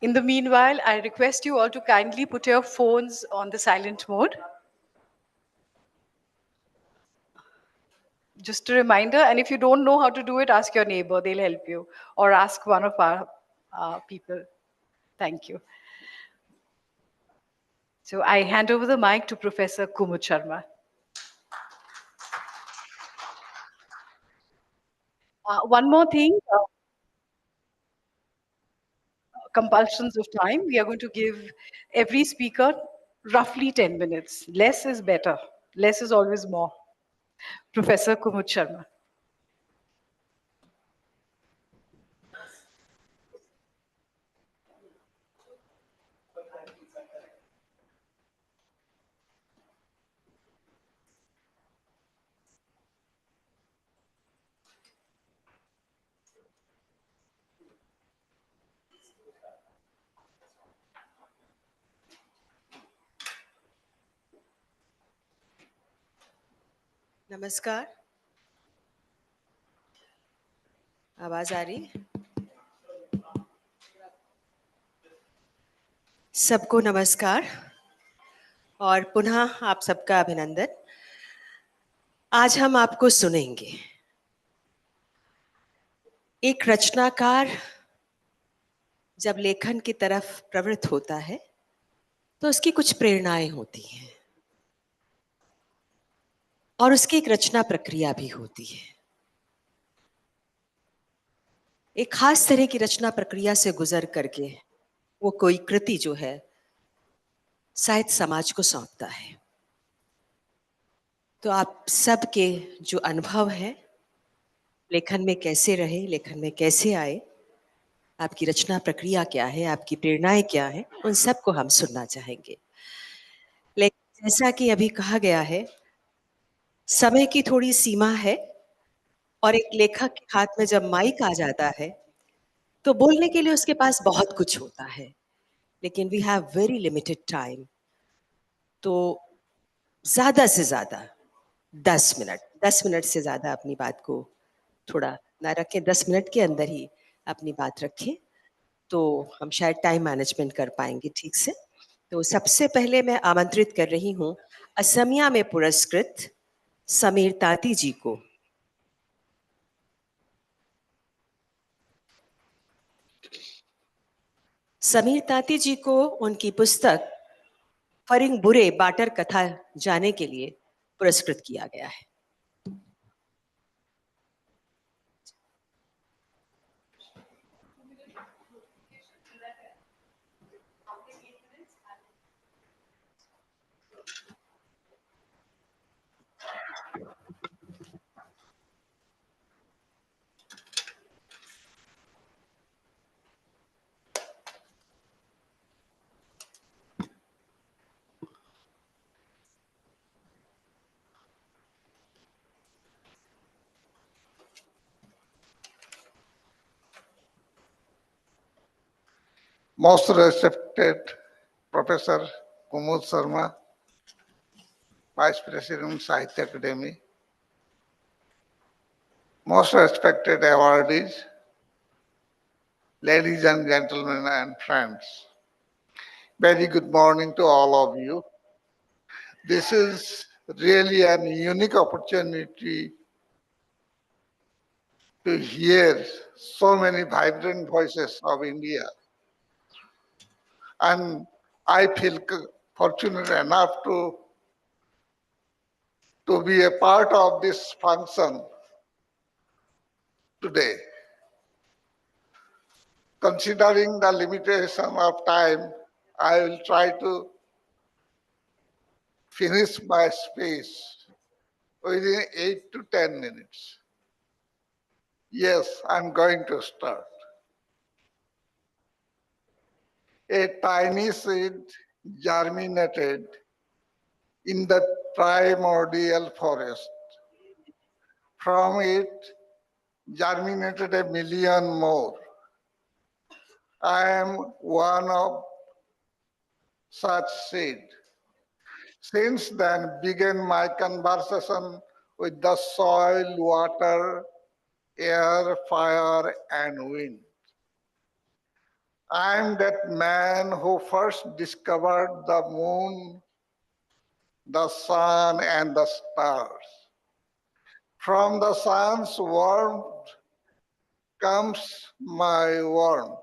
In the meanwhile, I request you all to kindly put your phones on the silent mode. Just a reminder, and if you don't know how to do it, ask your neighbor, they'll help you, or ask one of our people. Thank you. So I hand over the mic to Professor Kumud Sharma. One more thing, compulsions of time. We are going to give every speaker roughly 10 minutes. Less is better. Less is always more. Professor Kumud Sharma. नमस्कार, आवाज आ रही? सबको नमस्कार और पुनः आप सबका अभिनंदन। आज हम आपको सुनेंगे। एक रचनाकार जब लेखन की तरफ प्रवृत्त होता है तो उसकी कुछ प्रेरणाएं होती हैं और उसकी एक रचना प्रक्रिया भी होती है। एक खास तरह की रचना प्रक्रिया से गुजर करके वो कोई कृति जो है साहित्य समाज को सौंपता है। तो आप सबके जो अनुभव है लेखन में कैसे रहे, लेखन में कैसे आए, आपकी रचना प्रक्रिया क्या है, आपकी प्रेरणाएं क्या है, उन सबको हम सुनना चाहेंगे। लेकिन जैसा कि अभी कहा गया है, समय की थोड़ी सीमा है और एक लेखक के हाथ में जब माइक आ जाता है तो बोलने के लिए उसके पास बहुत कुछ होता है, लेकिन we have very limited time. तो ज्यादा से ज्यादा 10 मिनट से ज्यादा अपनी बात को थोड़ा ना रखें, 10 मिनट के अंदर ही अपनी बात रखें तो हम शायद टाइम मैनेजमेंट कर पाएंगे ठीक से। तो सबसे पहले मैं आमंत्रित कर रही हूँ असमिया में पुरस्कृत समीर ताती जी को। समीर ताती जी को उनकी पुस्तक फरिंग बुरे बाटर कथा जाने के लिए पुरस्कृत किया गया है। Most respected Professor Kumud Sharma, Vice President, Sahitya Akademi, most respected awardees, ladies and gentlemen and friends, very good morning to all of you. This is really a unique opportunity to hear so many vibrant voices of India. And I feel fortunate enough to be a part of this function today. Considering the limitation of time, I will try to finish my speech within 8 to 10 minutes. Yes, I'm going to start. A tiny seed germinated in the primordial forest. From it germinated a million more. I am one of such seed. Since then began my conversation with the soil, water, air, fire, and wind. I am that man who first discovered the moon, the sun, and the stars. From the sun's warmth comes my warmth.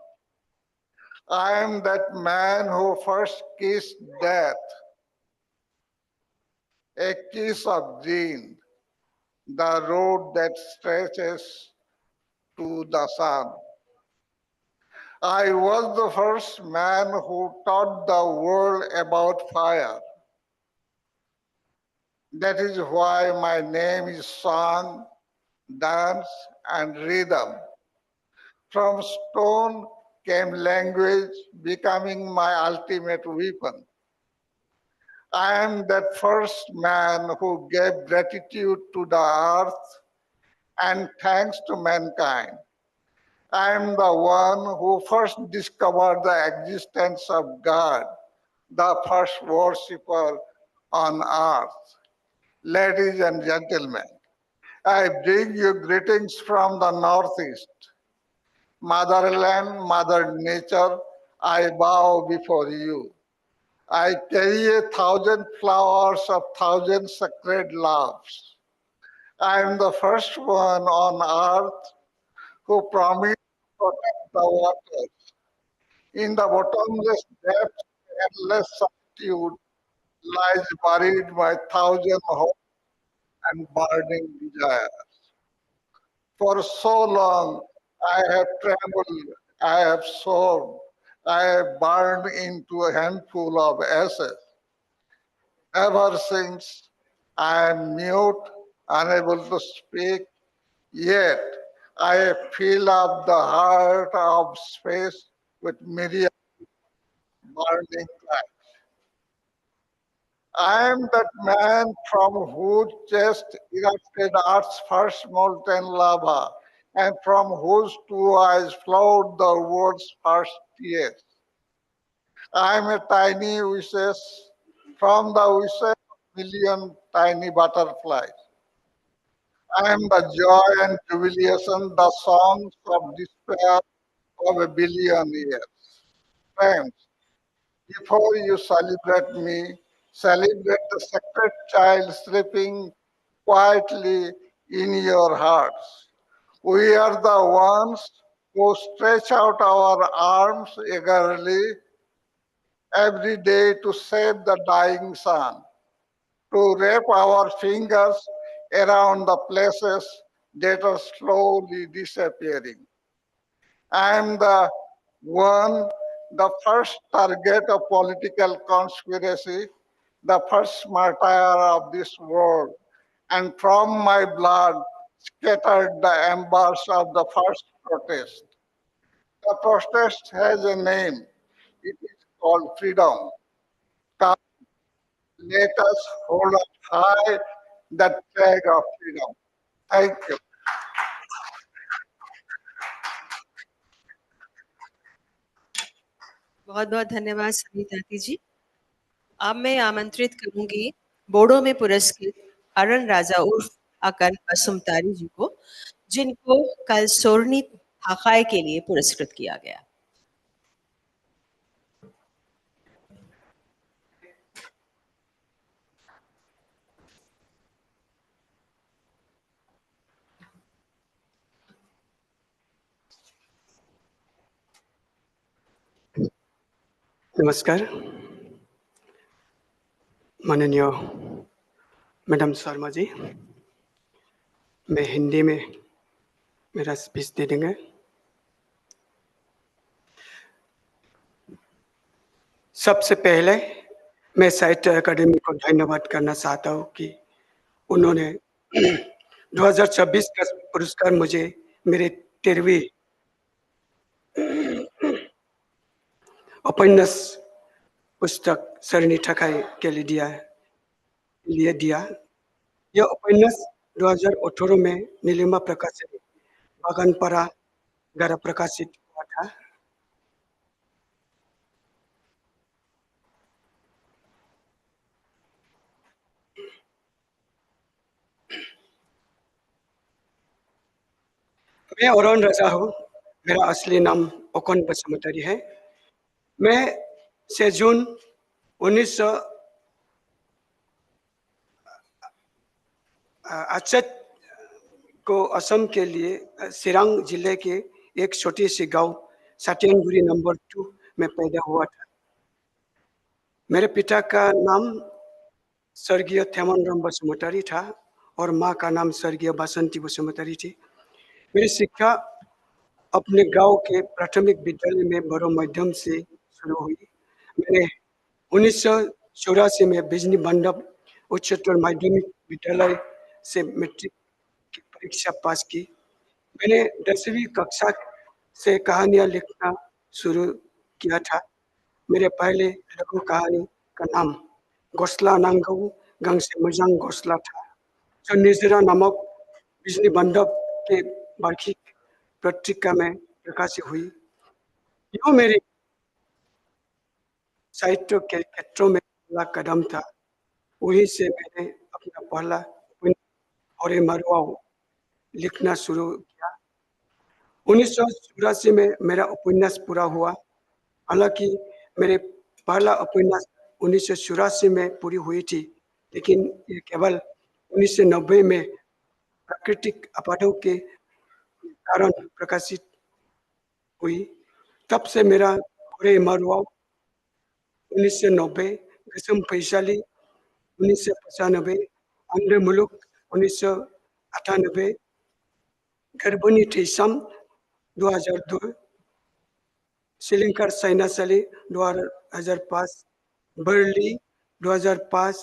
I am that man who first kissed death, a kiss of green, the road that stretches to the sun. I was the first man who taught the world about fire. That is why my name is song, dance, and rhythm. From stone came language, becoming my ultimate weapon. I am that first man who gave gratitude to the earth and thanks to mankind. I am the one who first discovered the existence of God, the first worshipper on earth. Ladies and gentlemen, I bring you greetings from the Northeast. Motherland, Mother Nature, I bow before you. I carry 1,000 flowers of 1,000 sacred loves. I am the first one on earth who promised to protect the waters. In the bottomless depths, endless solitude lies buried my 1,000 hopes and burning desires. For so long, I have trembled, I have soared, I have burned into a handful of ashes. Ever since, I am mute, unable to speak, yet I fill up the heart of space with myriad burning lights. I am that man from whose chest erupted Earth's first molten lava, and from whose two eyes flowed the world's first tears. I am a tiny wishes from the wishes of million tiny butterflies. I am the joy and jubilation, the songs of despair of a billion years. Friends, before you celebrate me, celebrate the sacred child sleeping quietly in your hearts. We are the ones who stretch out our arms eagerly every day to save the dying sun, to wrap our fingers around the places that are slowly disappearing. I am the one, the first target of political conspiracy, the first martyr of this world, and from my blood scattered the embers of the first protest. The protest has a name. It is called freedom. Come, let us hold up high that flag of freedom. Thank you. बहुत बहुत धन्यवाद सविता जी। अब मैं आमंत्रित करूंगी बोडो में पुरस्कृत अरण राजा उर्फ अकन बसुमतारी जी को, जिनको कल सोरनी थाखाई के लिए पुरस्कृत किया गया। नमस्कार, माननीय मैडम शर्मा जी, मैं हिंदी में मेरा स्पीच दे देंगे। सबसे पहले मैं साहित्य अकादमी को धन्यवाद करना चाहता हूँ कि उन्होंने 2026 का पुरस्कार मुझे मेरे 13वीं उपन्यास पुस्तक सरणी ठकाई के लिए दिया। यह उपन्यास 2018 में नीलिमा प्रकाशन बागानपारा द्वारा प्रकाशित हुआ था। मैं अरुण राजा हूँ। मेरा असली नाम ओकन बसुमतारी है। मैं 6 जून 1900 अचत को असम के लिए सिरांग जिले के एक छोटी सी गांव साटियनगुरी नंबर 2 में पैदा हुआ था। मेरे पिता का नाम स्वर्गीय थेमनराम बसुमतारी था और माँ का नाम स्वर्गीय बसंती बसुमतारी थी। मेरी शिक्षा अपने गांव के प्राथमिक विद्यालय में बड़ो मध्यम से शुरू हुई। मैंने 1984 में बिजनी मंडप उच्चतर माध्यमिक विद्यालय से मैट्रिक की परीक्षा पास की। मैंने 10वीं कक्षा से कहानियां लिखना शुरू किया था। मेरे पहले लघु कहानी का नाम घोसला नांगऊ गांसे मुजांग घोसला था, जो निजरा नामक बिजली मंडप के वार्षिक पत्रिका में प्रकाशित हुई। यह मेरी साहित्य के क्षेत्रों में पहला कदम था। वहीं से मैंने अपना पहला और मरुआओ लिखना शुरू किया। 1984 में मेरा उपन्यास पूरा हुआ। हालांकि मेरे पहला उपन्यास 1984 में पूरी हुई थी, लेकिन ये केवल 1990 में प्राकृतिक आपदाओं के कारण प्रकाशित हुई। तब से मेरा और मरुआओ 1990, गसम फैसाली 1995, आंध्र मुलुक 1998, गर्भनी थैसाम 2002, सिलिंकर साइनासाली 2005, बर्ली 2005,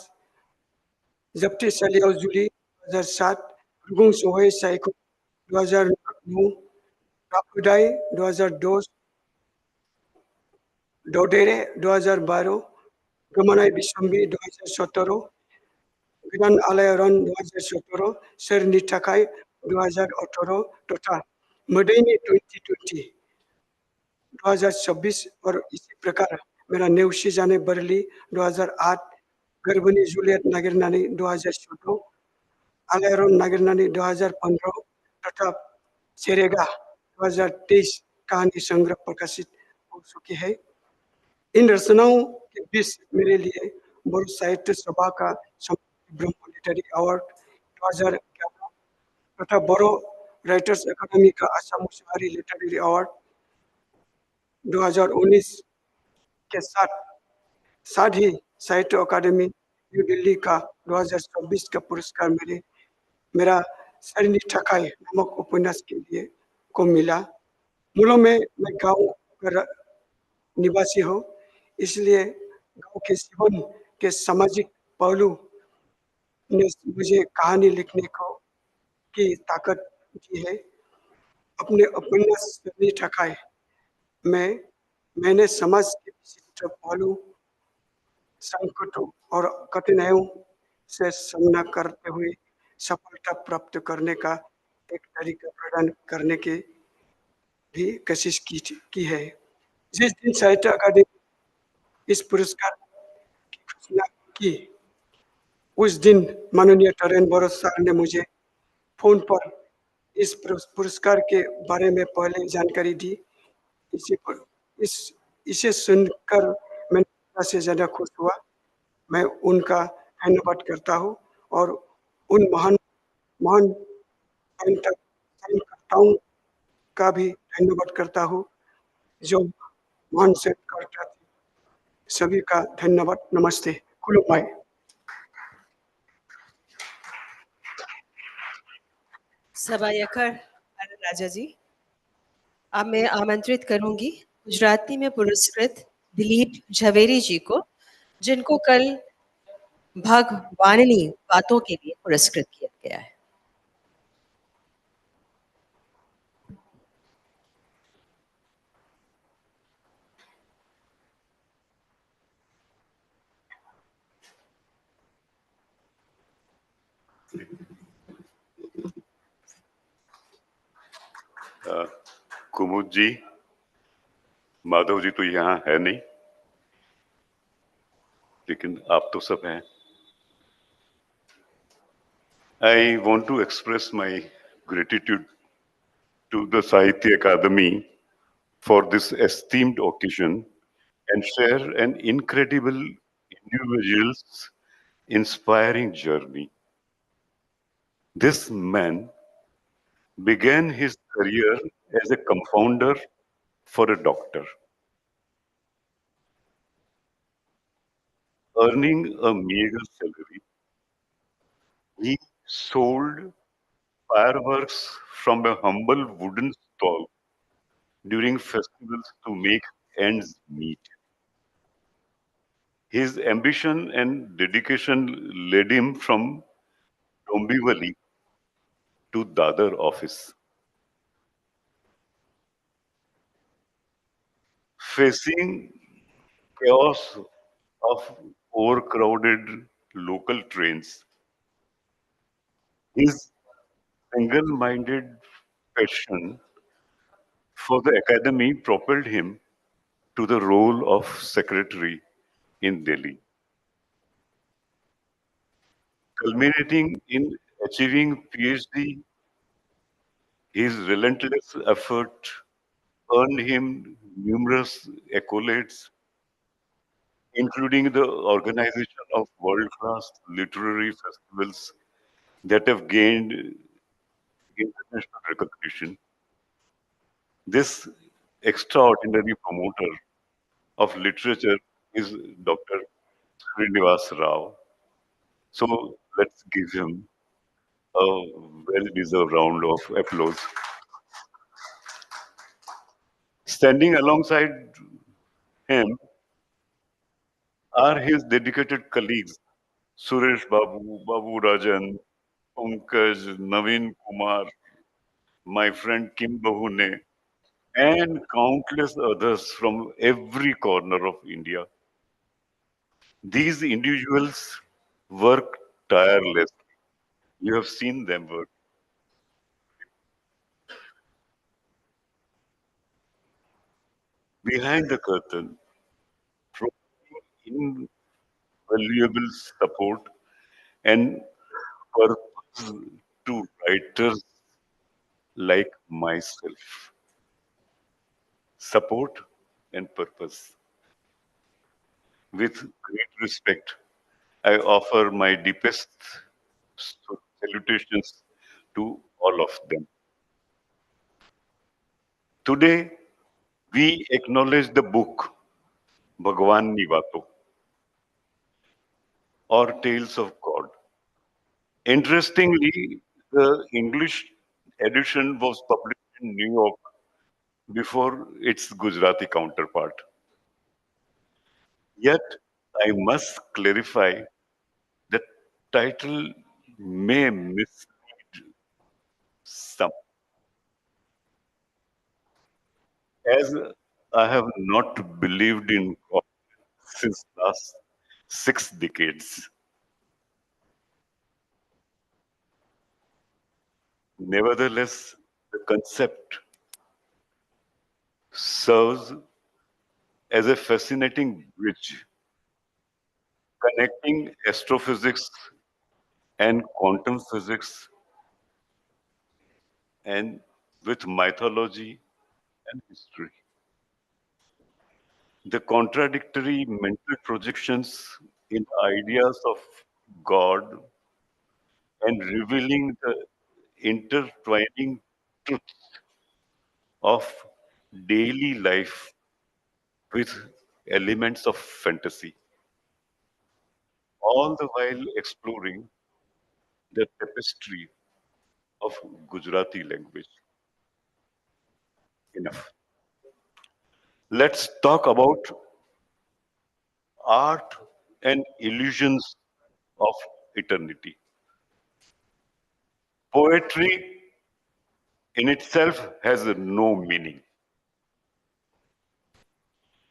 जप्ती सलियाव जुली 2007, रुगुं सोहे साइको 2009, रापुदाई 2002, डोडेरे 2012, गमनाई बिशम्बी 2017, गोदान आलायारन 2017, सोरनि थाखाय 2018 तथा मोदैनि 2020 2026 और इसी प्रकार मेरा नेवसी जाने बरली 2008, गर्भनी जुलियट नागिरनानै 2014, आलायारन नागिरनानै 2015 तथा सेरेगा 2023 कहानी संग्रह प्रकाशित हो चुकी है। इन रचनाओं के बीच मेरे लिए बड़ो साहित्य सभा का ब्रह्म लिटरेरी अवार्ड 2011 तथा बड़ो राइटर्स अकादमी का असम मुसाहारी लिटरेरी अवार्ड 2019 के साथ ही साहित्य अकादमी न्यू दिल्ली का 2026 का पुरस्कार मेरा सरनी ठकाई नामक उपन्यास के लिए को मिला। मूलों में मैं गांव का निवासी हूँ, इसलिए गांव के जीवन के सामाजिक पहलू ने मुझे कहानी लिखने की ताकत दी है। अपने उपन्यास सरनी ठकाई में मैंने समाज के विशिष्ट पहलू, संकटों और कठिनाइयों से सामना करते हुए सफलता प्राप्त करने का एक तरीका प्रदान करने की भी कोशिश की है। जिस दिन साहित्य अकादमी इस पुरस्कार की घोषणा की, उस दिन माननीय टरेन बोरो सर ने मुझे फोन पर इस पुरस्कार के बारे में पहले जानकारी दी। इसे सुनकर मैं से ज्यादा खुश हुआ। मैं उनका धन्यवाद करता हूँ और उन महान साहित्यकर्ताओं का भी धन्यवाद करता हूँ जो महान साहित्यकर्ता थे। सभी का धन्यवाद। नमस्ते। खुलुमबाय। सभायकर राजा जी, अब मैं आमंत्रित करूंगी गुजराती में पुरस्कृत दिलीप झवेरी जी को, जिनको कल भगवाननी बातों के लिए पुरस्कृत किया गया है। कुमुद जी, माधव जी तो यहाँ है नहीं, लेकिन आप तो सब हैं। I want to express my gratitude to the Sahitya Akademi for this esteemed occasion and share an incredible individual's inspiring journey. This man began his career as a compounder for a doctor, earning a meager salary. He sold fireworks from a humble wooden stall during festivals to make ends meet. His ambition and dedication led him from Dombivali to Dadar office, facing chaos of overcrowded local trains. His single-minded passion for the academy propelled him to the role of secretary in Delhi, culminating in achieving PhD. His relentless effort earned him numerous accolades, including the organization of world-class literary festivals that have gained international recognition. This extraordinary promoter of literature is Dr. Srinivas Rao. So let's give him a well-deserved round of applause. Standing alongside him are his dedicated colleagues, Suresh Babu, Babu Rajan, Pankaj, Naveen Kumar, my friend Kim Bahune, and countless others from every corner of India. These individuals work tirelessly. You have seen them work behind the curtain, providing invaluable support and purpose to writers like myself. Support and purpose. With great respect, I offer my deepest salutations to all of them. Today, we acknowledge the book Bhagwan Nivato or Tales of God. Interestingly, the English edition was published in New York before its Gujarati counterpart. Yet, I must clarify the title may mislead some, as I have not believed in God since last 6 decades. Nevertheless, the concept serves as a fascinating bridge connecting astrophysics and quantum physics and with mythology and history. The contradictory mental projections in ideas of God and revealing the intertwining truths of daily life with elements of fantasy, all the while exploring the tapestry of Gujarati language. Enough. Let's talk about art and illusions of eternity. Poetry in itself has no meaning.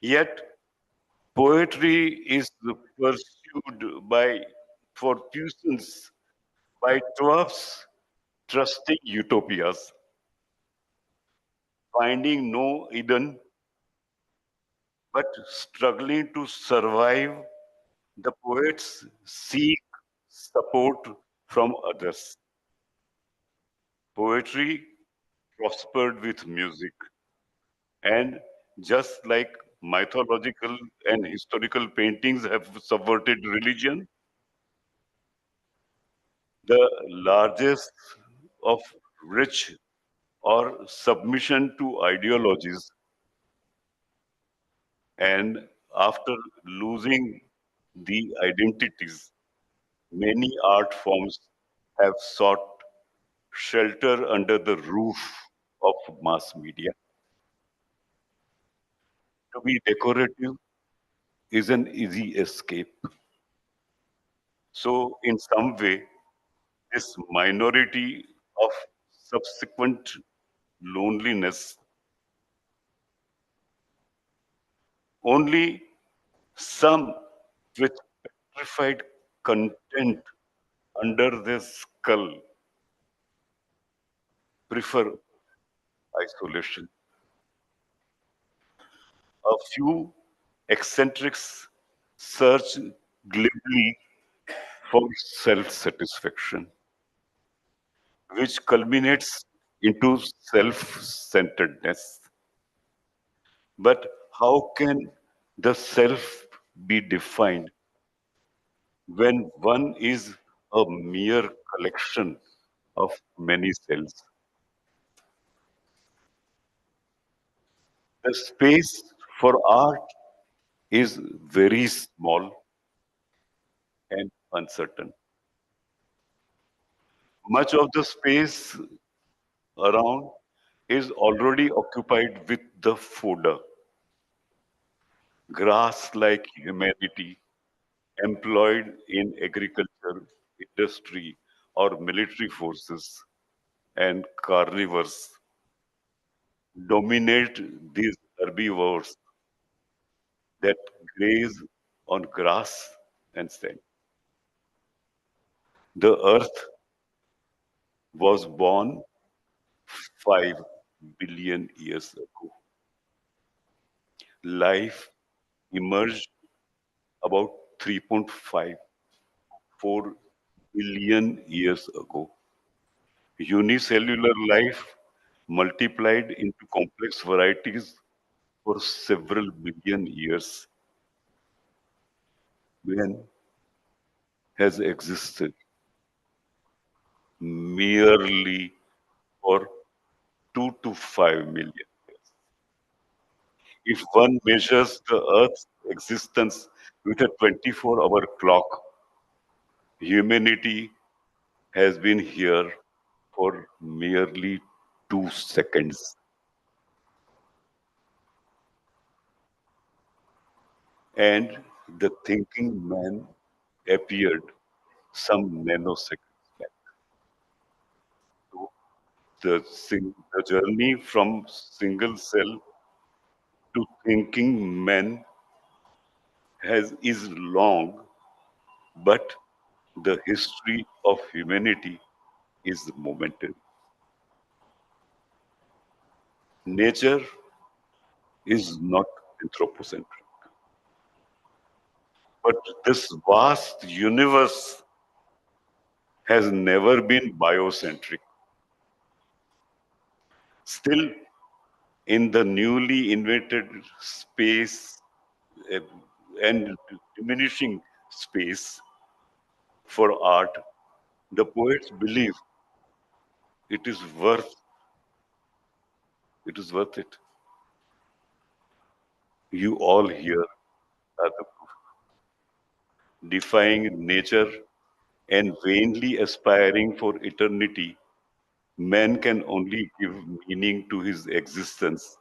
Yet, poetry is pursued by for puissance by dwarfs trusting utopias, finding no Eden, but struggling to survive. The poets seek support from others. Poetry prospered with music and Just like mythological and historical paintings have subverted religion, the largest of rich or submission to ideologies, and after losing the identities, many art forms have sought shelter under the roof of mass media. To be decorative is an easy escape. So, in some way, this minority of subsequent loneliness, only some with petrified content under their skull prefer isolation. A few eccentrics search glibly for self-satisfaction, which culminates into self-centeredness. But how can the self be defined when one is a mere collection of many cells? The space for art is very small and uncertain. Much of the space around is already occupied with the fodder, grass-like humanity employed in agriculture, industry, or military forces, and carnivores dominate these herbivores that graze on grass and sand. The earth was born 5 billion years ago. Life emerged about 3.54 billion years ago. Unicellular life multiplied into complex varieties for several billion years. Man has existed merely for 2 to 5 million years. If one measures the Earth's existence with a 24-hour clock, humanity has been here for merely 2 seconds. And the thinking man appeared some nanoseconds back. So the journey from single cell to thinking man is long, but the history of humanity is momentary. Nature is not anthropocentric, but this vast universe has never been biocentric. Still, in the newly invented space uh, and diminishing space for art, the poets believe it is worth it. You all here are the proof. Defying nature and vainly aspiring for eternity, man can only give meaning to his existence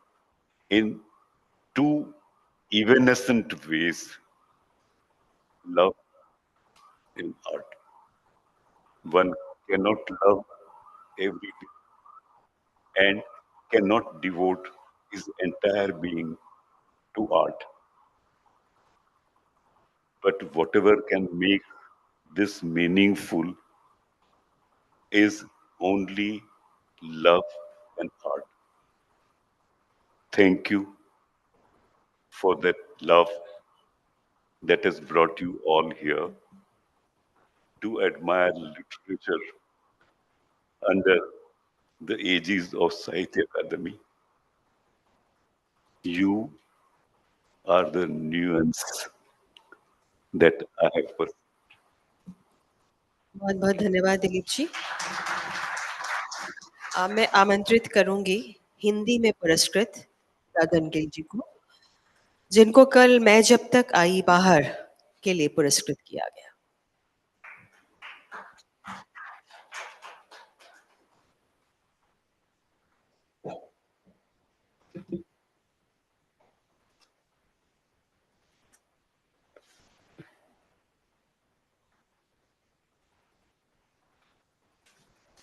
in two evanescent ways: love and art. One cannot love every day and cannot devote his entire being to art. But whatever can make this meaningful is only love and art. Thank you for that love that has brought you all here to admire literature under the aegis of Sahitya Akademi. You are the nuance that I have pursued. बहुत बहुत धन्यवाद दिलीप जी। मैं आमंत्रित करूंगी हिंदी में पुरस्कृत गगन गिल जी को, जिनको कल मैं जब तक आई बाहर के लिए पुरस्कृत किया गया।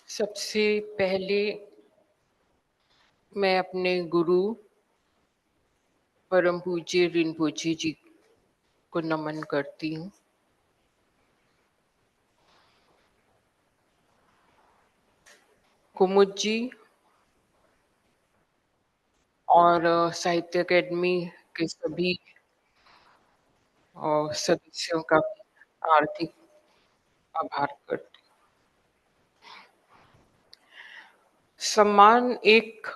सबसे पहले मैं अपने गुरु परम पूज्य रिनपोची जी को नमन करती हूँ। कुमुद जी और साहित्य अकेडमी के सभी सदस्यों का आर्थिक आभार करती हूँ। सम्मान एक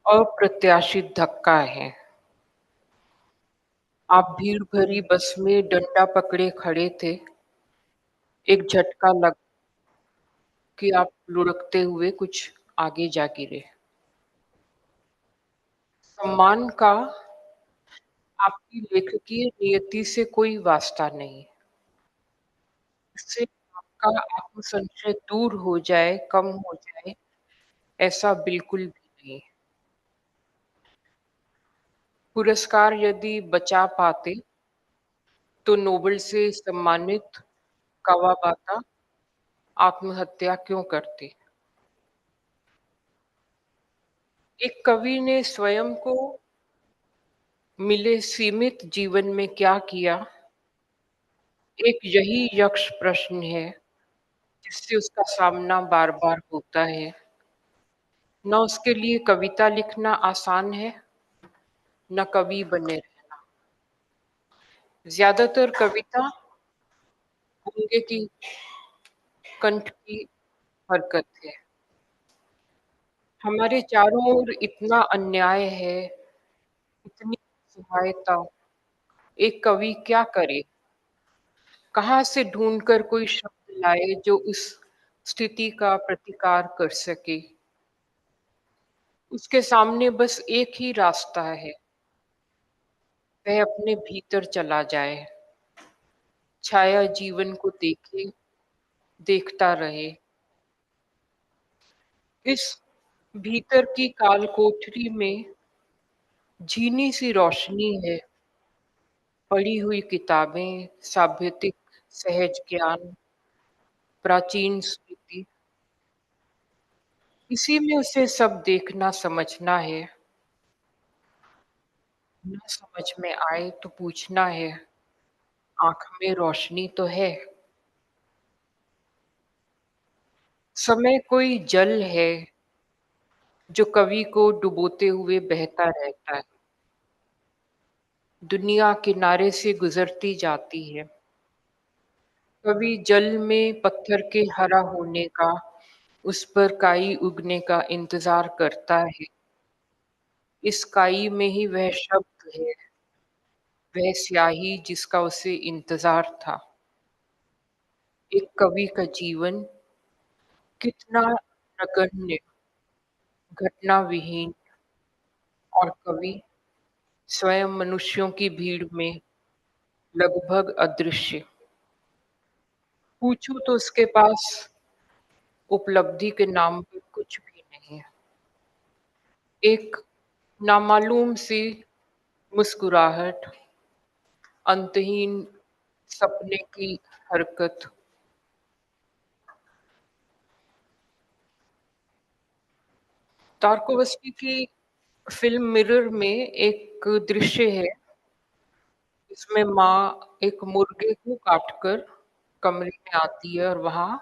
अप्रत्याशित धक्का है। आप भीड़ भरी बस में डंडा पकड़े खड़े थे, एक झटका लग कि आप लुढ़कते हुए कुछ आगे जा गिरे। सम्मान का आपकी लेखकीय नियति से कोई वास्ता नहीं। इससे आपका आत्मसंशय दूर हो जाए, कम हो जाए, ऐसा बिल्कुल भी नहीं। पुरस्कार यदि बचा पाते तो नोबेल से सम्मानित कावाबाता आत्महत्या क्यों करते? एक कवि ने स्वयं को मिले सीमित जीवन में क्या किया, एक यही यक्ष प्रश्न है जिससे उसका सामना बार बार होता है। न उसके लिए कविता लिखना आसान है, न कवि बने रहना। ज्यादातर कविता गूंगे की कंठ की हरकत है। हमारे चारों ओर इतना अन्याय है, इतनी असहायता, एक कवि क्या करे? कहाँ से ढूंढकर कोई शब्द लाए जो उस स्थिति का प्रतिकार कर सके? उसके सामने बस एक ही रास्ता है, वह अपने भीतर चला जाए, छाया जीवन को देखे, देखता रहे। इस भीतर की काल कोठरी में झीनी सी रोशनी है, पढ़ी हुई किताबें, साहित्यिक सहज ज्ञान, प्राचीन स्मृति। इसी में उसे सब देखना समझना है। न समझ में आए तो पूछना है, आंख में रोशनी तो है? समय कोई जल है जो कवि को डुबोते हुए बहता रहता है। दुनिया किनारे से गुजरती जाती है। कवि जल में पत्थर के हरा होने का, उस पर काई उगने का इंतजार करता है। इस काई में ही वह शब्द है, वह स्याही जिसका उसे इंतजार था। एक कवि का जीवन कितना नगण्य, घटना विहीन, और कवि स्वयं मनुष्यों की भीड़ में लगभग अदृश्य। पूछो तो उसके पास उपलब्धि के नाम पर कुछ भी नहीं है। एक नामालूम सी मुस्कुराहट, अंतहीन सपने की हरकत। तारकोवस्की की फिल्म मिरर में एक दृश्य है, इसमें माँ एक मुर्गे को काटकर कमरे में आती है और वहां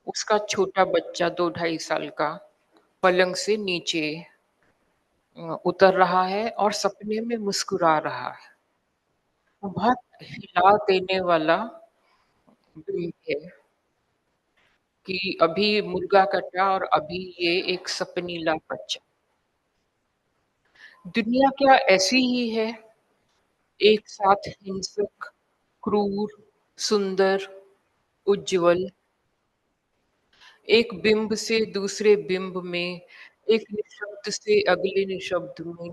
उसका छोटा बच्चा 2-2.5 साल का पलंग से नीचे उतर रहा है और सपने में मुस्कुरा रहा है। वो बहुत हिला देने वाला फिल्म है कि अभी मुर्गा कटा और अभी ये एक सपनीला बच्चा। दुनिया क्या ऐसी ही है, एक साथ हिंसक, क्रूर, सुंदर, उज्जवल, एक बिंब से दूसरे बिंब में, एक निशब्द से अगले निशब्द में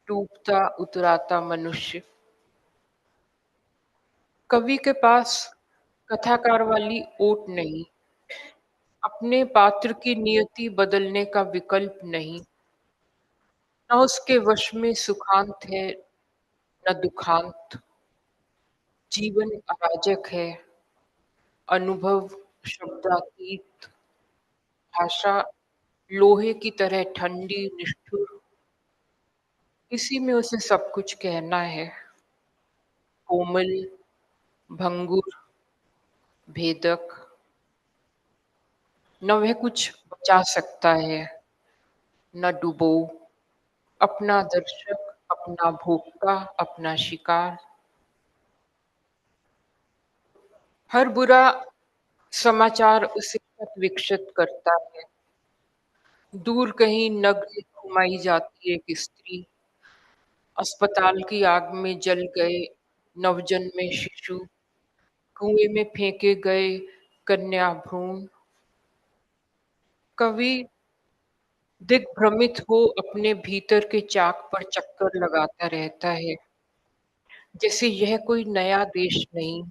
टूटता उतराता मनुष्य। कवि के पास कथाकार वाली ओट नहीं, अपने पात्र की नियति बदलने का विकल्प नहीं, न उसके वश में सुखांत है न दुखांत। जीवन अराजक है, अनुभव शब्दातीत, भाषा लोहे की तरह ठंडी निष्ठुर। इसी में उसे सब कुछ कहना है, कोमल, भंगुर, भेदक। न वह कुछ बचा सकता है, न डुबो। अपना दर्शक, अपना भोक्ता, अपना शिकार। हर बुरा समाचार उसे पथ विक्षत करता है। दूर कहीं नग्न घुमाई जाती एक स्त्री, अस्पताल की आग में जल गए नवजन्मे शिशु, कुएं में फेंके गए कन्या भ्रूण। कवि दिग्भ्रमित हो अपने भीतर के चाक पर चक्कर लगाता रहता है, जैसे यह कोई नया देश नहीं,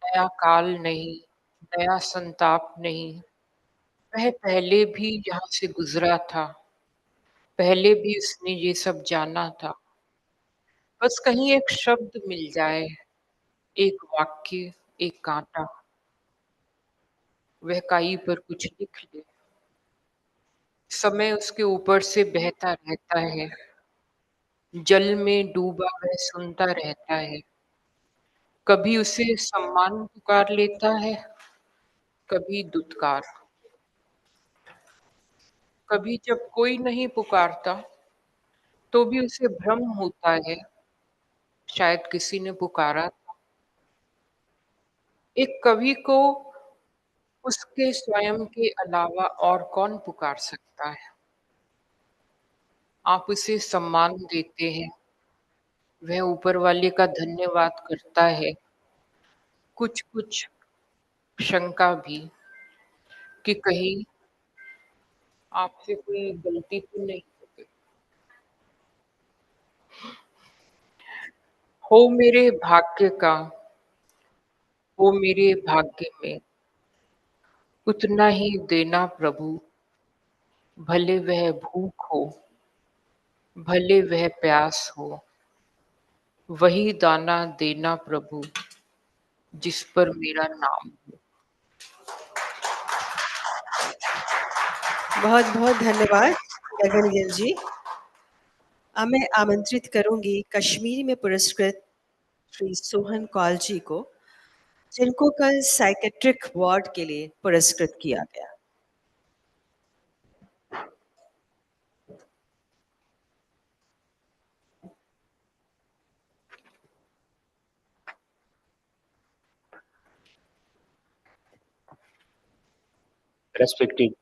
नया काल नहीं, नया संताप नहीं। वह पहले भी यहाँ से गुजरा था, पहले भी उसने ये सब जाना था। बस कहीं एक शब्द मिल जाए, एक वाक्य, एक कांटा, वह काई पर कुछ लिख ले। समय उसके ऊपर से बहता रहता है, जल में डूबा वह सुनता रहता है। कभी उसे सम्मान पुकार लेता है, कभी दुत्कार। कभी जब कोई नहीं पुकारता तो भी उसे भ्रम होता है, शायद किसी ने पुकारा था। एक कवि को उसके स्वयं के अलावा और कौन पुकार सकता है? आप उसे सम्मान देते हैं, वह ऊपर वाले का धन्यवाद करता है। कुछ कुछ शंका भी कि कहीं आपसे कोई गलती तो नहीं हो गई। हो मेरे भाग्य का, हो मेरे भाग्य में उतना ही देना प्रभु, भले वह भूख हो, भले वह प्यास हो, वही दाना देना प्रभु जिस पर मेरा नाम हो। बहुत बहुत धन्यवाद गगन गिल जी। अब मैं आमंत्रित करूंगी कश्मीरी में पुरस्कृत श्री सोहन कौल जी को, जिनको कल साइकेट्रिक वार्ड के लिए पुरस्कृत किया गया। Respected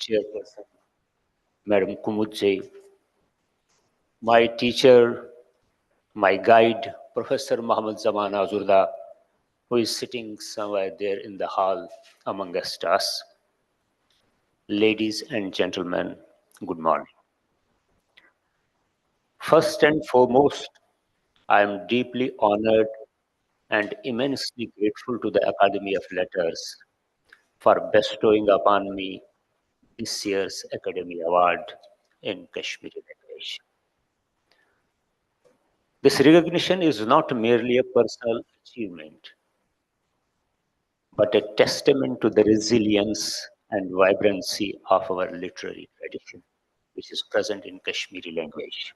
Chairperson, Madam Kumudji, my teacher, my guide, Professor Muhammad Zaman Azurda, who is sitting somewhere there in the hall amongst us. Ladies and gentlemen, good morning. First and foremost, I am deeply honored and immensely grateful to the Academy of Letters for bestowing upon me this year's Academy Award in Kashmiri language. This recognition is not merely a personal achievement, but a testament to the resilience and vibrancy of our literary tradition, which is present in Kashmiri language.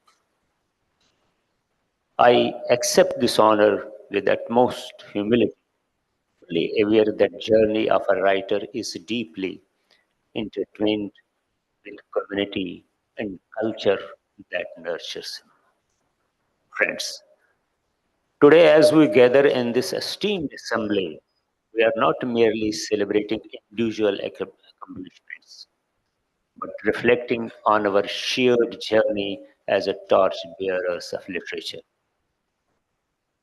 I accept this honor with utmost humility, fully aware that journey of a writer is deeply intertwined with community and culture that nurtures him. Friends, today as we gather in this esteemed assembly, we are not merely celebrating individual accomplishments, but reflecting on our shared journey as a torch bearers of literature.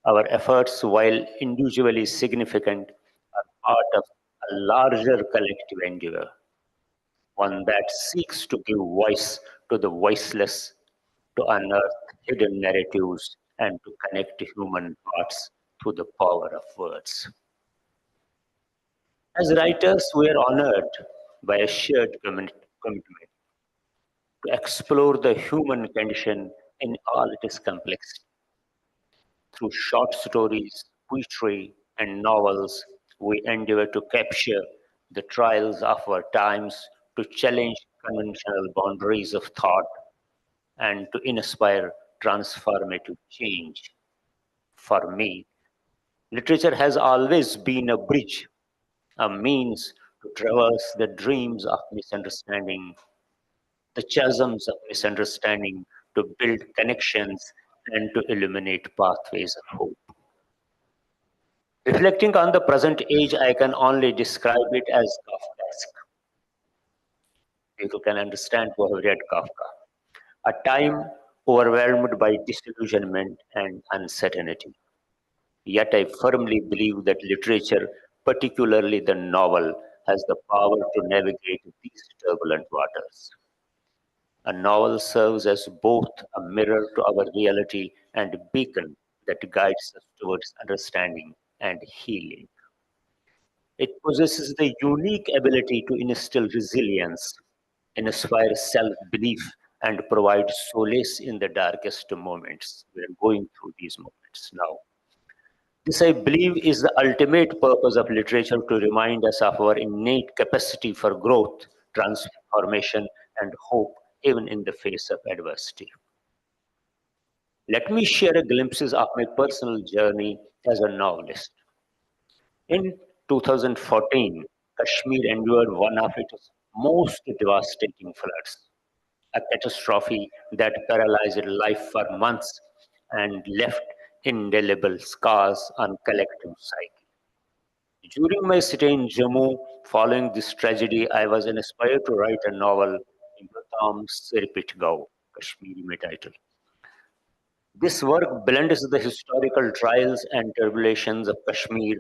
Our efforts, while individually significant, are part of a larger collective endeavor, one that seeks to give voice to the voiceless, to unearth hidden narratives, and to connect human hearts through the power of words. As writers, we are honored by a shared commitment to explore the human condition in all its complexity. Through short stories, poetry, and novels, we endeavor to capture the trials of our times, to challenge conventional boundaries of thought, and to inspire transformative change. For me, literature has always been a bridge, a means to traverse the dreams of misunderstanding, the chasms of misunderstanding, to build connections, and to illuminate pathways of hope. Reflecting on the present age, I can only describe it as Kafkaesque. People can understand who have read Kafka. A time overwhelmed by disillusionment and uncertainty. Yet I firmly believe that literature, particularly the novel, has the power to navigate these turbulent waters. A novel serves as both a mirror to our reality and a beacon that guides us towards understanding and healing. It possesses the unique ability to instill resilience, inspire self belief, and provide solace in the darkest moments. We are going through these moments now. This, I believe, is the ultimate purpose of literature, to remind us of our innate capacity for growth, transformation, and hope, even in the face of adversity. Let me share a glimpses of my personal journey as a novelist. In 2014, Kashmir endured one of its most devastating floods, a catastrophe that paralyzed life for months and left indelible scars on collective psyche. During my stay in Jammu following this tragedy, I was inspired to write a novel, Yutam Sirpit Gao, Kashmiri में title. This work blends the historical trials and tribulations of Kashmir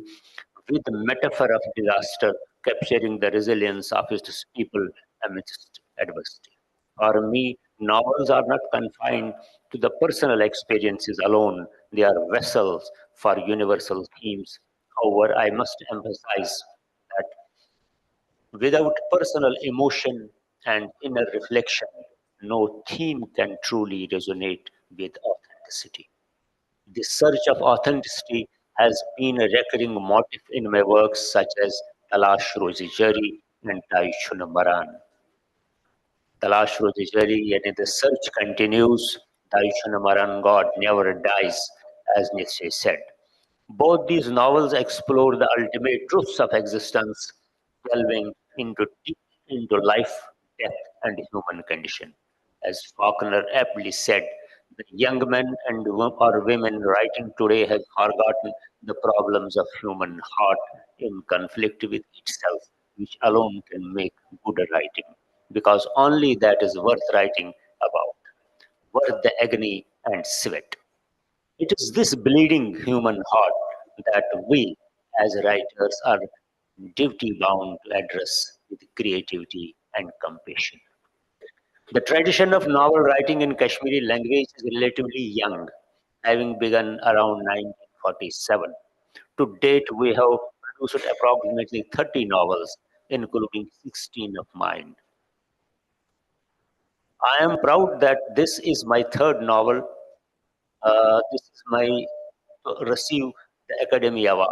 with the metaphor of disaster, capturing the resilience of its people amidst adversity. For me, novels are not confined to the personal experiences alone, they are vessels for universal themes. However, I must emphasize that without personal emotion and inner reflection, no theme can truly resonate with authenticity. The search of authenticity has been a recurring motif in my works such as Talash Rozi Jari and Taishun Maran. Talash Rozi Jari, yet the search continues. Taishun Maran, God never dies, as Nietzsche said. Both these novels explore the ultimate truths of existence, delving deep into life, death, and human condition. As Faulkner aptly said, the young men and or women writing today have forgotten the problems of human heart in conflict with itself, which alone can make good writing, because only that is worth writing about, worth the agony and sweat. It is this bleeding human heart that we, as writers, are duty bound to address with creativity and compassion. The tradition of novel writing in Kashmiri language is relatively young, having begun around 1947. To date, we have produced approximately 30 novels, including 16 of mine. I am proud that this is my third novel. This is my receive the Academy Award.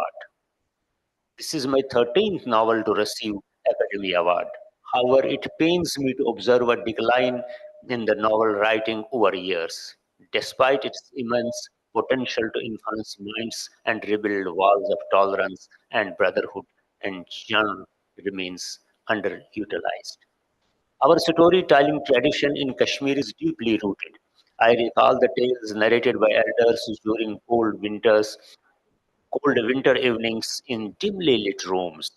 This is my 13th novel to receive Academy Award. However, it pains me to observe a decline in the novel writing over years, despite its immense potential to influence minds and rebuild walls of tolerance and brotherhood, and genre remains underutilized. Our storytelling tradition in Kashmir is deeply rooted. I recall the tales narrated by elders during cold winter evenings in dimly lit rooms.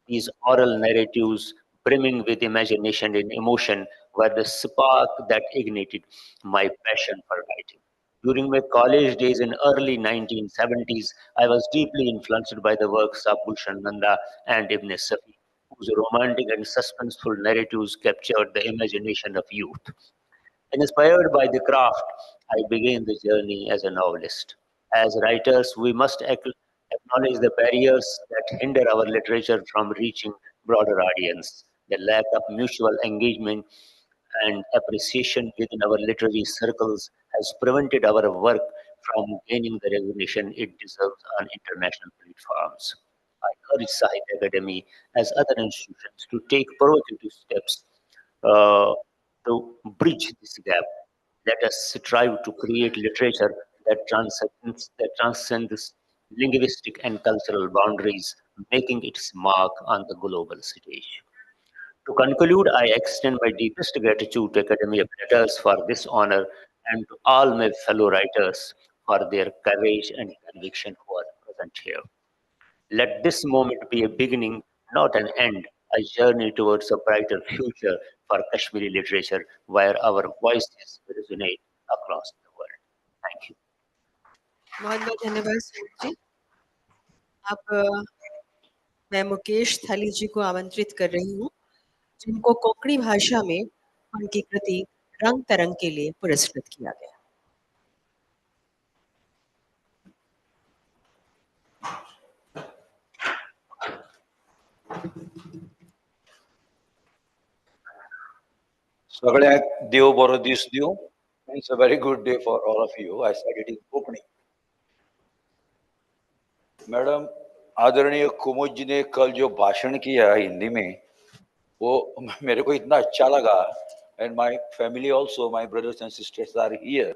These oral narratives, brimming with imagination and emotion, were the spark that ignited my passion for writing. During my college days in early 1970s, I was deeply influenced by the works of Gulshan Nanda and Ibn Safi, whose romantic and suspenseful narratives captured the imagination of youth. Inspired by the craft, I began the journey as a novelist. As writers, we must acknowledge the barriers that hinder our literature from reaching broader audience. The lack of mutual engagement and appreciation within our literary circles has prevented our work from gaining the recognition it deserves on international platforms. I urge Sahitya Akademi, as other institutions, to take provocative steps uh, to bridge this gap. Let us strive to create literature that transcends linguistic and cultural boundaries, making its mark on the global stage. To conclude, I extend my deepest gratitude to Academy of Letters for this honor and to all my fellow writers for their courage and conviction who are present here. Let this moment be a beginning, not an end, a journey towards a brighter future for Kashmiri literature where our voices resonate across the world. Thank you. बहुत बहुत धन्यवाद साहित्य जी। अब मैं मुकेश थली जी को आमंत्रित कर रही हूँ, जिनको कोंकणी भाषा में उनकी कृति रंग तरंग के लिए पुरस्कृत किया गया। सगळ्यांक देव बरो दीस दिवं. It's a very good day for all of you. I said it in Kokani. Madam आदरणीय कुमुद जी ने कल जो भाषण किया हिंदी में, वो मेरे को इतना अच्छा लगा. And my family also, my brothers and sisters are here.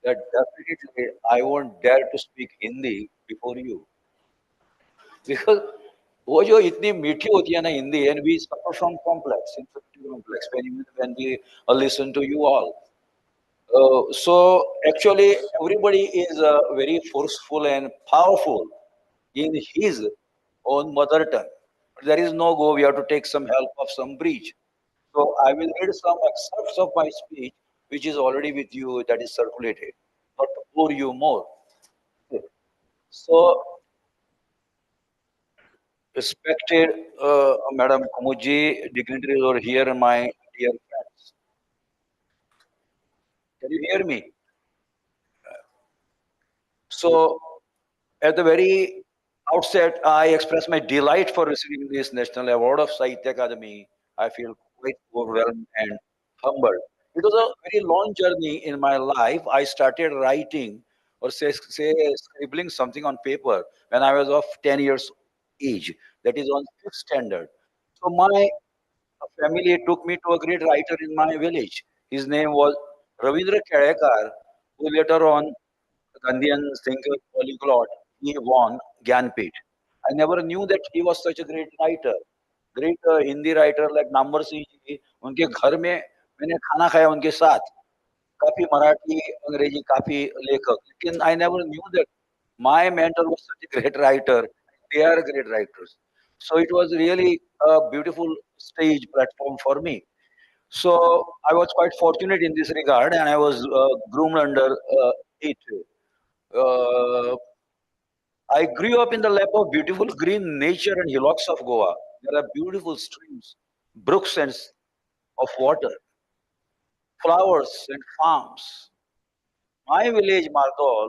That definitely I won't dare to speak Hindi before you, because वो जो इतनी मीठी होती है ना Hindi, and we suffer from complex, inferiority complex when we listen to you all. So actually everybody is very forceful and powerful in his own mother tongue. There is no go, we have to take some help of some bridge. So I will read some excerpts of my speech, which is already with you, that is circulated, not to bore you more. So, respected Madam Kumuji, dignitaries over here, my dear friends. Can you hear me? So, at the very outset, I express my delight for receiving this National Award of Sahitya Akademi. I feel quite overwhelmed and humbled. It was a very long journey in my life. I started writing or say scribbling something on paper when I was of 10 years age. That is on fifth standard. So my family took me to a great writer in my village. His name was Ravindra Kelekar, who later on Gandhian thinker, polyglot, he won Gyanpit. I never knew that he was such a great writer. Great Hindi writer like Nambar Singh ji, उनके घर में मैंने खाना खाया उनके साथ. काफी मराठी, अंग्रेजी, काफी लेखक. लेकिन I never knew that my mentor was such a great writer. They are great writers. So it was really a beautiful stage platform for me. So I was quite fortunate in this regard, and I was groomed under it. Uh, I grew up in the lap of beautiful green nature and hillocks of Goa. There are beautiful streams, brooks and of water, flowers and farms. My village, Mardol,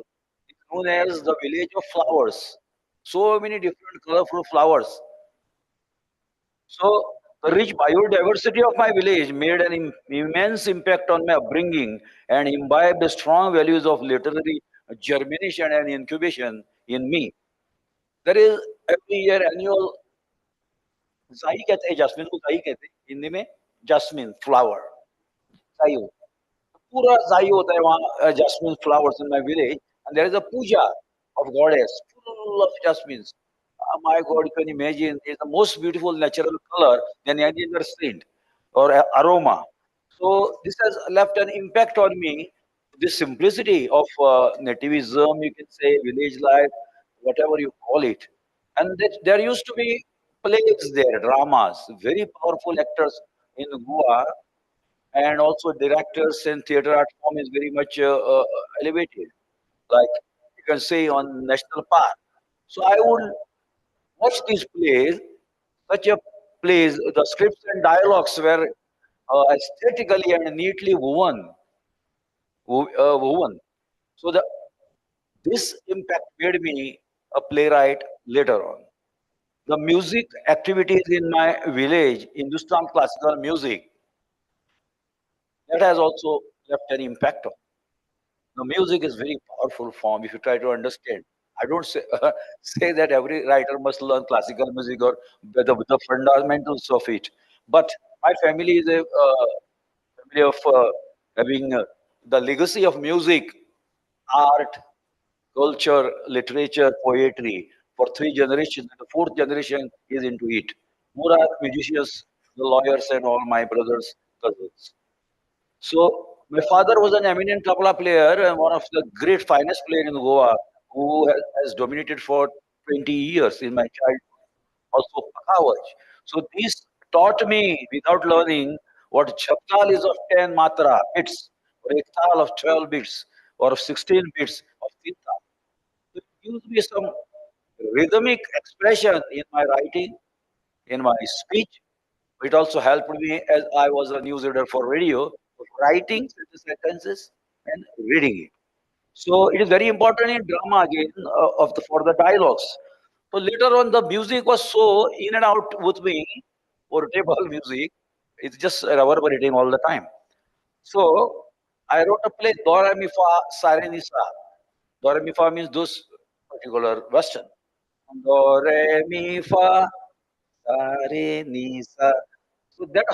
is known as the village of flowers. So many different colorful flowers. So the rich biodiversity of my village made an immense impact on my upbringing and imbibed the strong values of literary germination and incubation in me. There is every year annual जाई कहते हैं jasmine को जाई कहते हैं हिंदी में jasmine flower जाई पूरा जाई होता है वहाँ jasmine flowers in my village and there is a puja of goddess full of jasmines. My God, you can imagine it's the most beautiful natural color than any other scent or aroma. So this has left an impact on me. This simplicity of nativism, you can say, village life, whatever you call it. And there used to be plays there, dramas, very powerful actors in Goa and also directors and theater art form is very much elevated, like you can say on national park. So I would watch these plays, such a plays, the scripts and dialogues were aesthetically and neatly woven. So this impact made me a playwright later on. The music activities in my village, Hindustan classical music, that has also left an impact on. The music is very powerful form if you try to understand. I don't say, say that every writer must learn classical music or the fundamentals of it. But my family is a family of having the legacy of music, art, culture, literature, poetry for three generations. The fourth generation is into it. More are musicians, the lawyers, and all my brothers, cousins. So my father was an eminent tabla player and one of the great finest player in Goa who has dominated for 20 years in my childhood. Also Pakhavaj. So this taught me without learning what jhaptal is of 10 matra bits or ektal of 12 bits or of 16 bits of tinta. So it gives me some rhythmic expression in my writing, in my speech. It also helped me as I was a news reader for radio, of writing the sentences and reading it. So it is very important in drama again for the dialogues. So later on, the music was so in and out with me, portable music. It's just reverberating all the time. So I wrote a play, Do Re Mi Fa Sa Re Ni Sa. Do Re Mi Fa means those particular Western. Do Re Mi Fa Sa Re Ni Sa. So that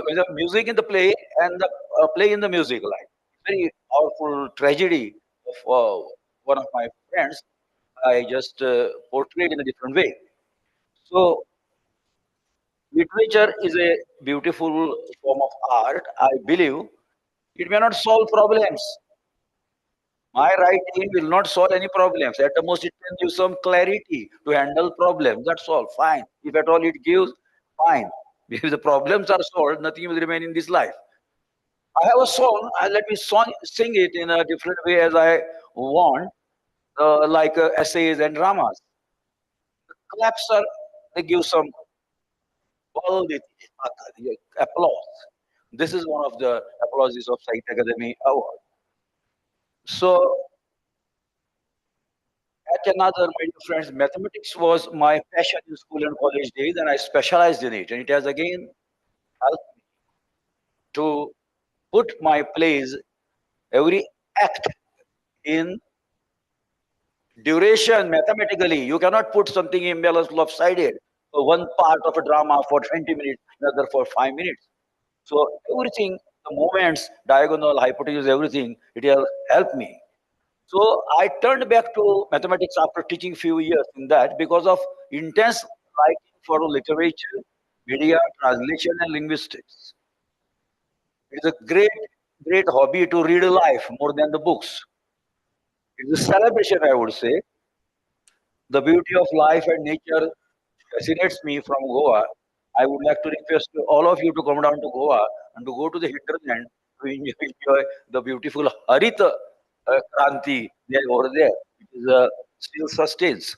with the music in the play and the play in the music, like very powerful tragedy of one of my friends. I just portrayed in a different way. So literature is a beautiful form of art. I believe it may not solve problems. My writing will not solve any problems. At the most, it can give some clarity to handle problems. That's all. Fine. If at all it gives, fine. If the problems are solved, nothing will remain in this life. I have a song. Let me sing it in a different way as I want, like essays and dramas. The claps are, they give some applause. This is one of the applauses of Sahitya Akademi Award. So, at another, my dear friends, mathematics was my passion in school and college days, and I specialized in it. And it has again helped me to put my plays, every act in duration mathematically. You cannot put something imbalanced, lopsided. One part of a drama for 20 minutes, another for 5 minutes. So everything, the movements, diagonal, hypotenuse, everything, it has helped me. So I turned back to mathematics after teaching few years in that because of intense liking for literature, media, translation, and linguistics. It is a great hobby to read life more than the books. It is a celebration, I would say. The beauty of life and nature fascinates me from Goa. I would like to request to all of you to come down to Goa and to go to the hinterland to enjoy the beautiful Harita Kranti there over there, which is still sustains.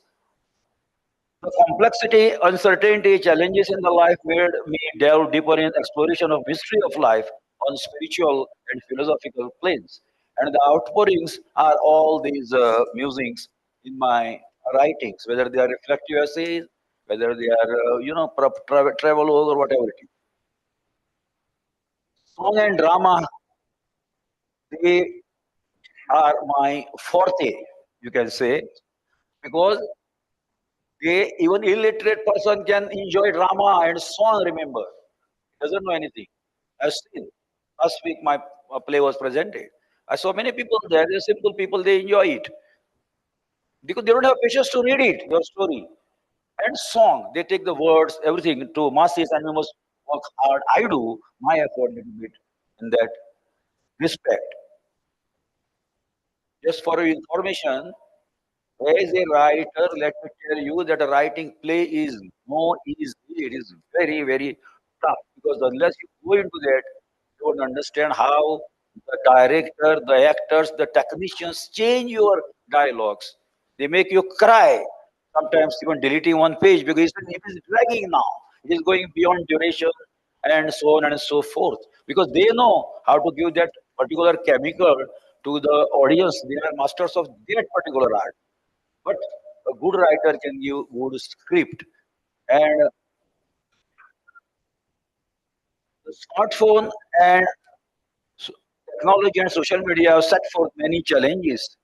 The complexity, uncertainty, challenges in the life made me delve deeper in exploration of mystery of life on spiritual and philosophical planes. And the outpourings are all these musings in my writings, whether they are reflective essays, whether they are, travel or whatever it is. Song and drama, they are my forte, you can say, because even illiterate person can enjoy drama and song, remember. Doesn't know anything. I've seen. Last week, my play was presented. I saw many people there. They're simple people. They enjoy it because they don't have patience to read it, your story. And song, they take the words, everything to masses, and we must work hard. I do my effort a little bit in that respect. Just for your information, as a writer, let me tell you that a writing play is no easy. It is very, very tough because unless you go into that, don't understand how the director, the actors, the technicians change your dialogues. They make you cry. Sometimes even deleting one page because it is dragging now. It is going beyond duration and so on and so forth. Because they know how to give that particular chemical to the audience. They are masters of that particular art. But a good writer can give good script. And the smartphone and so technology and social media have set forth many challenges,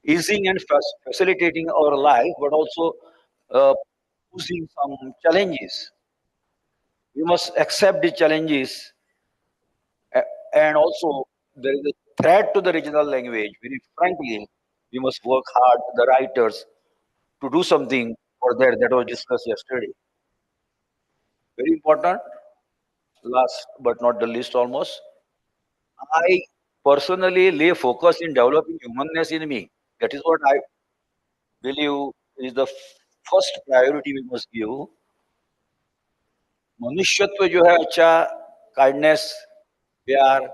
easing and facilitating our life, but also posing some challenges. We must accept the challenges, and also there is a threat to the regional language. Very frankly, we must work hard, the writers, to do something for that was discussed yesterday. Very important. Last but not the least, almost. I personally lay focus in developing humanness in me. That is what I believe is the first priority we must give. मनुष्यत्व जो है अच्छा, kindness, प्यार,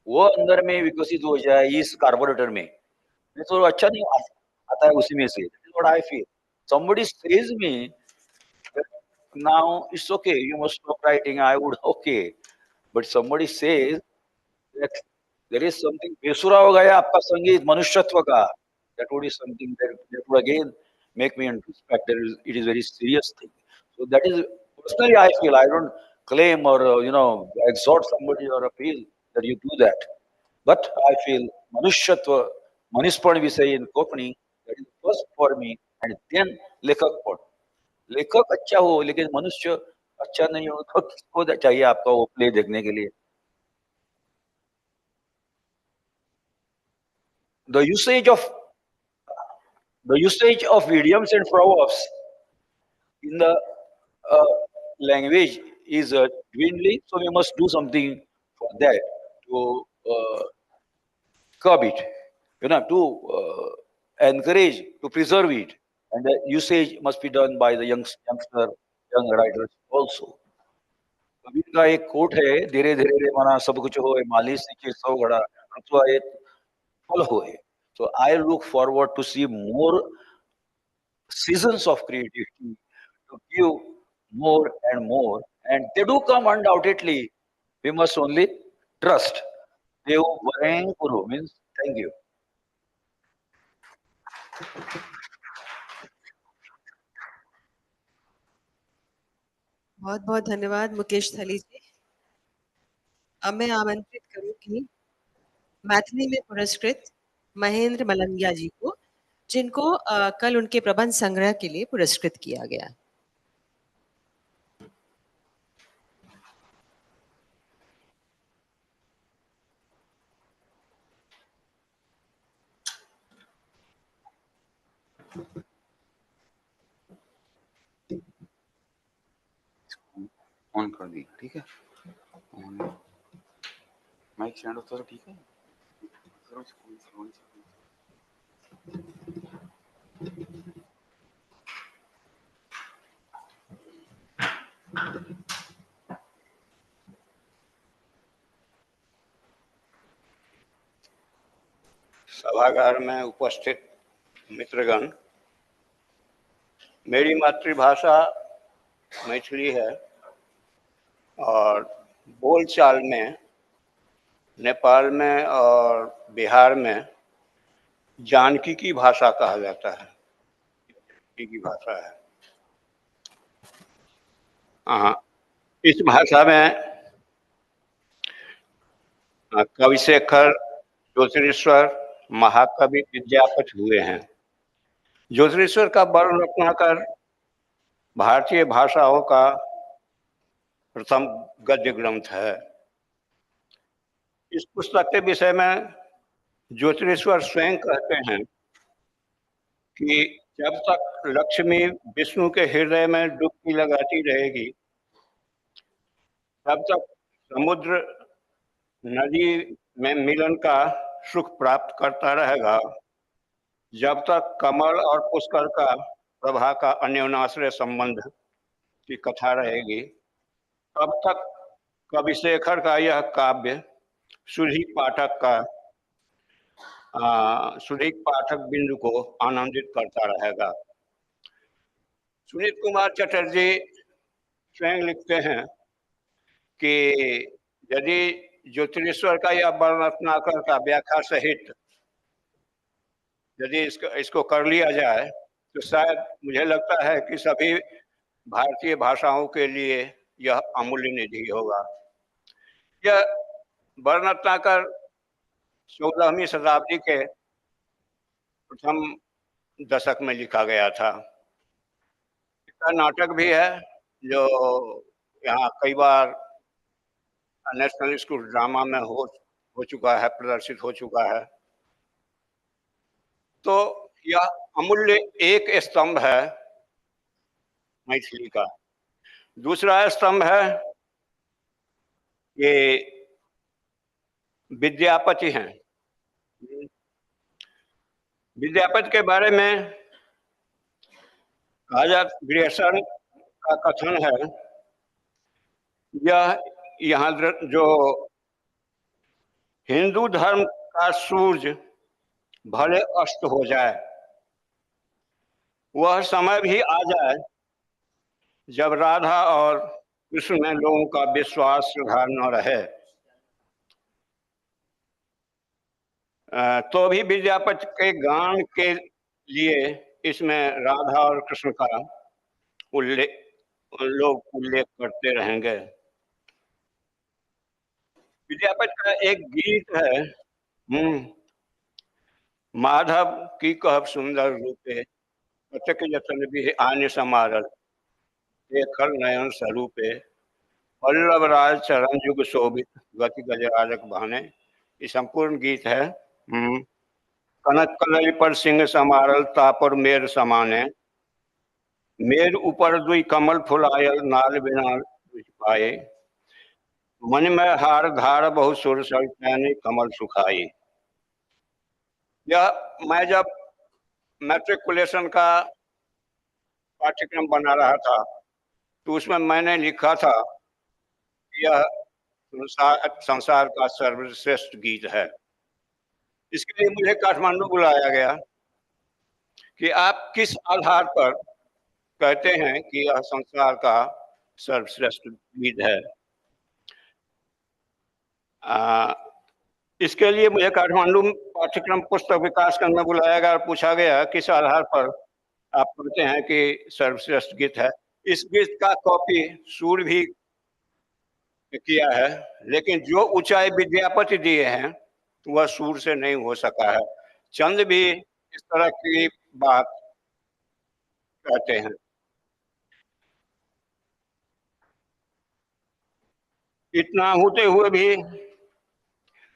वो अंदर में विकसित हो जाए इस कार्बोरेटर में, नहीं तो अच्छा नहीं आता है उसी में से. That is what I feel. Somebody says me that now it's okay, you must stop writing. I would okay, but somebody says that there is something बेसुरा हो गया आपका संगीत मनुष्यत्व का. That would be something that would again make me introspect. It is very serious thing. So that is personally I feel. I don't claim or exhort somebody or appeal that you do that. But I feel मनुष्यत्व, मनुष्यपण we say in Kokani, that is first for me, and then लेखकपण. लेखक अच्छा हो लेकिन मनुष्य अच्छा नहीं हो तो किसको चाहिए आपका वो प्ले देखने के लिए. The usage of idioms and proverbs in the uh, language is dwindling, so we must do something for that to curb it, to encourage, to preserve it, and the usage must be done by the young writers also. Kabir का एक coat है, धीरे धीरे मना सब कुछ होए, माली सीखे सौ घड़ा, अथवा एक फल होए. So I look forward to see more seasons of creativity to give more and more, and they do come undoubtedly. We must only trust. Dev Vareng Kuru means thank you. बहुत बहुत धन्यवाद मुकेश थली जी. अब मैं आमंत्रित करूंगी मैथिली में पुरस्कृत महेंद्र मलंगिया जी को, जिनको कल उनके प्रबंध संग्रह के लिए पुरस्कृत किया गया. ऑन कर दी, ठीक है. माइक स्टैंड होता तो ठीक है. सभागार में उपस्थित मित्रगण, मेरी मातृभाषा मैथिली है और बोलचाल में नेपाल में और बिहार में जानकी की भाषा कहा जाता है. जानकी की भाषा है. इस भाषा में कविशेखर, ज्योतिरीश्वर, महाकवि विद्यापति हुए हैं. ज्योतिरीश्वर का वर्ण रत्नाकर भारतीय भाषाओं का प्रथम गद्य ग्रंथ है. इस पुस्तक के विषय में ज्योतिरीश्वर स्वयं कहते हैं कि जब तक लक्ष्मी विष्णु के हृदय में डुबकी लगाती रहेगी, तब तक समुद्र नदी में मिलन का सुख प्राप्त करता रहेगा. जब तक कमल और पुष्कर का प्रभा का अन्योन्याश्रय संबंध की कथा रहेगी, तब तक कवि शेखर का यह काव्य सुधी पाठक का सुधी पाठक बिंदु को आनंदित करता रहेगा। सुनीत कुमार चटर्जी स्वयं लिखते हैं कि यदि ज्योतिरेश्वर का यह वर्णनात्मक का व्याख्या सहित यदि इसको कर लिया जाए तो शायद मुझे लगता है कि सभी भारतीय भाषाओं के लिए यह अमूल्य निधि होगा। यह वर्णनात्मक 16वीं शताब्दी के प्रथम दशक में लिखा गया था। इसका नाटक भी है जो यहाँ कई बार नेशनल स्कूल ड्रामा में हो चुका है, प्रदर्शित हो चुका है। तो यह अमूल्य एक स्तंभ है मैथिली का। दूसरा स्तंभ है ये विद्यापति हैं। विद्यापति के बारे में राजा ग्रेसन का कथन है, यह यहाँ जो हिंदू धर्म का सूरज भले अस्त हो जाए, वह समय भी आ जाए जब राधा और कृष्ण में लोगों का विश्वास श्रद्धा न रहे, तो भी विद्यापति के गान के लिए इसमें राधा और कृष्ण का उल्लेख करते रहेंगे। विद्यापति का एक गीत है, माधव की कहब सुंदर रूपे कतक जतन भी आने समारल देखल नयन स्वरूपे वल्लभ राज चरण युग शोभित गति गजराजक भाने। ये संपूर्ण गीत है। कनक कलई पर सिंह समारल तापर मेर समाने मेर ऊपर दुई कमल फुलायल नाल बिना पाए मन में हार धार बहु सुर सल्पैनी कमल सुखाई। यह मैं जब मैट्रिकुलेशन का पाठ्यक्रम बना रहा था तो उसमें मैंने लिखा था कि यह संसार का सर्वश्रेष्ठ गीत है। इसके लिए मुझे काठमांडू बुलाया गया कि आप किस आधार पर कहते हैं कि यह संसार का सर्वश्रेष्ठ गीत है। इसके लिए मुझे काठमांडू पाठ्यक्रम पुस्तक विकास केंद्र में बुलाया गया और पूछा गया किस आधार पर आप कहते हैं कि सर्वश्रेष्ठ गीत है। इस गीत का कॉपी सूर भी किया है, लेकिन जो ऊंचाई विद्यापति दिए हैं वह सूर से नहीं हो सका है। चंद भी इस तरह की बात कहते हैं। इतना होते हुए भी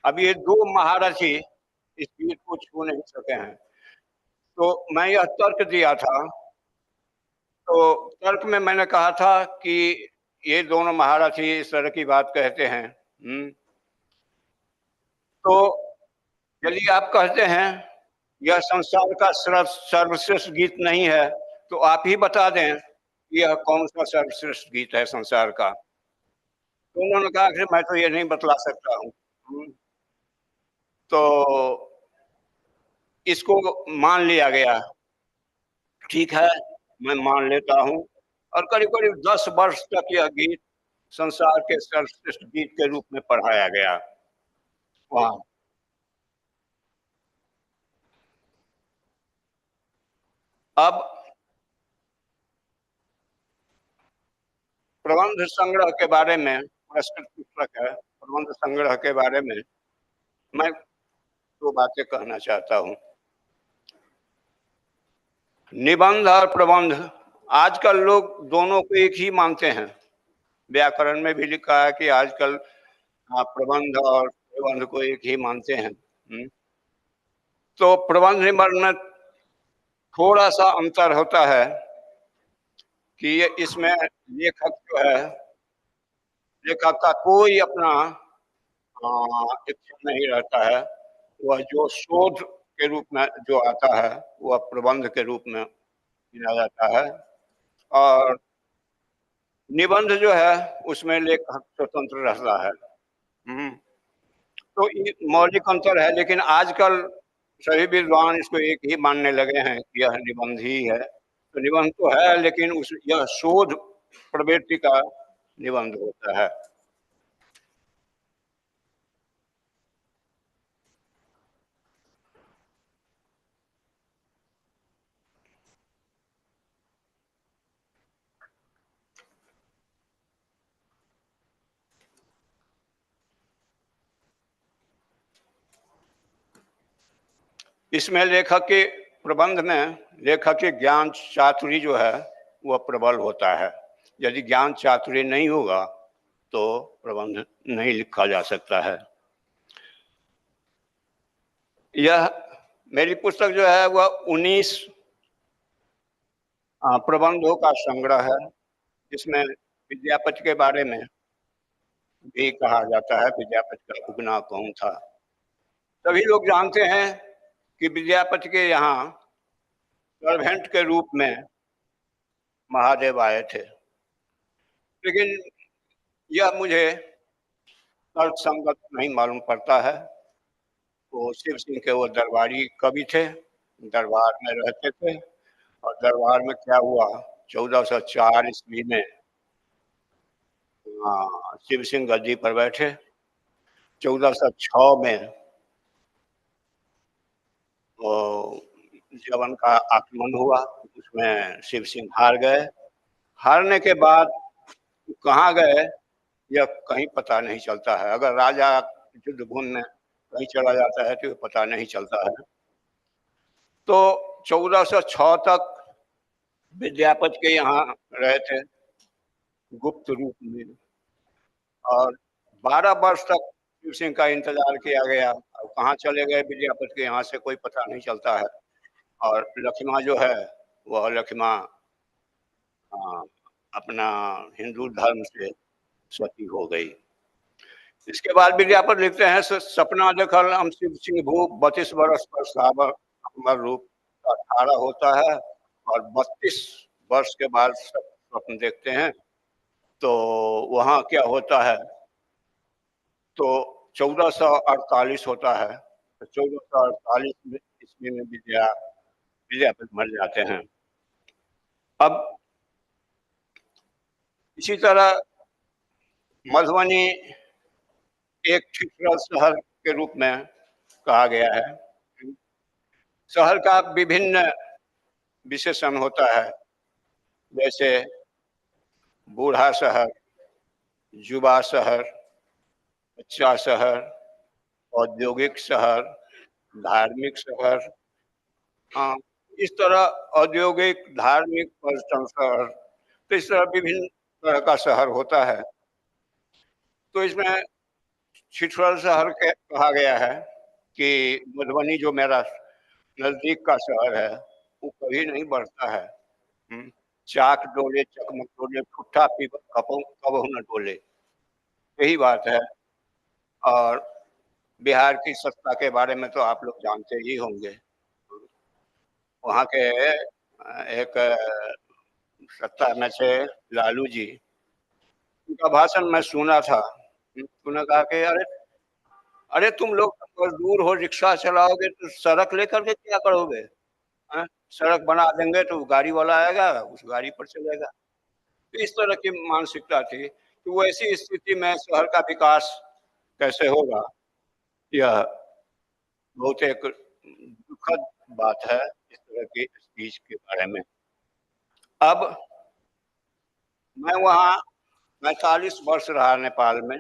अब ये दो महारथी इस गीत को छू नहीं सके हैं। तो मैं यह तर्क दिया था, तो तर्क में मैंने कहा था कि ये दोनों महारथी इस तरह की बात कहते हैं। तो यदि आप कहते हैं यह संसार का सर्वश्रेष्ठ गीत नहीं है तो आप ही बता दें यह कौन सा सर्वश्रेष्ठ गीत है संसार का। तो उन्होंने कहा कि मैं तो ये नहीं बतला सकता हूँ। तो इसको मान लिया गया, ठीक है मैं मान लेता हूँ। और करीब करीब 10 वर्ष तक यह गीत संसार के सर्वश्रेष्ठ गीत के रूप में पढ़ाया गया वहाँ। अब प्रबंध संग्रह के बारे में, पुरस्कृत पुस्तक है, प्रबंध संग्रह के बारे में मैं दो बातें कहना चाहता हूँ। निबंध और प्रबंध आजकल लोग दोनों को एक ही मानते हैं। व्याकरण में भी लिखा है कि आजकल प्रबंध और निबंध को एक ही मानते हैं। तो प्रबंध निबंध में थोड़ा सा अंतर होता है कि ये इसमें लेखक जो है, लेखक का कोई अपना इच्छा नहीं रहता है। वह जो शोध के रूप में जो आता है वह प्रबंध के रूप में गिना जाता है। और निबंध जो है उसमें लेखक स्वतंत्र रहता है। तो ये मौलिक अंतर है, लेकिन आजकल सभी विद्वान इसको एक ही मानने लगे हैं कि यह निबंध ही है। तो निबंध तो है, लेकिन उस यह शोध प्रवृत्ति का निबंध होता है। इसमें लेखक के प्रबंध में लेखक के ज्ञान चातुरी जो है वह प्रबल होता है। यदि ज्ञान चातुरी नहीं होगा तो प्रबंध नहीं लिखा जा सकता है। यह मेरी पुस्तक जो है वह 19 प्रबंधों का संग्रह है। इसमें विद्यापति के बारे में भी कहा जाता है, विद्यापति का उगना कौन था। सभी लोग जानते हैं कि विद्यापति के यहाँ सर्वेंट के रूप में महादेव आए थे, लेकिन यह मुझे तर्क संगत नहीं मालूम पड़ता है। वो शिव सिंह के वो दरबारी कवि थे, दरबार में रहते थे, और दरबार में क्या हुआ 1404 ईस्वी में शिव सिंह गद्दी पर बैठे। 1406 में वो जब उनका आक्रमण हुआ उसमें शिव सिंह हार गए। हारने के बाद कहाँ गए यह कहीं पता नहीं चलता है। अगर राजा युद्ध भूमि में कहीं चला जाता है तो पता नहीं चलता है। तो 1406 तक विद्यापति के यहाँ रहे थे गुप्त रूप में, और 12 वर्ष तक शिव सिंह का इंतजार किया गया। अब कहाँ चले गए विद्यापति के यहाँ से कोई पता नहीं चलता है। और लक्ष्मा जो है वह लक्ष्मा अपना हिंदू धर्म से सती हो गई। इसके बाद विद्यापति लिखते हैं सपना देखल हम शिव सिंह भूप 32 वर्ष पर साबर अमर रूप 18 होता है, और 32 वर्ष के बाद स्वप्न देखते हैं। तो वहाँ क्या होता है, तो 1448 होता है। तो 1448 ईस्वी में विद्यापति मर जाते हैं। अब इसी तरह मधुबनी एक ठिठुरल शहर के रूप में कहा गया है। शहर का विभिन्न विशेषण होता है, जैसे बूढ़ा शहर, युवा शहर, बच्चा शहर, औद्योगिक शहर, धार्मिक शहर। इस तरह औद्योगिक, धार्मिक, पर्यटन शहर, तो इस तरह विभिन्न तरह का शहर होता है। तो इसमें ठिठुरल शहर के कहा गया है कि मधुबनी जो मेरा नजदीक का शहर है वो कभी नहीं बढ़ता है। चाक डोले चकमक डोले ठुट्ठा पी कबहू न डोले, यही बात है। और बिहार की सत्ता के बारे में तो आप लोग जानते ही होंगे। वहाँ के एक सत्ता में से लालू जी, उनका भाषण मैं सुना था। उन्होंने कहा कि अरे अरे तुम लोग मजदूर हो, रिक्शा चलाओगे तो सड़क लेकर के क्या करोगे? सड़क बना देंगे तो गाड़ी वाला आएगा, उस गाड़ी पर चलेगा। तो इस तरह की मानसिकता थी। तो वैसी स्थिति में शहर का विकास कैसे होगा, यह बहुत एक दुखद बात है इस तरह की चीज के बारे में। अब मैं वहाँ 45 वर्ष रहा नेपाल में।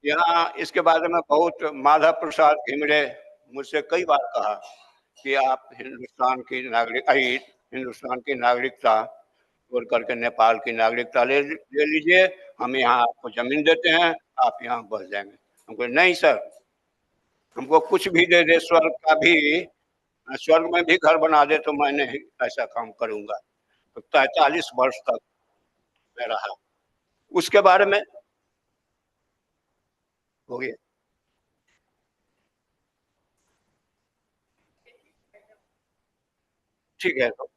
यहाँ इसके बारे में बहुत माधव प्रसाद घिमरे मुझसे कई बार कहा कि आप हिंदुस्तान की नागरिकता छोड़ करके नेपाल की नागरिकता ले लीजिए, हम यहाँ आपको जमीन देते हैं, आप यहाँ बस जाएंगे। हमको नहीं सर, हमको कुछ भी दे दे, स्वर्ग में भी घर बना दे तो मैं नहीं ऐसा काम करूंगा। तो 43 वर्ष तक मैं रहा। उसके बारे में हो गया। ठीक है, तो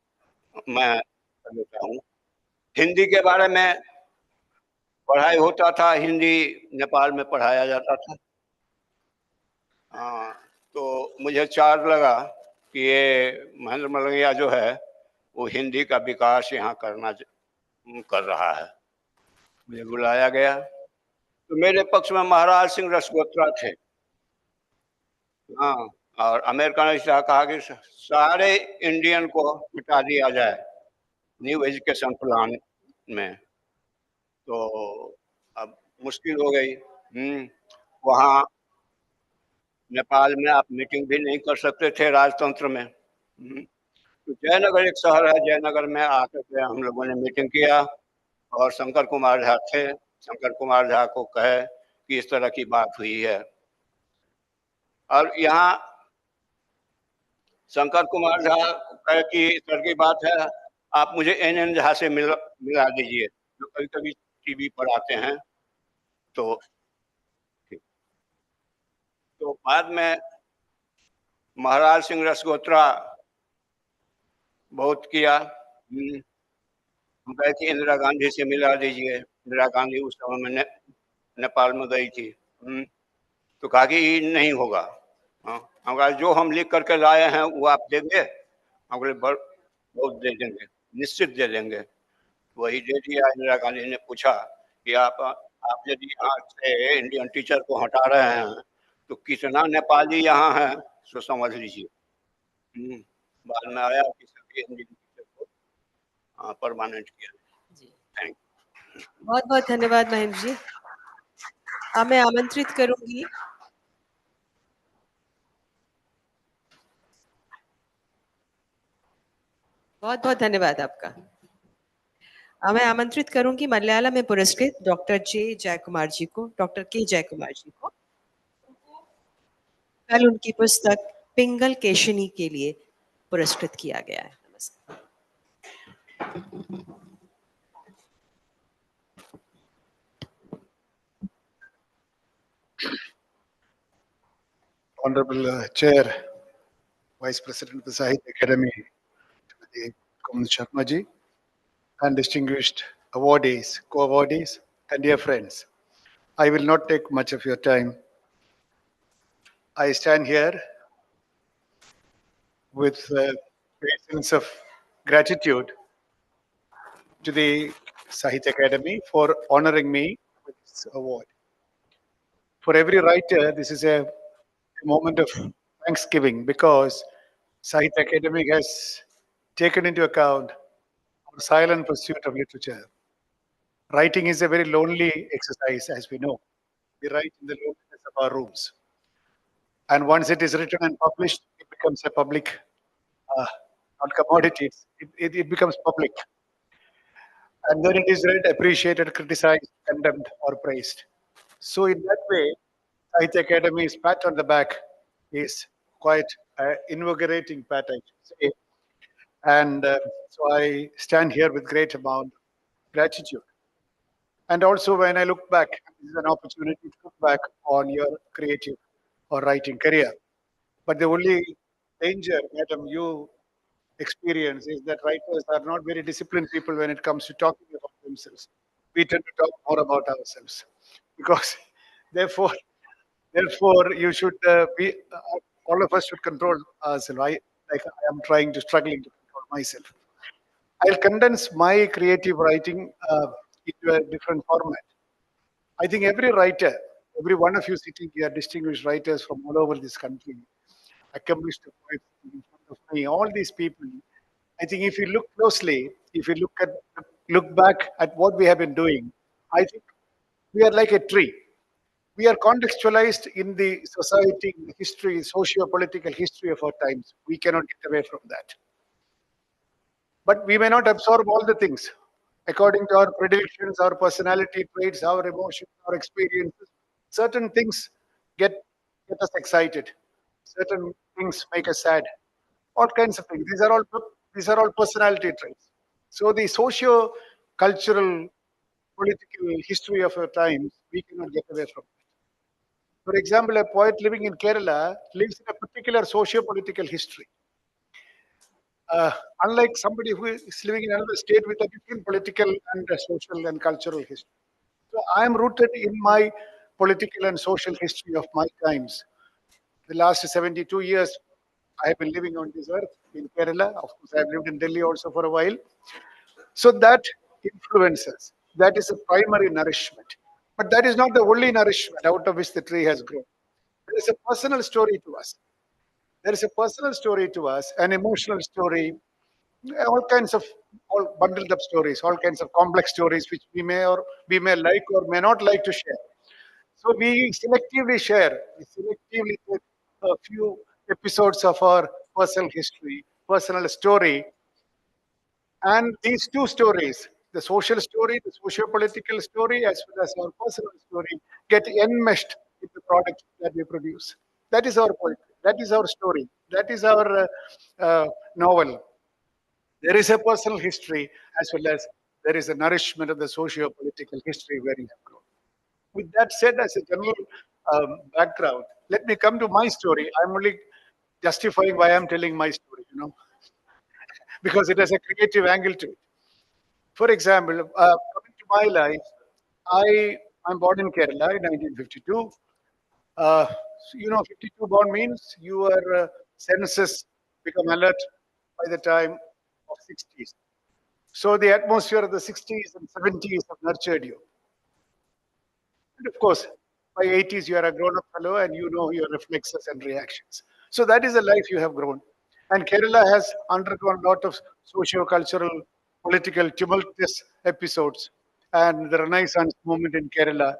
मैं कर लेता हूँ। हिंदी के बारे में पढ़ाई होता था, हिंदी नेपाल में पढ़ाया जाता था। हाँ, तो मुझे चार लगा कि ये महेंद्र मलंगिया जो है वो हिंदी का विकास यहाँ कर रहा है। मुझे बुलाया गया तो मेरे पक्ष में महाराज सिंह रसगोत्रा थे। हाँ, और अमेरिका ने कहा कि सारे इंडियन को हटा दिया जाए न्यू एजुकेशन प्लान में। तो अब मुश्किल हो गई। वहाँ नेपाल में आप मीटिंग भी नहीं कर सकते थे राजतंत्र में। तो जयनगर एक शहर है, जयनगर में आकर के हम लोगों ने मीटिंग किया और शंकर कुमार झा थे। शंकर कुमार झा को कहे कि इस तरह की बात हुई है। और यहाँ शंकर कुमार झा कहे कि इस तरह की बात है, आप मुझे एन झा से मिला दीजिए, जो कभी कभी टीवी पर आते हैं। तो बाद में महाराज सिंह रसगोत्रा बहुत किया। हम कहे कि इंदिरा गांधी से मिला दीजिए। इंदिरा गांधी उस समय में नेपाल में गई थी। तो कहा कि नहीं होगा। हम कहा जो हम लिख करके लाए हैं वो आप देंगे? हम बोले बहुत दे देंगे, निश्चित दे देंगे। वही दे दिया। इंदिरा गांधी ने पूछा कि आप यदि यहाँ से इंडियन टीचर को हटा रहे हैं तो कितना नेपाली यहाँ है सो समझ लीजिए। बाद में आया कि सभी इंडियन टीचर को परमानेंट किया। Thank you. बहुत बहुत धन्यवाद महेंद्र जी। अब मैं आमंत्रित करूंगी बहुत बहुत धन्यवाद आपका। अब मैं आमंत्रित करूंगी मलयालम में पुरस्कृत डॉक्टर जयकुमार जी को, डॉक्टर के जयकुमार जी को। कल उनकी पुस्तक पिंगल केशिनी के लिए पुरस्कृत किया गया है। नमस्कार। Honorable Chair, Vice President of the Sahitya Academy, Kumar Sharma ji, and distinguished awardees, co-awardees, and dear friends. I will not take much of your time. I stand here with a great sense of gratitude to the Sahitya Academy for honoring me with this award. For every writer, this is a moment of thanksgiving because Sahitya Academy has taken into account our silent pursuit of literature. Writing is a very lonely exercise, as we know. We write in the loneliness of our rooms. And once it is written and published, it becomes a public, not commodity, it becomes public. And then it is read, appreciated, criticized, condemned, or praised. So in that way, Sahitya Academy's pat on the back is quite invigorating pat, I should say. And so I stand here with great amount of gratitude. And also when I look back, this is an opportunity to look back on your creative or writing career. But the only danger, madam, you experience is that writers are not very disciplined people when it comes to talking about themselves. We tend to talk more about ourselves because therefore you should be, all of us should control ourselves. I am struggling to control myself. I'll condense my creative writing into a different format. I think every writer, every one of you sitting here, distinguished writers from all over this country, accomplished poets in front of me, all these people, I think if you look closely, if you look back at what we have been doing, I think we are like a tree. We are contextualized in the society, history, socio-political history of our times. We cannot get away from that. But we may not absorb all the things according to our predilections, our personality traits, our emotions, our experiences. Certain things get us excited. Certain things make us sad. All kinds of things. These are all personality traits. So the socio-cultural, political history of our times, we cannot get away from it. For example, a poet living in Kerala lives in a particular socio-political history. uh, unlike somebody who is living in another state with a different political and social and cultural history. So I am rooted in my political and social history of my times. The last 72 years, I have been living on this earth in Kerala. Of course, I have lived in Delhi also for a while. So that influences. That is a primary nourishment. But that is not the only nourishment out of which the tree has grown. There is a personal story to us. There is a personal story to us, an emotional story, all kinds of all bundled up stories, all kinds of complex stories which we may like or may not like to share. So we selectively share, we selectively take a few episodes of our personal history, personal story, and these two stories, the social story, the socio-political story, as well as our personal story, get enmeshed in the product that we produce. That is our poetry. That is our story. That is our novel. There is a personal history as well as there is a nourishment of the socio-political history where you have grown. With that said, as a general background, let me come to my story. I'm only justifying why I'm telling my story, because it has a creative angle to it. For example, coming to my life, I'm born in Kerala in 1952. Uh, 52 born means your senses become alert by the time of 60s. So the atmosphere of the 60s and 70s have nurtured you. And of course, by 80s, you are a grown-up fellow and you know your reflexes and reactions. So that is the life you have grown. And Kerala has undergone a lot of socio-cultural, political, tumultuous episodes. And the Renaissance movement in Kerala.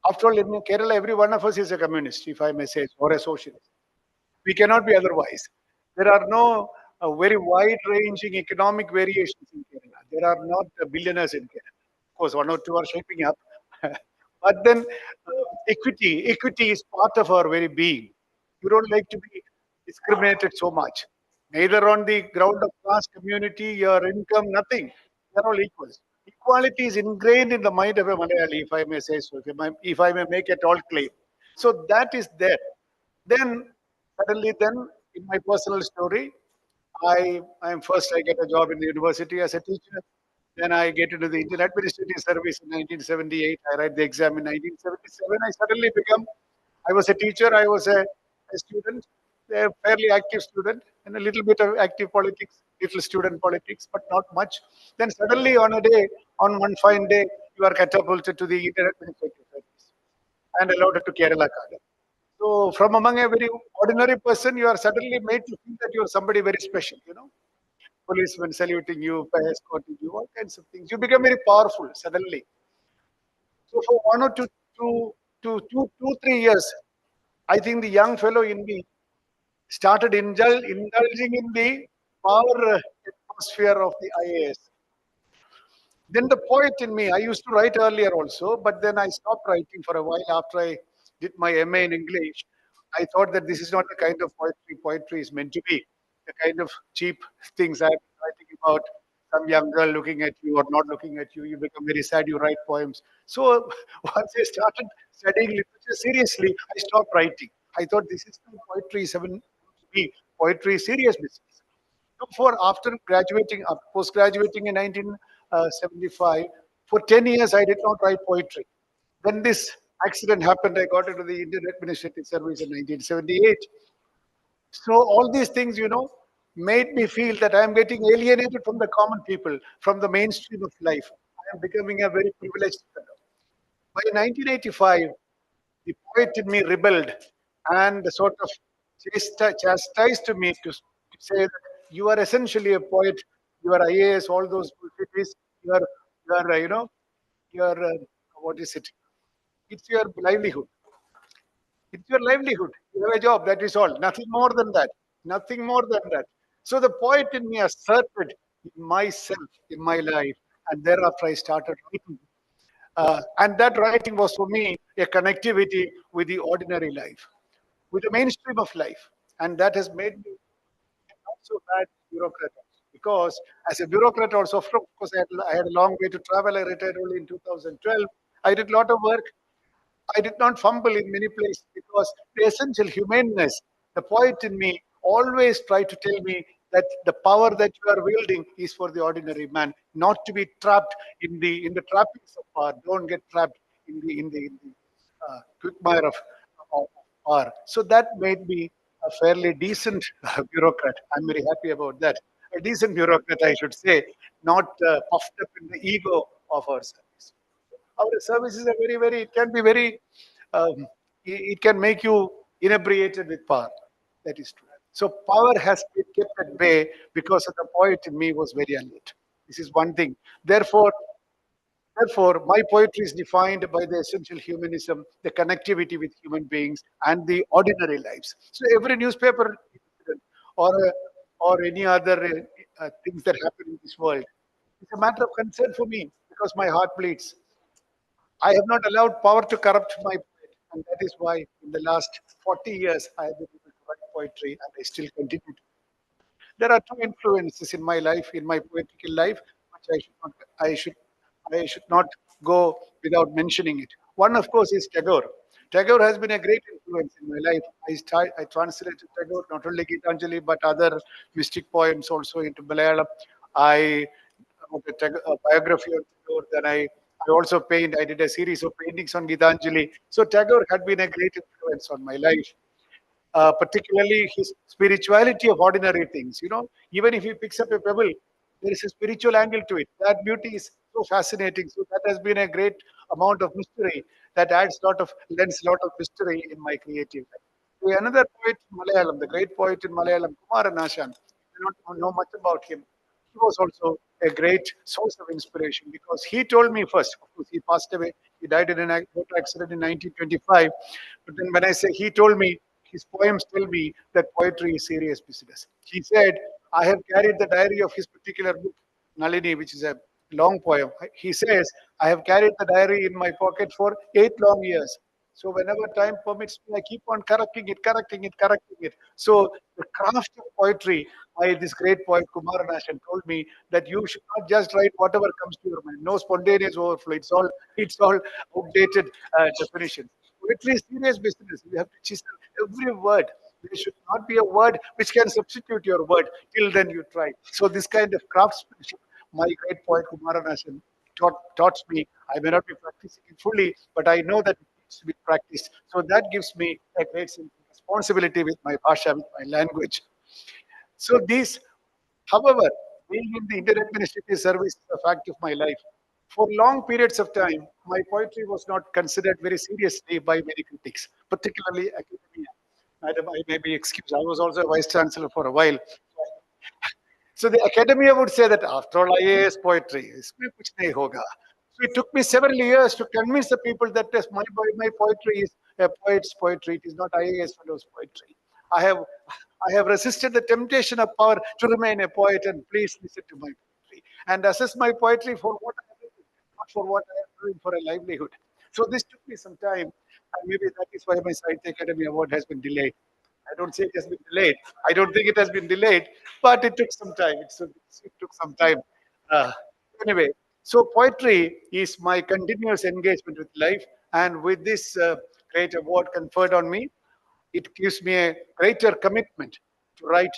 After all, in Kerala, every one of us is a communist, if I may say, or a socialist. We cannot be otherwise. There are no very wide-ranging economic variations in Kerala. There are not billionaires in Kerala. Of course, one or two are shaping up. But then equity is part of our very being. You don't like to be discriminated so much. Neither on the ground of class, community, your income, nothing. They're all equals. Equality is ingrained in the mind of a Malayali, if I may say so, if I may make it all claim. So that is there. Then suddenly, then in my personal story, I get a job in the university as a teacher. Then I get into the Indian Administrative Service in 1978. I write the exam in 1977. I was a teacher, I was a student, a fairly active student, and a little bit of active politics, little student politics, but not much. Then suddenly on one fine day, you are catapulted to the Indian Administrative Service and allotted to Kerala Cadre. So from among a very ordinary person, you are suddenly made to feel that you are somebody very special. Policemen saluting you, escorting you, all kinds of things. You become very powerful suddenly. So for 3 years, I think the young fellow in me started indulging in the power atmosphere of the IAS. Then the poet in me, I used to write earlier also, but then I stopped writing for a while after I did my MA in English. I thought that this is not the kind of poetry is meant to be, the kind of cheap things I'm writing about some young girl looking at you or not looking at you. You become very sad, you write poems. So once I started studying literature seriously, I stopped writing. I thought this is not poetry, is meant to be poetry is serious business. For after graduating, post graduating in 1975, for 10 years I did not write poetry. Then this accident happened. I got into the Indian Administrative Service in 1978. So all these things, made me feel that I am getting alienated from the common people, from the mainstream of life. I am becoming a very privileged fellow. By 1985, the poet in me rebelled and sort of chastised me to say that you are essentially a poet. You are IAS, all those bullshit. You are, what is it? It's your livelihood. It's your livelihood. You have a job. That is all. Nothing more than that. Nothing more than that. So the poet in me asserted in myself, in my life, and thereafter I started writing. And that writing was for me a connectivity with the ordinary life, with the mainstream of life. And that has made me not so bad bureaucrat also. Because as a bureaucrat also, of course, I had a long way to travel. I retired only in 2012. I did a lot of work. I did not fumble in many places because the essential humaneness, the poet in me, always tried to tell me that the power that you are wielding is for the ordinary man, not to be trapped in the trappings of power. Don't get trapped in the quagmire of power. So that made me a fairly decent bureaucrat. I'm very happy about that. A decent bureaucrat, I should say, not puffed up in the ego of our service. Our services are very, it can be very, it can make you inebriated with power. That is true. So power has been kept at bay because of the poet in me was very alert. This is one thing. Therefore, my poetry is defined by the essential humanism, the connectivity with human beings, and the ordinary lives. So every newspaper incident or or any other things that happen in this world, it's a matter of concern for me because my heart bleeds. I have not allowed power to corrupt my poet, and that is why in the last 40 years I have been able to write poetry, and I still continue to. There are two influences in my life, in my poetical life, which I should, I should not go without mentioning it. One, of course, is Tagore. Tagore has been a great influence in my life. I translated Tagore, not only Gitanjali, but other mystic poems also into Malayalam. I wrote a biography on Tagore. Then I also paint. I did a series of paintings on Gitanjali. So Tagore had been a great influence on my life, particularly his spirituality of ordinary things. You know, even if he picks up a pebble, there is a spiritual angle to it. That beauty is so fascinating. So that has been a great amount of mystery that lends a lot of mystery in my creative life. Another poet in Malayalam, the great poet in Malayalam, Kumaran Ashan. I don't know much about him. He was also a great source of inspiration because he told me first, of course, he passed away. He died in a motor accident in 1925. But then when I say he told me, his poems tell me that poetry is serious business. He said, I have carried the diary of his particular book, Nalini, which is a long poem. He says, I have carried the diary in my pocket for 8 long years. So whenever time permits me, I keep on correcting it. So the craft of poetry by this great poet Kumaranashan told me that you should not just write whatever comes to your mind. No spontaneous overflow. It's all outdated definition. Poetry is serious business. You have to chisel every word. There should not be a word which can substitute your word. Till then, you try. So this kind of craftsmanship, my great poet Kumaranashan taught me. I may not be practicing it fully, but I know that it needs to be practiced. So that gives me a great sense of responsibility with my bhasha, with my language. So these, however, being in the Indian administrative service is a fact of my life. For long periods of time, my poetry was not considered very seriously by many critics, particularly academia. Madam, I may be excused. I was also a vice chancellor for a while. So the academia would say that after all, IAS poetry, isme kuch nahi hoga. So it took me several years to convince the people that yes, my poetry is a poet's poetry. It is not IAS fellow's poetry. I have I have resisted the temptation of power to remain a poet, and please listen to my poetry and assess my poetry for what I have written, not for what I am doing for a livelihood. So this took me some time, and maybe that is why my Sahitya Academy Award has been delayed. I don't say it has been delayed. I don't think it has been delayed, but it took some time. It took some time. Uh, anyway, so poetry is my continuous engagement with life, and with this great award conferred on me, it gives me a greater commitment to write,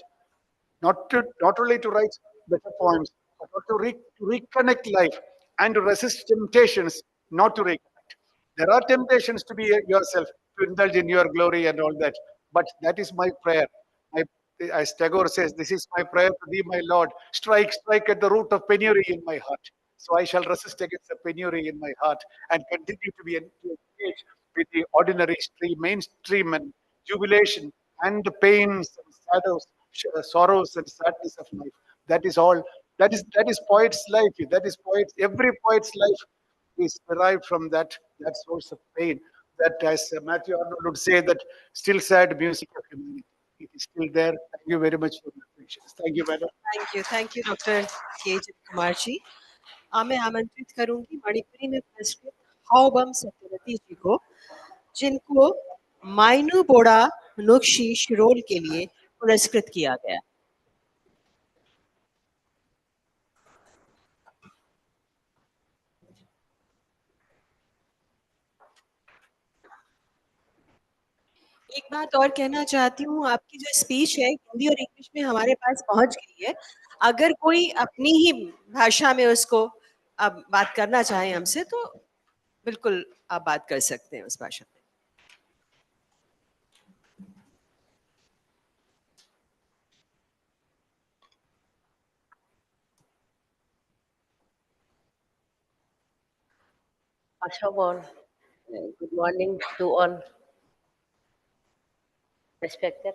not only to write better poems, but to reconnect life and to resist temptations not to reconnect. There are temptations to be yourself, to indulge in your glory and all that, but that is my prayer. My, as Tagore says, this is my prayer to thee, my Lord. Strike at the root of penury in my heart. So I shall resist against the penury in my heart and continue to be engaged with the ordinary stream, mainstream and jubilation and the pains and shadows, sorrows and sadness of life. That is all. That is poet's life. That is poet's. Every poet's life is derived from that source of pain. That, as Matthew Arnold would say, that still sad music of humanity. It is still there. Thank you very much for your patience. Thank you, madam. Thank you doctor के कुमार जी। मैं आमंत्रित करूंगी मणिपुरी में पुरस्कृत हावबम सत्यवती जी को, जिनको माइनू बोड़ा नुक्शी शिरोल के लिए पुरस्कृत किया गया। एक बात और कहना चाहती हूँ, आपकी जो स्पीच है हिंदी और इंग्लिश में हमारे पास पहुंच गई है। अगर कोई अपनी ही भाषा में उसको अब बात करना चाहे हमसे, तो बिल्कुल आप बात कर सकते हैं उस भाषा में। First of all, good morning to all respected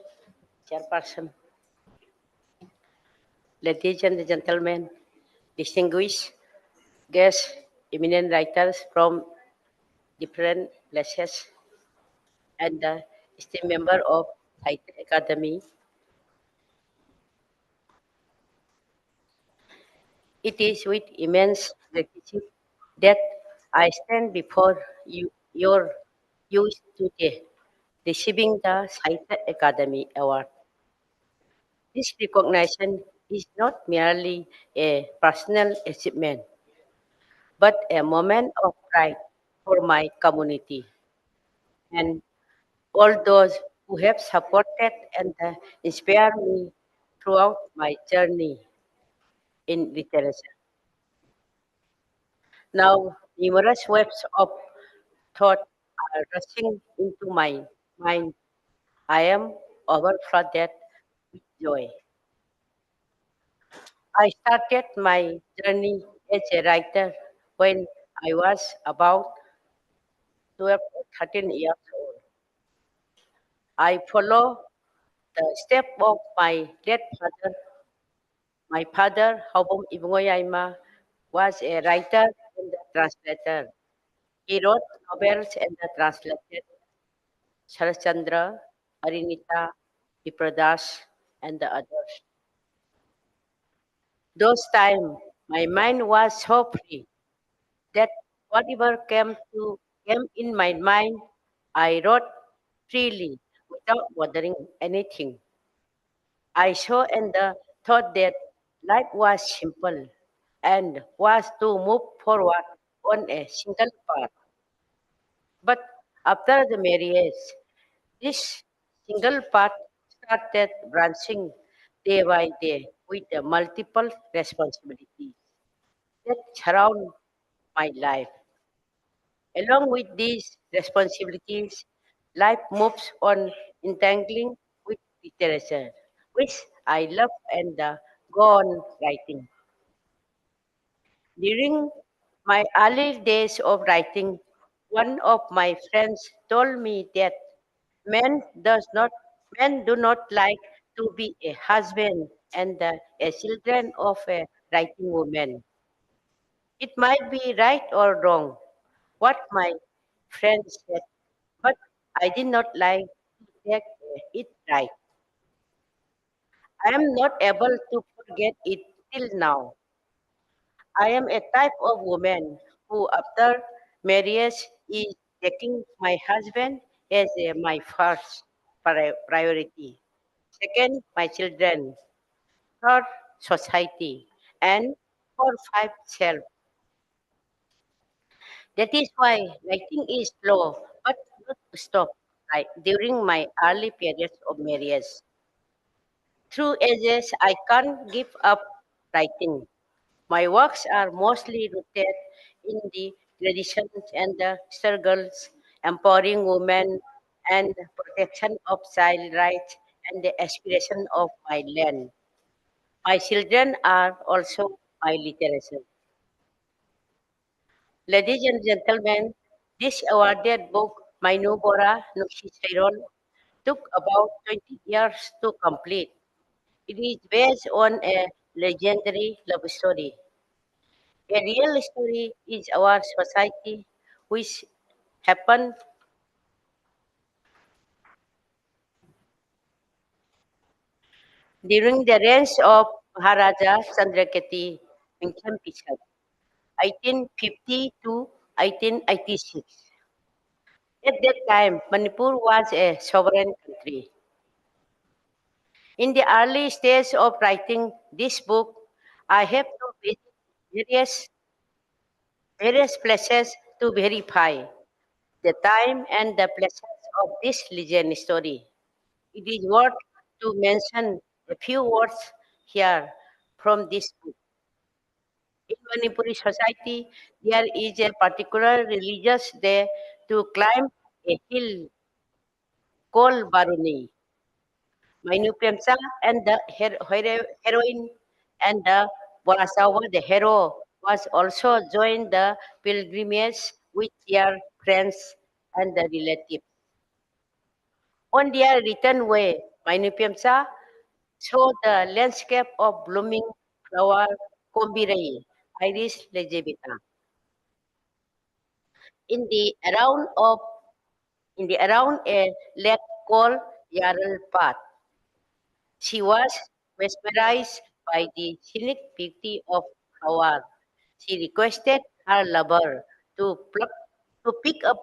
chairperson, ladies and gentlemen, distinguished guests, eminent writers from different places, and the esteemed member of Sahitya Academy. It is with immense gratitude that I stand before you today, receiving the Sahitya Academy Award. This recognition is not merely a personal achievement, but a moment of pride for my community and all those who have supported and inspired me throughout my journey in literature. Now, numerous waves of thought are rushing into my mind. I am overflooded with joy. I started my journey as a writer when I was about 12 or 13 years old. I follow the step of my late father. My father, Hobong Ibungoyaima, was a writer and a translator. He wrote novels and translated Sharachandra, Arinita, Vipradas, and the others. Those times, my mind was so free that whatever came in my mind, I wrote freely without bothering anything. I saw and thought that life was simple and was to move forward on a single path. But after the marriage, this single path started branching day by day with the multiple responsibilities that surround my life. Along with these responsibilities, life moves on entangling with literature, which I love and go on writing. During my early days of writing, one of my friends told me that men does not men do not like to be a husband and a children of a writing woman. It might be right or wrong, what my friend said, but I did not like to take it right. I am not able to forget it till now. I am a type of woman who, after marriage, is taking my husband as my first priority. Second, my children. Third, society. And fourth, five, self. That is why writing is slow, but not to stop. Like during my early periods of marriage, through ages, I can't give up writing. My works are mostly rooted in the traditions and the struggles, empowering women and the protection of child rights and the aspiration of my land. My children are also my literature. Ladies and gentlemen, this awarded book, Mainu Bora Nushi Sairol, took about 20 years to complete. It is based on a legendary love story. A real story is our society, which happened during the reign of Maharaja Chandrakirti Venkampichat, 1850 to 1886. At that time, Manipur was a sovereign country. In the early stage of writing this book, I have to visit various, various places to verify the time and the places of this legend story. It is worth to mention a few words here from this book. In Manipuri society, there is a particular religious day to climb a hill called Baruni. Mainu Premsa and the heroine and the Bonasawa, the hero, was also joined the pilgrimage with their friends and the relatives. On their return way, Mainu Premsa saw the landscape of blooming flower Kombirai, Iris legibita. In the around a lake called Yarl Path. She was mesmerized by the scenic beauty of flower. She requested her lover to pick up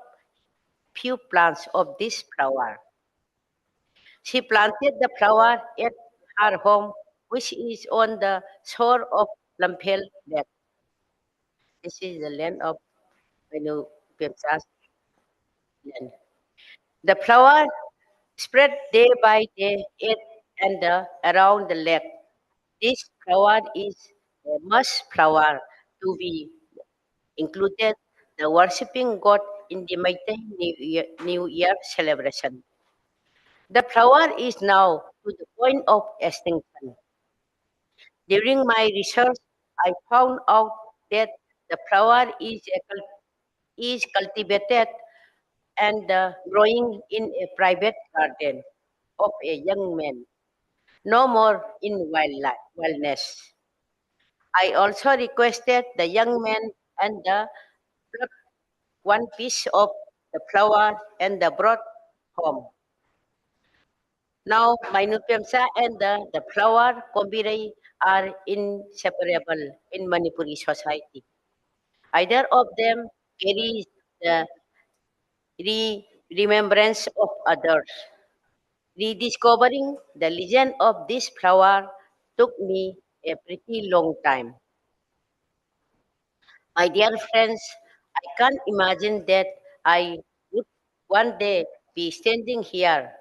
few plants of this flower. She planted the flower at her home, which is on the shore of Lampel Lake. This is the land of Venu Pemsa's land. The flower spread day by day at and around the lake. This flower is a must flower to be included the worshipping God in the Meitei New Year celebration. The flower is now to the point of extinction. During my research, I found out that the flower is cultivated and growing in a private garden of a young man, no more in wildness. I also requested the young man and the pluck one piece of the flower and the brought home. Now, Mainupyamsa and the flower Kombirai are inseparable in Manipuri society. Either of them carries the remembrance of others. Rediscovering the legend of this flower took me a pretty long time. My dear friends, I can't imagine that I would one day be standing here.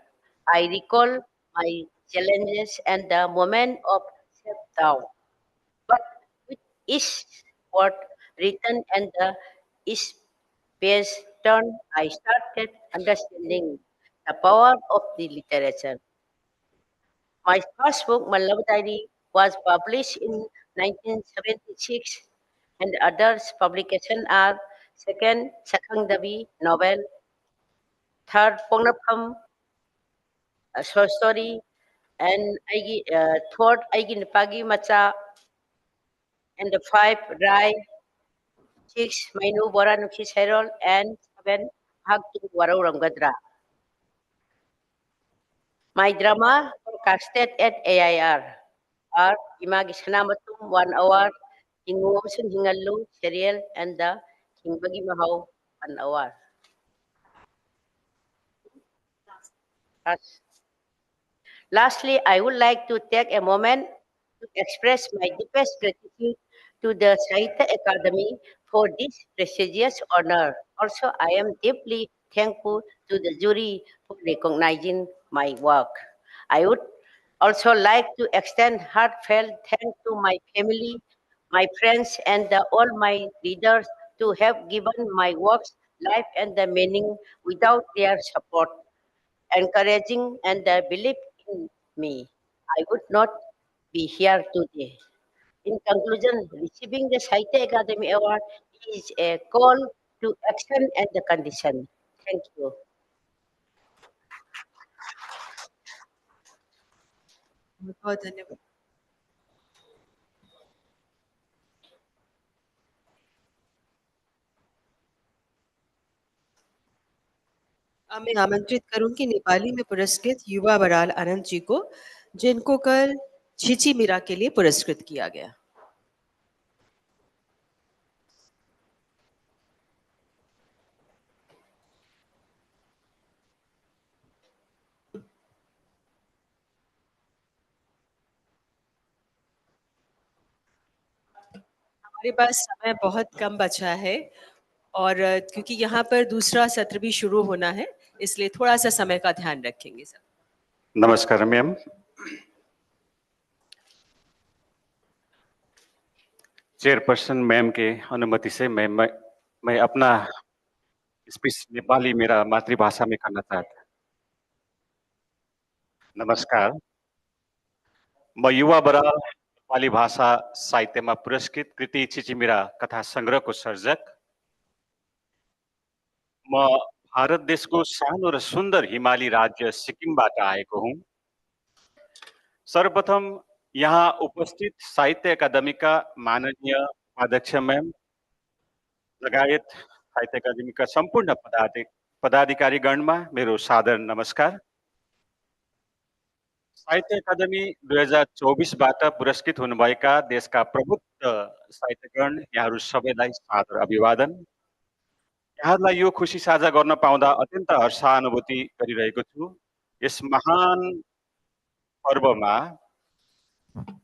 I recall my challenges and the moment of self-doubt. But with each word written and the each page turned, I started understanding the power of the literature. My first book, My Love Diary, was published in 1976, and others publications are second, Sakang Dabi novel, third, Pongnapam, a short story, and third, Aigi Nipagi Macha, and the five, Rai, six, Mainu Bora Nuksis Herol, and seven, Hagtu Warau Ramgadra. My drama broadcasted at AIR are Imagis Hanamatum 1 hour, Hinguamsun Hingalu serial, and the Hingbagi Mahau 1 hour. Lastly, I would like to take a moment to express my deepest gratitude to the Sahitya Akademi for this prestigious honor. Also, I am deeply thankful to the jury for recognizing my work. I would also like to extend heartfelt thanks to my family, my friends, and all my readers to have given my works life and the meaning. Without their support, encouraging, and belief in me, I would not be here today. In conclusion, receiving the Sahitya Akademi Award is a call to action and the condition. Thank you. बहुत धन्यवाद। अब मैं आमंत्रित करूंगी नेपाली में पुरस्कृत युवा बराल अनंत जी को, जिनको कल छिची मीरा के लिए पुरस्कृत किया गया। हमारे पास समय बहुत कम बचा है और क्योंकि यहाँ पर दूसरा सत्र भी शुरू होना है, इसलिए थोड़ा सा समय का ध्यान रखेंगे सर। नमस्कार मैम। चेयरपर्सन मैम के अनुमति से मैं अपना स्पीच नेपाली मेरा मातृभाषा में करना चाहता। नमस्कार, म युवा बराल नेपाली भाषा साहित्यमा पुरस्कृत कृति चिचिमिरा कथा संग्रहको सर्जक। म भारत देशको सानो र सुन्दर हिमाली राज्य सिक्किमबाट आएको हुँ। सर्वप्रथम यहाँ उपस्थित साहित्य अकादमीका माननीय अध्यक्ष मैम लगायत साहित्य अकादमीका सम्पूर्ण पदाधिकारीगणमा मेरो सादर नमस्कार। साहित्य अकादमी 2024बाट पुरस्कृत हुनुभएका देशका प्रबुद्ध साहित्यगण यहाँहरू सबैलाई सादर अभिवादन। यहाँहरूलाई यो खुसी साझा गर्न पाउँदा अत्यन्त हर्षानुभूति गरिरहेको छु। यस महान पर्वमा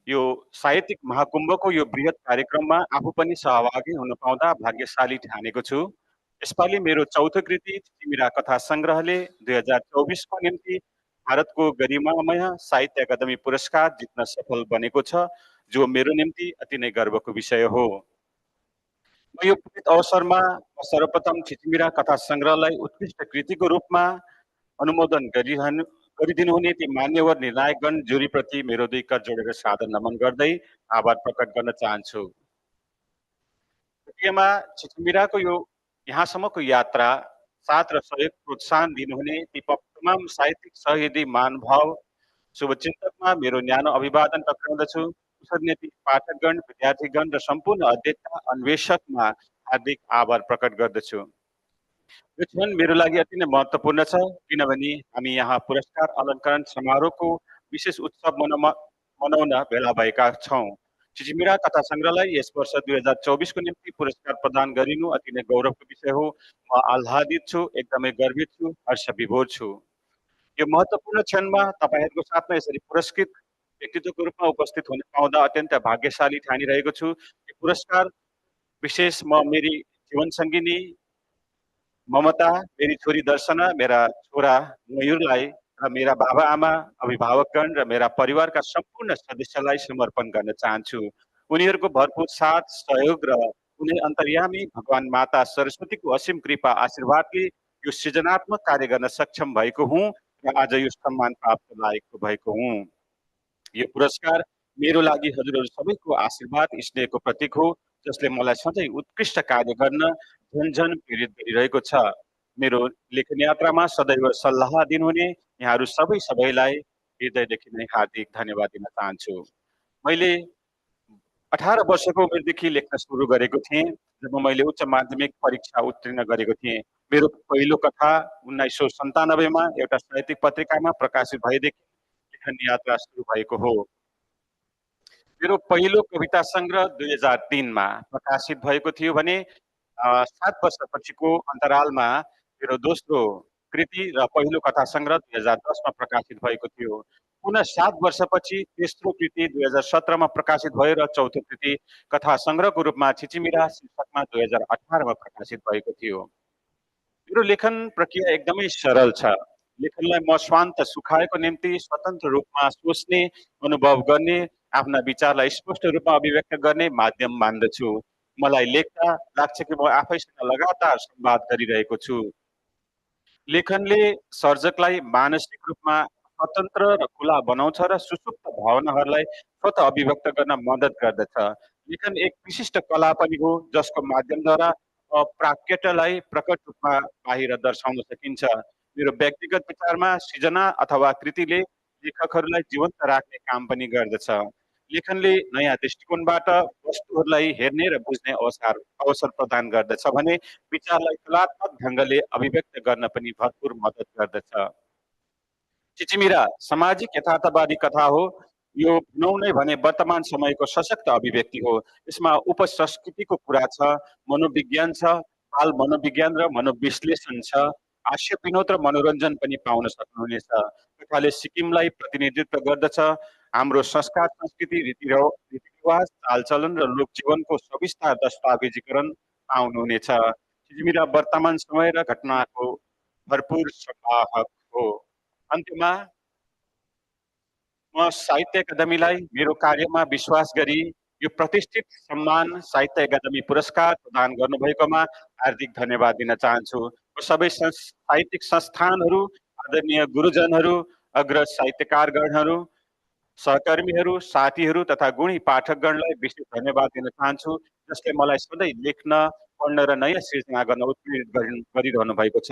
यो साहित्यिक महाकुम्भको यो बृहत कार्यक्रममा आफू पनि सहभागी हुन पाउँदा भाग्यशाली ठानेको छु। यसपालि मेरो चौथो कृति चिचिमिरा कथा संग्रहले 2024को निम्ति भारतको गरिमामय साहित्य अकादमी पुरस्कार जित्न सफल बनेको छ, जो मेरो निम्ति अति नै गर्वको विषय हो। म यो पुनित अवसरमा सर्वप्रथम चिचिमिरा कथा संग्रहलाई उत्कृष्ट कृतिको रूपमा अनुमोदन गरिदिनुहुने ती मान्यवर निर्णायकगण जुरीप्रति मेरो 2 कर जोडेर सादर नमन गर्दै आभार प्रकट गर्न चाहन्छु। प्रक्रियामा चिचिमिराको यो यहाँसम्मको यात्रा साथ र सहयोग प्रोत्साहन दिनुहुने ती तमाम साहित्यिक सहयोगी महानुभाव शुभचिन्तकमा मेरो न्यानो अभिवादन टक्राउँदछु। उसरी नै ती पाठकगण, विद्यार्थीगण र सम्पूर्ण अध्येता अन्वेषकमा हार्दिक आभार प्रकट गर्दछु। यो क्षण मेरो लागि अति नै महत्त्वपूर्ण छ, किनभने हामी यहाँ पुरस्कार अलङ्करण समारोहको विशेष उत्सव मनाउन भेला भएका छौँ। चिचिमिरा कथा संग्रहलाई यस वर्ष 2024को निम्ति पुरस्कार प्रदान गरिनु अति नै गौरवको विषय हो। म आह्लादित छु, एकदमै गर्वित छु, हर्ष विभोर छु। यो महत्त्वपूर्ण क्षणमा तपाईहरुको साथमा यसरी पुरस्कृत व्यक्तित्वको रूपमा उपस्थित हुन पाउँदा अत्यन्त भाग्यशाली ठानिरहेको छु। यो पुरस्कार विशेष म मेरी जीवन सङ्गिनी ममता, मेरी छोरी दर्शना, मेरा छोरा मयूरलाई र मेरा बाबा आमा, अभिभावकगण र मेरा परिवारका सम्पूर्ण सदस्यलाई समर्पण गर्न चाहन्छु। उनीहरूको भरपूर साथ, सहयोग र उनी अन्तर्यामी भगवान माता सरस्वतीको असीम कृपा आशीर्वादले यो सृजनात्मक कार्य गर्न सक्षम भएको हुँ र आज यो सम्मान प्राप्त लायकको भएको हुँ। यो पुरस्कार मेरो लागि हजुरहरू सबैको आशीर्वाद स्नेहको प्रतीक हो, जसले मलाई सधैँ उत्कृष्ट कार्य गर्न झन्झन प्रेरित गरिरहेको छ। मेरो लेखन यात्रामा सदैव सल्लाह दिनुहुने यहाँहरू सबैलाई हृदयदेखि नै हार्दिक धन्यवाद दिन चाहन्छु। मैले 18 वर्षको उमेरदेखि लेख्न सुरु गरेको थिएँ जब मैले उच्च माध्यमिक परीक्षा उत्तीर्ण गरेको थिएँ। मेरो पहिलो कथा 1997 मा एउटा साहित्यिक पत्रिकामा प्रकाशित भएदेखि लेखन यात्रा सुरु भएको हो। मेरो पहिलो कविता संग्रह 2003 मा प्रकाशित भएको थियो भने 7 वर्षपछिको अन्तरालमा मेरो दोस्रो कृति र पहिलो कथा संग्रह 2010 मा प्रकाशित भएको थियो। पुनः 7 वर्षपछि तेस्रो कृति 2017 मा प्रकाशित भयो र चौथो कृति कथा संग्रहको रूपमा चिचिमिरा शीर्षकमा 2018 मा प्रकाशित भएको थियो। मेरो लेखन प्रक्रिया एकदमै सरल छ। लेखनलाई म स्वान्त सुखाएको निम्ति स्वतन्त्र रूपमा सोच्ने, अनुभव गर्ने, आफ्ना विचारलाई स्पष्ट रूपमा अभिव्यक्त गर्ने माध्यम मान्दछु। मलाई लेख्दा लाग्छ कि म आफैसँग लगातार संवाद गरिरहेको छु। लेखनले सर्जकलाई मानसिक रूपमा स्वतन्त्र र खुला बनाउँछ र सुसुप्त भावनाहरूलाई स्वतः अभिव्यक्त गर्न मद्दत गर्दछ। लेखन एक विशिष्ट कला पनि हो, जसको माध्यमद्वारा अप्राकृतलाई प्रकट रूपमा बाहिर दर्शाउन सकिन्छ। मेरो व्यक्तिगत विचारमा सृजना अथवा कृतिले लेखकहरूलाई जीवन्त राख्ने काम पनि गर्दछ। लेखनले नयाँ दृष्टिकोणबाट वस्तुहरूलाई हेर्ने र बुझ्ने अवसर प्रदान गर्दछ भने विचारलाई कलात्मक ढङ्गले अभिव्यक्त गर्न पनि भरपूर मद्दत गर्दछ। चिचिमिरा सामाजिक यथार्थवादी कथा हो। यो भनौँ नै भने वर्तमान समयको सशक्त अभिव्यक्ति हो। यसमा उपसंस्कृतिको कुरा छ, मनोविज्ञान छ, बाल मनोविज्ञान र मनोविश्लेषण छ, हास्य विनोद र मनोरञ्जन पनि पाउन सक्नुहुनेछ। कथाले सिक्किमलाई प्रतिनिधित्व गर्दछ। हाम्रो संस्कार, संस्कृति, रीतिरिवाज, चालचलन र लोकजीवनको सविस्तार दस्तावेजीकरण पाउनुहुनेछ। चिचिमिरा वर्तमान समय र घटनाको भरपूर संवाहक हो। अन्त्यमा म साहित्य अकादमीलाई मेरो कार्यमा विश्वास गरी यो प्रतिष्ठित सम्मान साहित्य अकादमी पुरस्कार प्रदान गर्नुभएकोमा हार्दिक धन्यवाद दिन चाहन्छु। म सबै साहित्यिक संस्थानहरू, आदरणीय गुरुजनहरू, अग्रज साहित्यकारगणहरू, सहकर्मीहरू, साथीहरू तथा गुणी पाठकगणलाई विशेष धन्यवाद दिन चाहन्छु, जसले मलाई सधैँ लेख्न, पढ्न र नयाँ सृजना गर्न उत्प्रेरित गरिरहनु भएको छ।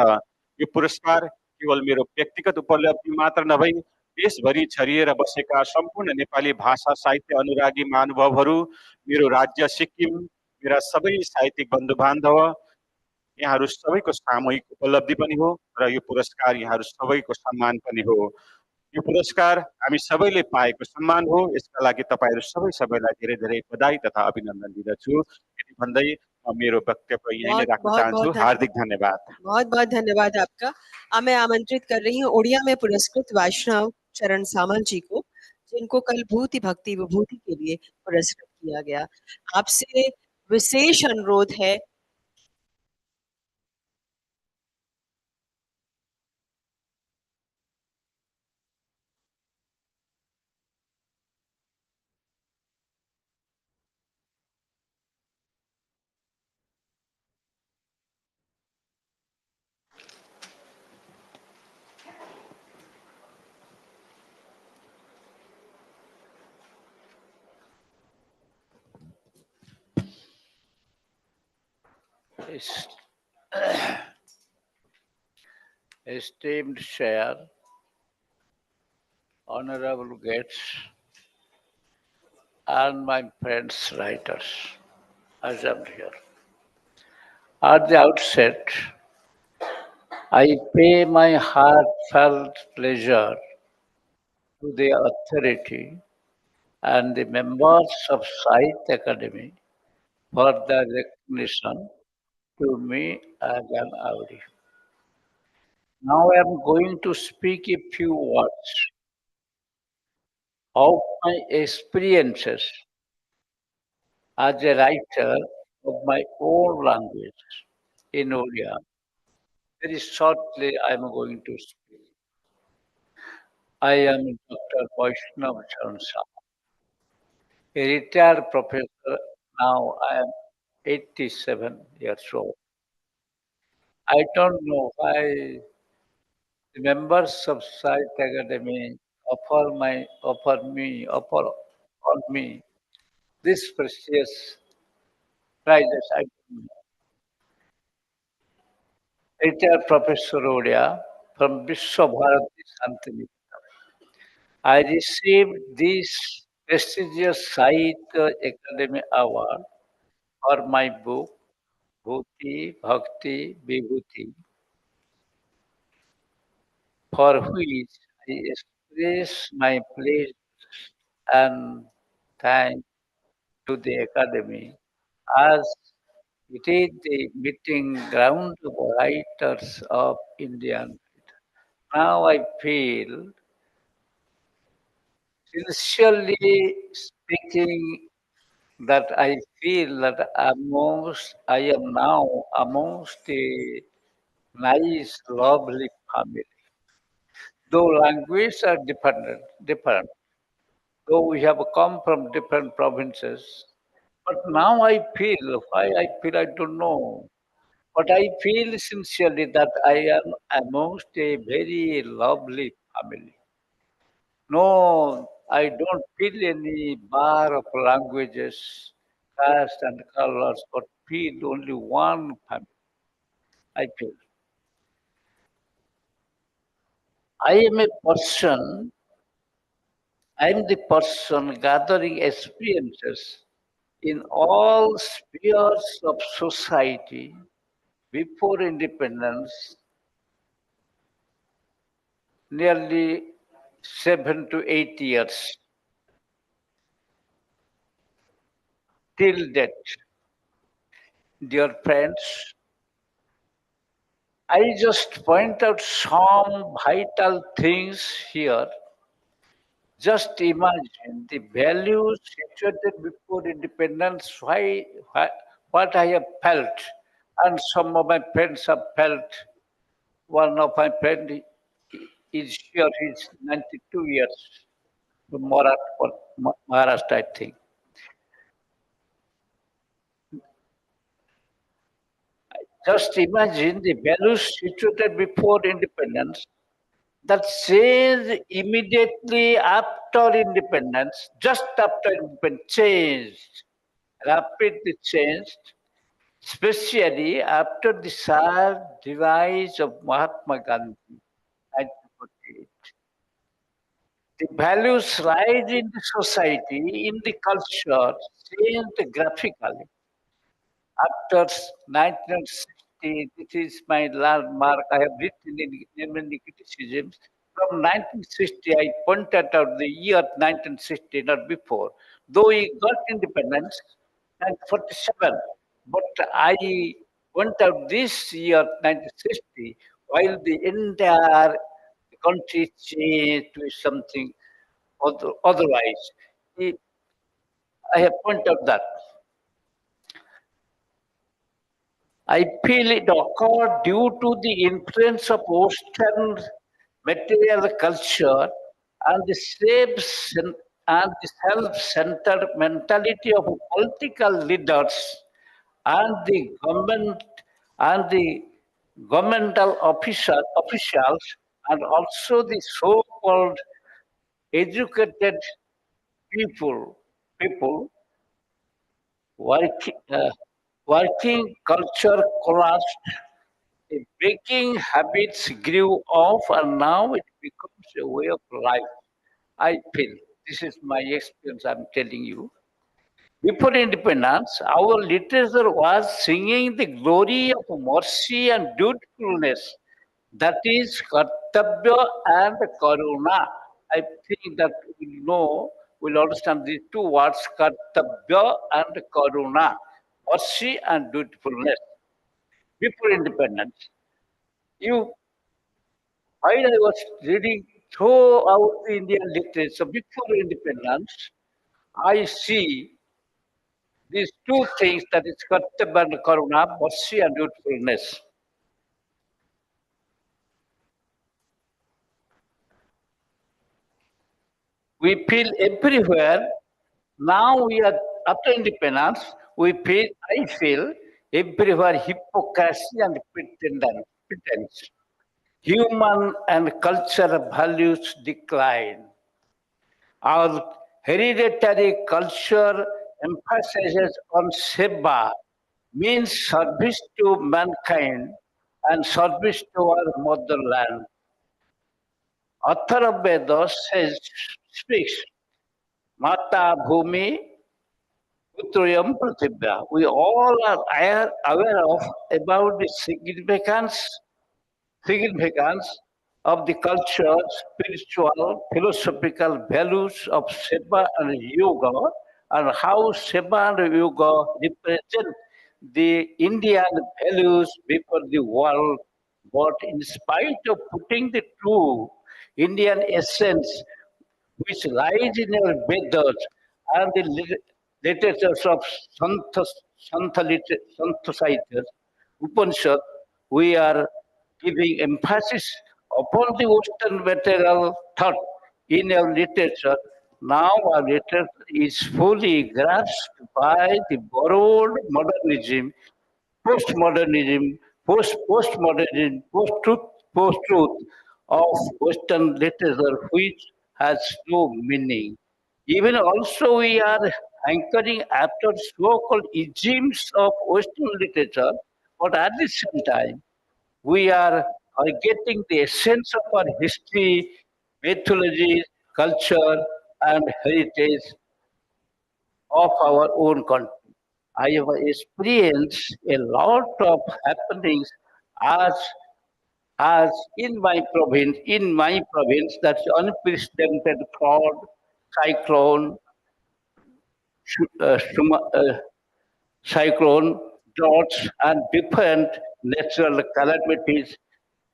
यो पुरस्कार केवल मेरो व्यक्तिगत उपलब्धि मात्र नभई देशभरि छरिएर बसेका सम्पूर्ण नेपाली भाषा साहित्य अनुरागी महानुभावहरू, मेरो राज्य सिक्किम, मेरा सबै साहित्यिक बन्धु बान्धव, यहाँहरू सबैको सामूहिक उपलब्धि पनि हो र यो पुरस्कार यहाँहरू सबैको सम्मान पनि हो। यो पुरस्कार हामी सबैले पाएको सम्मान हो। यसका लागि तपाईहरू सबैलाई धेरै धेरै बधाई तथा अभिनन्दन दिदछु। यति भन्दै म मेरो वक्तव्य यही नै राख्न चाहन्छु। हार्दिक धन्यवाद। बहुत बहुत धन्यवाद आपका। अब मैं आमंत्रित कर रही हूँ ओडिया में पुरस्कृत वैष्णव चरण सामल जी को, जिनको कल भूति भक्ति विभूति के लिए पुरस्कृत किया गया। आपसे विशेष अनुरोध है Esteemed Chair, honorable guests, and my friends writers assembled here. At the outset, I pay my heartfelt pleasure to the authority and the members of Sahitya Akademi for the recognition to me as an awardee. Now I am going to speak a few words of my experiences as a writer of my own language in Odia. Very shortly I am going to speak. I am Dr. Vaishnav Chansa, a retired professor. Now I am 87 years old. I don't know why the members of Sahitya Akademi offer on me this precious prizes. I don't know. Retired Professor Odia from Vishwabharati Santiniketan. I received this prestigious Sahitya Akademi Award for my book, Bhuti Bhakti Vibhuti, for which I express my praise and thanks to the Academy, as it is the meeting ground of writers of Indian. Now I feel, sincerely speaking, that I feel that I am now amongst a nice, lovely family. Though languages are different, though we have come from different provinces, but now I feel, why I feel, I don't know. But I feel sincerely that I am amongst a very lovely family. No, I don't feel any bar of languages, caste and colors, but feel only one family. I feel. I am a person, I am the person gathering experiences in all spheres of society before independence, nearly 7 to 8 years till date. Dear friends, I just point out some vital things here. Just imagine the values situated before independence, what I have felt, and some of my friends have felt one of my friend is here. He's 92 years from Maharashtra, I think. Just imagine the values situated before independence that changed immediately after independence, just after independence, changed, rapidly changed, especially after the sad demise of Mahatma Gandhi, 1948. The values rise in the society, in the culture, changed graphically. After 1960, this is my landmark. I have written in many criticisms. From 1960, I pointed out the year 1960, not before. Though we got independence, 1947, but I point out this year 1960, while the entire country changed to something otherwise. I have pointed out that. I feel it occurred due to the influence of Western material culture and the and the self-centered mentality of political leaders and the governmental officials and also the so-called educated people working culture collapsed. The baking habits grew off, and now it becomes a way of life. I feel this is my experience. I'm telling you. Before independence, our literature was singing the glory of mercy and dutifulness. That is kartabya and karuna. I think that we know, we'll understand these two words, kartabya and karuna, mercy and dutifulness. Before independence, you, while I was reading throughout the Indian literature before independence, I see these two things, that is kartabya and karuna, mercy and dutifulness. We feel everywhere. Now we are after independence. I feel everywhere hypocrisy and pretense. Human and cultural values decline. Our hereditary culture emphasizes on seva, means service to mankind and service to our motherland. Author of Vedas speaks, Mata Bhumi Putrayam Pratibhya. We all are aware of about the significance of the culture, spiritual, philosophical values of Seva and Yoga, and how Seva and Yoga represent the Indian values before the world. But in spite of putting the true Indian essence which lies in our Vedas and the literatures of Santa Sahitya, Upanishad, we are giving emphasis upon the Western material thought in our literature. Now our literature is fully grasped by the borrowed modernism, postmodernism, postmodernism, post-truth of Western literature, which has no meaning. Even also we are hankering after so-called isms of Western literature, but at the same time, we are getting the essence of our history, mythology, culture, and heritage of our own country. I have experienced a lot of happenings as in my province, that's unprecedented flood, cyclone, cyclone, droughts, and different natural calamities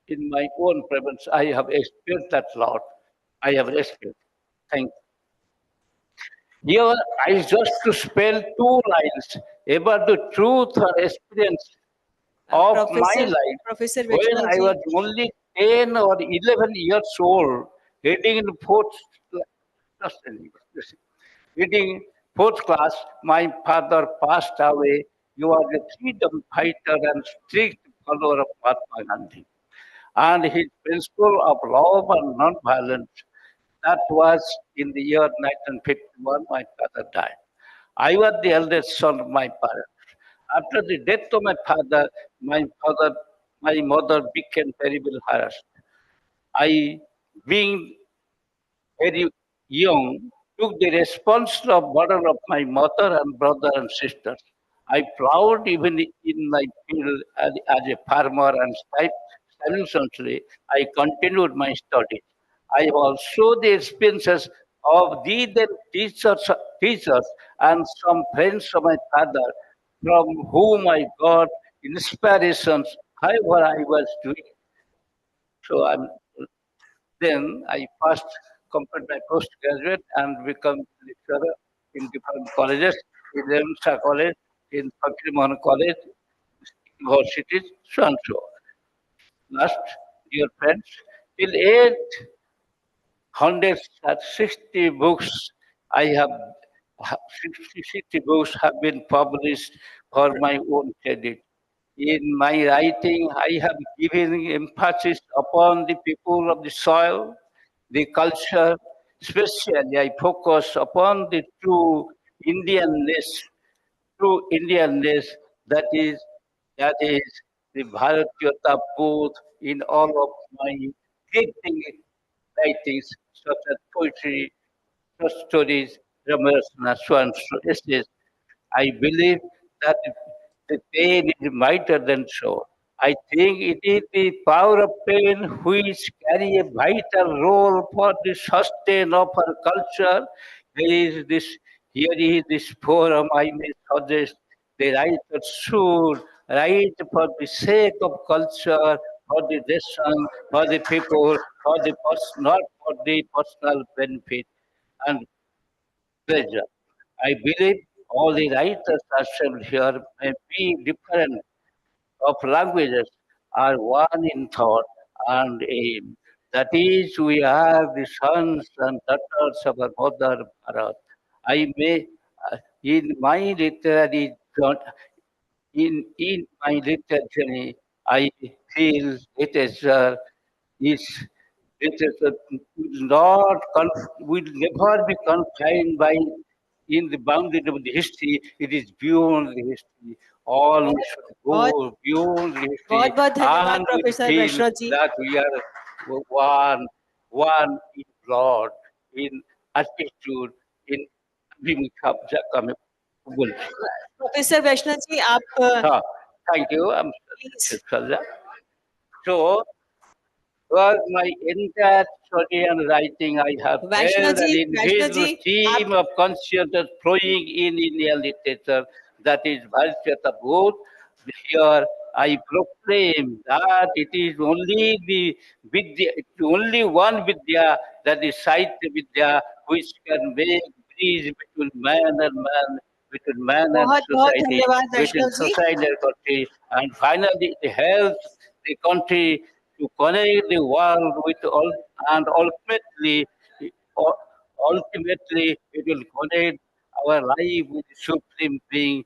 in my own province. I have experienced that lot. I have experienced. Thank you. Here, I just to spell two lines about the truth or experience of my Professor life Professor when Vaishnav I ji, was only 10 or 11 years old, reading in fourth class. Reading fourth class, my father passed away. He was a freedom fighter and strict follower of Mahatma Gandhi. And his principle of love and non-violence, that was in the year 1951, my father died. I was the eldest son of my parents. After the death of my father, my mother became terribly harassed. I, being very young, took the responsible burden of my mother and brother and sisters. I plowed even in my field as a farmer and simultaneously I continued my studies. I have also the experiences of the then teachers and some friends of my father from whom I got inspirations, however I was doing. So then I first completed my postgraduate and become lecturer in different colleges, in Lemsa College, in Fakir Mohan College, universities, so and so. Last, dear friends, till 860 books I have 60 books have been published for my own credit. In my writing, I have given emphasis upon the people of the soil, the culture, especially I focus upon the true Indianness that is the Bharatiyata both in all of my writings, such as poetry, short stories, dramas, and so on, so essays. I believe that the pain is mightier than so. I think it is the power of pain which carry a vital role for the sustain of our culture. Here is this forum I may suggest the writer should write for the sake of culture, for the nation, for the people, not for the personal benefit and pleasure. I believe all the writers assembled here may be different of languages, are one in thought and aim. That is, we are the sons and daughters of our mother Bharat. I may, in my literary, in my literature, I feel literature is literature will never be confined by in the boundary of the history. It is beyond the history. All we should बहुत go beyond the history, बहुत बहुत धन्यवाद and we professor feel Vaishnav ji. that we are one in blood, in attitude, in Abhimukha. Professor Vaishnav ji आप Thank you. I'm please So, throughout my entire study and writing, I have Vaishnav held an ji invisible stream of consciousness flowing in Indian literature, that is Bharatiyata Bhoot. Here I proclaim that it is only the Vidya, only one Vidya, that is Sahitya Vidya, which can make bridge between man and man, between man and बहुत बहुत society, धन्यवाद between Vaishnav ji. society and country, and finally it helps the country to connect the world with all, and ultimately it will connect our life with the supreme being,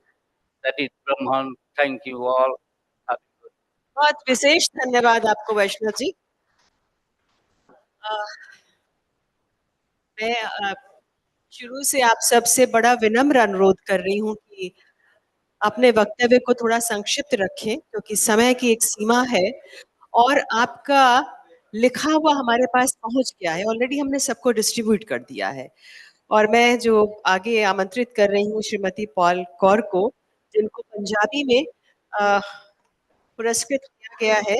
that is Brahman. Thank you all. बहुत विशेष धन्यवाद आपको वैष्णव जी। मैं शुरू से आप सबसे बड़ा विनम्र अनुरोध कर रही हूँ कि अपने वक्तव्य को थोड़ा संक्षिप्त रखें, क्योंकि समय की एक सीमा है और आपका लिखा हुआ हमारे पास पहुंच गया है। ऑलरेडी हमने सबको डिस्ट्रीब्यूट कर दिया है और मैं जो आगे आमंत्रित कर रही हूँ श्रीमती पॉल कौर को, जिनको पंजाबी में पुरस्कृत किया गया है।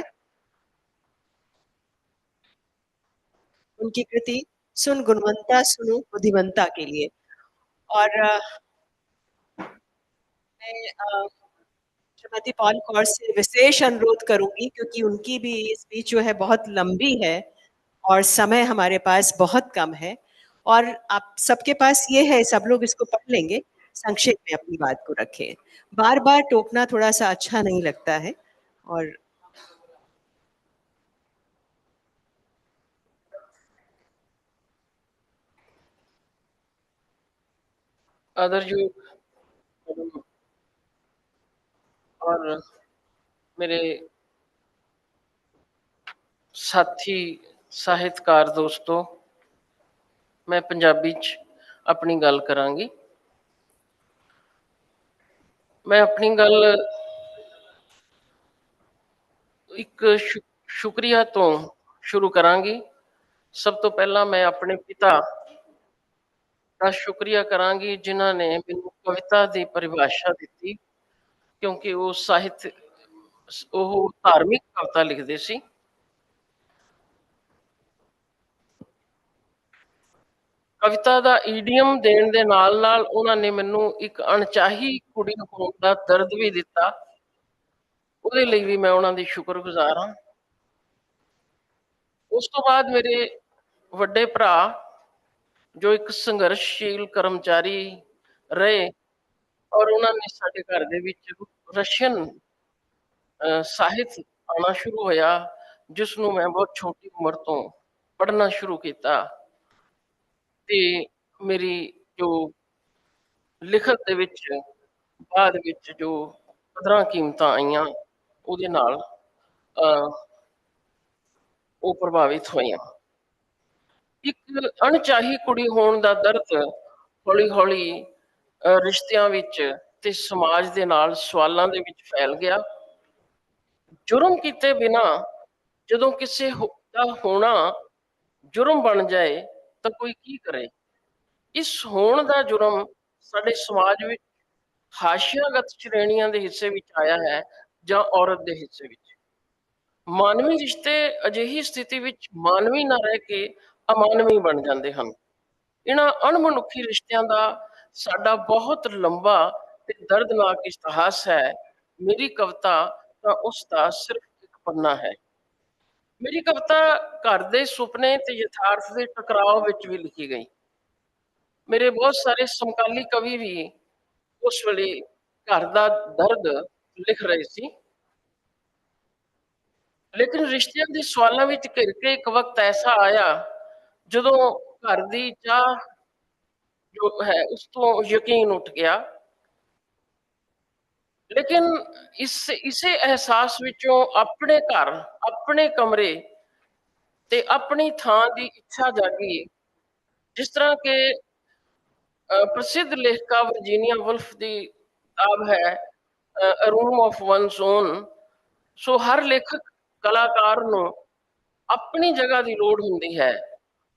उनकी कृति सुन गुणवंता सुनो बुद्धिमंता के लिए। और मैं श्रीमती पॉल कौर से विशेष अनुरोध करूंगी, क्योंकि उनकी भी स्पीच जो है बहुत लंबी है और समय हमारे पास बहुत कम है और आप सबके पास ये है, सब लोग इसको पढ़ लेंगे, संक्षेप में अपनी बात को रखें। बार बार टोकना थोड़ा सा अच्छा नहीं लगता है, और आदरजोत और मेरे साथी ਸਾਹਿਤਕਾਰ ਦੋਸਤੋ, मैं पंजाबी च अपनी गल करांगी। मैं अपनी गल एक शुक्रिया तो शुरू करांगी। सब तो पहला मैं अपने पिता का शुक्रिया करांगी जिन्हों ने मैनू कविता की परिभाषा दी, क्योंकि वो साहित्य वो धार्मिक कविता लिखते सी। कविता का ईडियम देने दे नाल नाल उन्होंने मैनू एक अणचाही कुड़ी होने का दर्द भी दिता, ਉਹਦੇ ਲਈ भी मैं उन्होंने शुक्रगुजार हाँ। उस तो बाद मेरे ਵੱਡੇ ਭਰਾ जो एक संघर्षशील कर्मचारी रहे और उन्होंने साडे घर दे विच रशियन ਸਾਹਿਤ आना शुरू होया, जिसनों मैं बहुत छोटी उम्र तो पढ़ना शुरू किया। ते मेरी जो लिखत दे विच बाद विच जो कदरां कीमतां आईयां ਉਹਦੇ ਨਾਲ ਉਹ ਪ੍ਰਭਾਵਿਤ ਹੋਈਆਂ। ਇੱਕ ਅਣਚਾਹੀ ਕੁੜੀ ਹੋਣ ਦਾ ਦਰਦ ਹੌਲੀ ਹੌਲੀ ਰਿਸ਼ਤਿਆਂ ਵਿੱਚ ਤੇ ਸਮਾਜ ਦੇ ਨਾਲ ਸਵਾਲਾਂ ਦੇ ਵਿੱਚ ਫੈਲ ਗਿਆ। ਜੁਰਮ ਕੀਤੇ ਬਿਨਾ ਜਦੋਂ ਕਿਸੇ ਦਾ ਹੋਣਾ ਜੁਰਮ ਬਣ ਜਾਏ ਤਾਂ ਕੋਈ ਕੀ ਕਰੇ। ਇਸ ਹੋਣ ਦਾ ਜੁਰਮ ਸਾਡੇ ਸਮਾਜ ਵਿੱਚ ਹਾਸ਼ੀਆਗਤ ਸ਼੍ਰੇਣੀਆਂ ਦੇ ਹਿੱਸੇ ਵਿੱਚ ਆਇਆ ਹੈ ਜਾਂ ਔਰਤ ਦੇ ਹਿੱਸੇ ਵਿੱਚ। ਮਾਨਵੀ ਰਿਸ਼ਤੇ ਅਜਿਹੀ ਸਥਿਤੀ ਵਿੱਚ ਮਾਨਵੀ ਨਾ ਰਹਿ ਕੇ ਅਮਾਨਵੀ ਬਣ ਜਾਂਦੇ ਹਨ। ਇਹਨਾਂ ਅਣਮਨੁੱਖੀ ਰਿਸ਼ਤਿਆਂ ਦਾ ਸਾਡਾ ਬਹੁਤ ਲੰਬਾ ਤੇ ਦਰਦਨਾਕ ਇਤਿਹਾਸ ਹੈ। ਮੇਰੀ ਕਵਿਤਾ ਤਾਂ ਉਸ ਦਾ ਸਿਰਫ ਇੱਕ ਪੰਨਾ ਹੈ। ਮੇਰੀ ਕਵਿਤਾ ਘਰ ਦੇ ਸੁਪਨੇ ਤੇ ਯਥਾਰਥ ਦੇ ਟਕਰਾਅ ਵਿੱਚ ਵੀ ਲਿਖੀ ਗਈ। ਮੇਰੇ ਬਹੁਤ ਸਾਰੇ ਸਮਕਾਲੀ ਕਵੀ ਵੀ ਉਸ ਵੇਲੇ ਘਰ ਦਾ ਦਰਦ ਲਿਖ ਰਹੇ ਸੀ। लेकिन रिश्तियों के सवालों में घिर के एक वक्त ऐसा आया जदों घर की चाह जो है उस तो यकीन उठ गया। लेकिन इसे एहसास विचों अपने घर अपने कमरे ते अपनी थां की इच्छा जागी। जिस तरह के प्रसिद्ध लेखिका वर्जीनिया वुल्फ की किताब है a room of one's own. सो हर लेखक कलाकार ਨੂੰ अपनी जगह की लोड़ होंदी है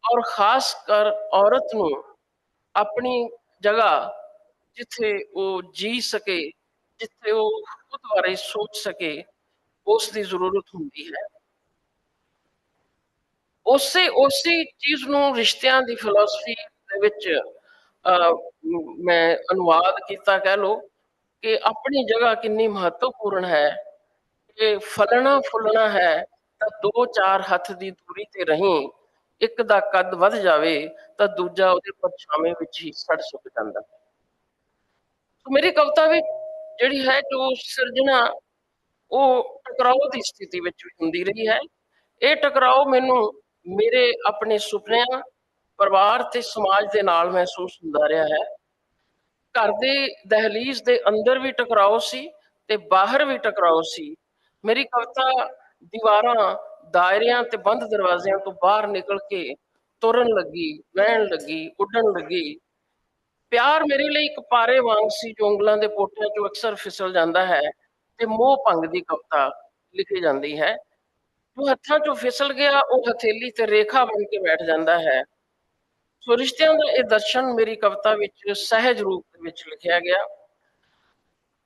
और खास कर औरत ਨੂੰ अपनी जगह जिथे वो जी सके, जिथे वो खुद बारे सोच सके, उसकी जरूरत होंदी है। उसी चीज ਨੂੰ रिश्तियां की फिलोसफी ਦੇ ਵਿੱਚ मैं अनुवाद किया। कह लो कि अपनी जगह कितनी महत्वपूर्ण है कि फलना फुलना है तो दो चार हथ की दूरी ते रही, एक दा कद वध जावे तो दूजा उहदे परछावें विच ही सड़ सुक जांदा। तो मेरी कविता भी जिहड़ी है जो सिरजना वो टकराव की स्थिति विच हुंदी रही है। ये टकराव मैनू मेरे अपने सुपनियां परिवार ते समाज दे नाल महसूस हुंदा रहा है। घर दे दहलीज दे अंदर भी टकराव सी ते बाहर भी टकराव सी। मेरी कविता दीवारां दायरियां ते बंद दरवाजियां तो बाहर निकल के तुरन लगी, बहन लगी, उड़न लगी। प्यार मेरे लिए एक पारे वांग सी जो ਉਂਗਲਾਂ ਦੇ ਪੋਟਿਆਂ ਚੋਂ अक्सर फिसल जाता है ते मोह भंग दी कविता लिखी जाती है। जो हत्थां चों फिसल गया वो हथेली ते रेखा बन के बैठ जाता है। सो रिश्तियां का यह दर्शन मेरी कविता विच सहज रूप विच लिखिया गया।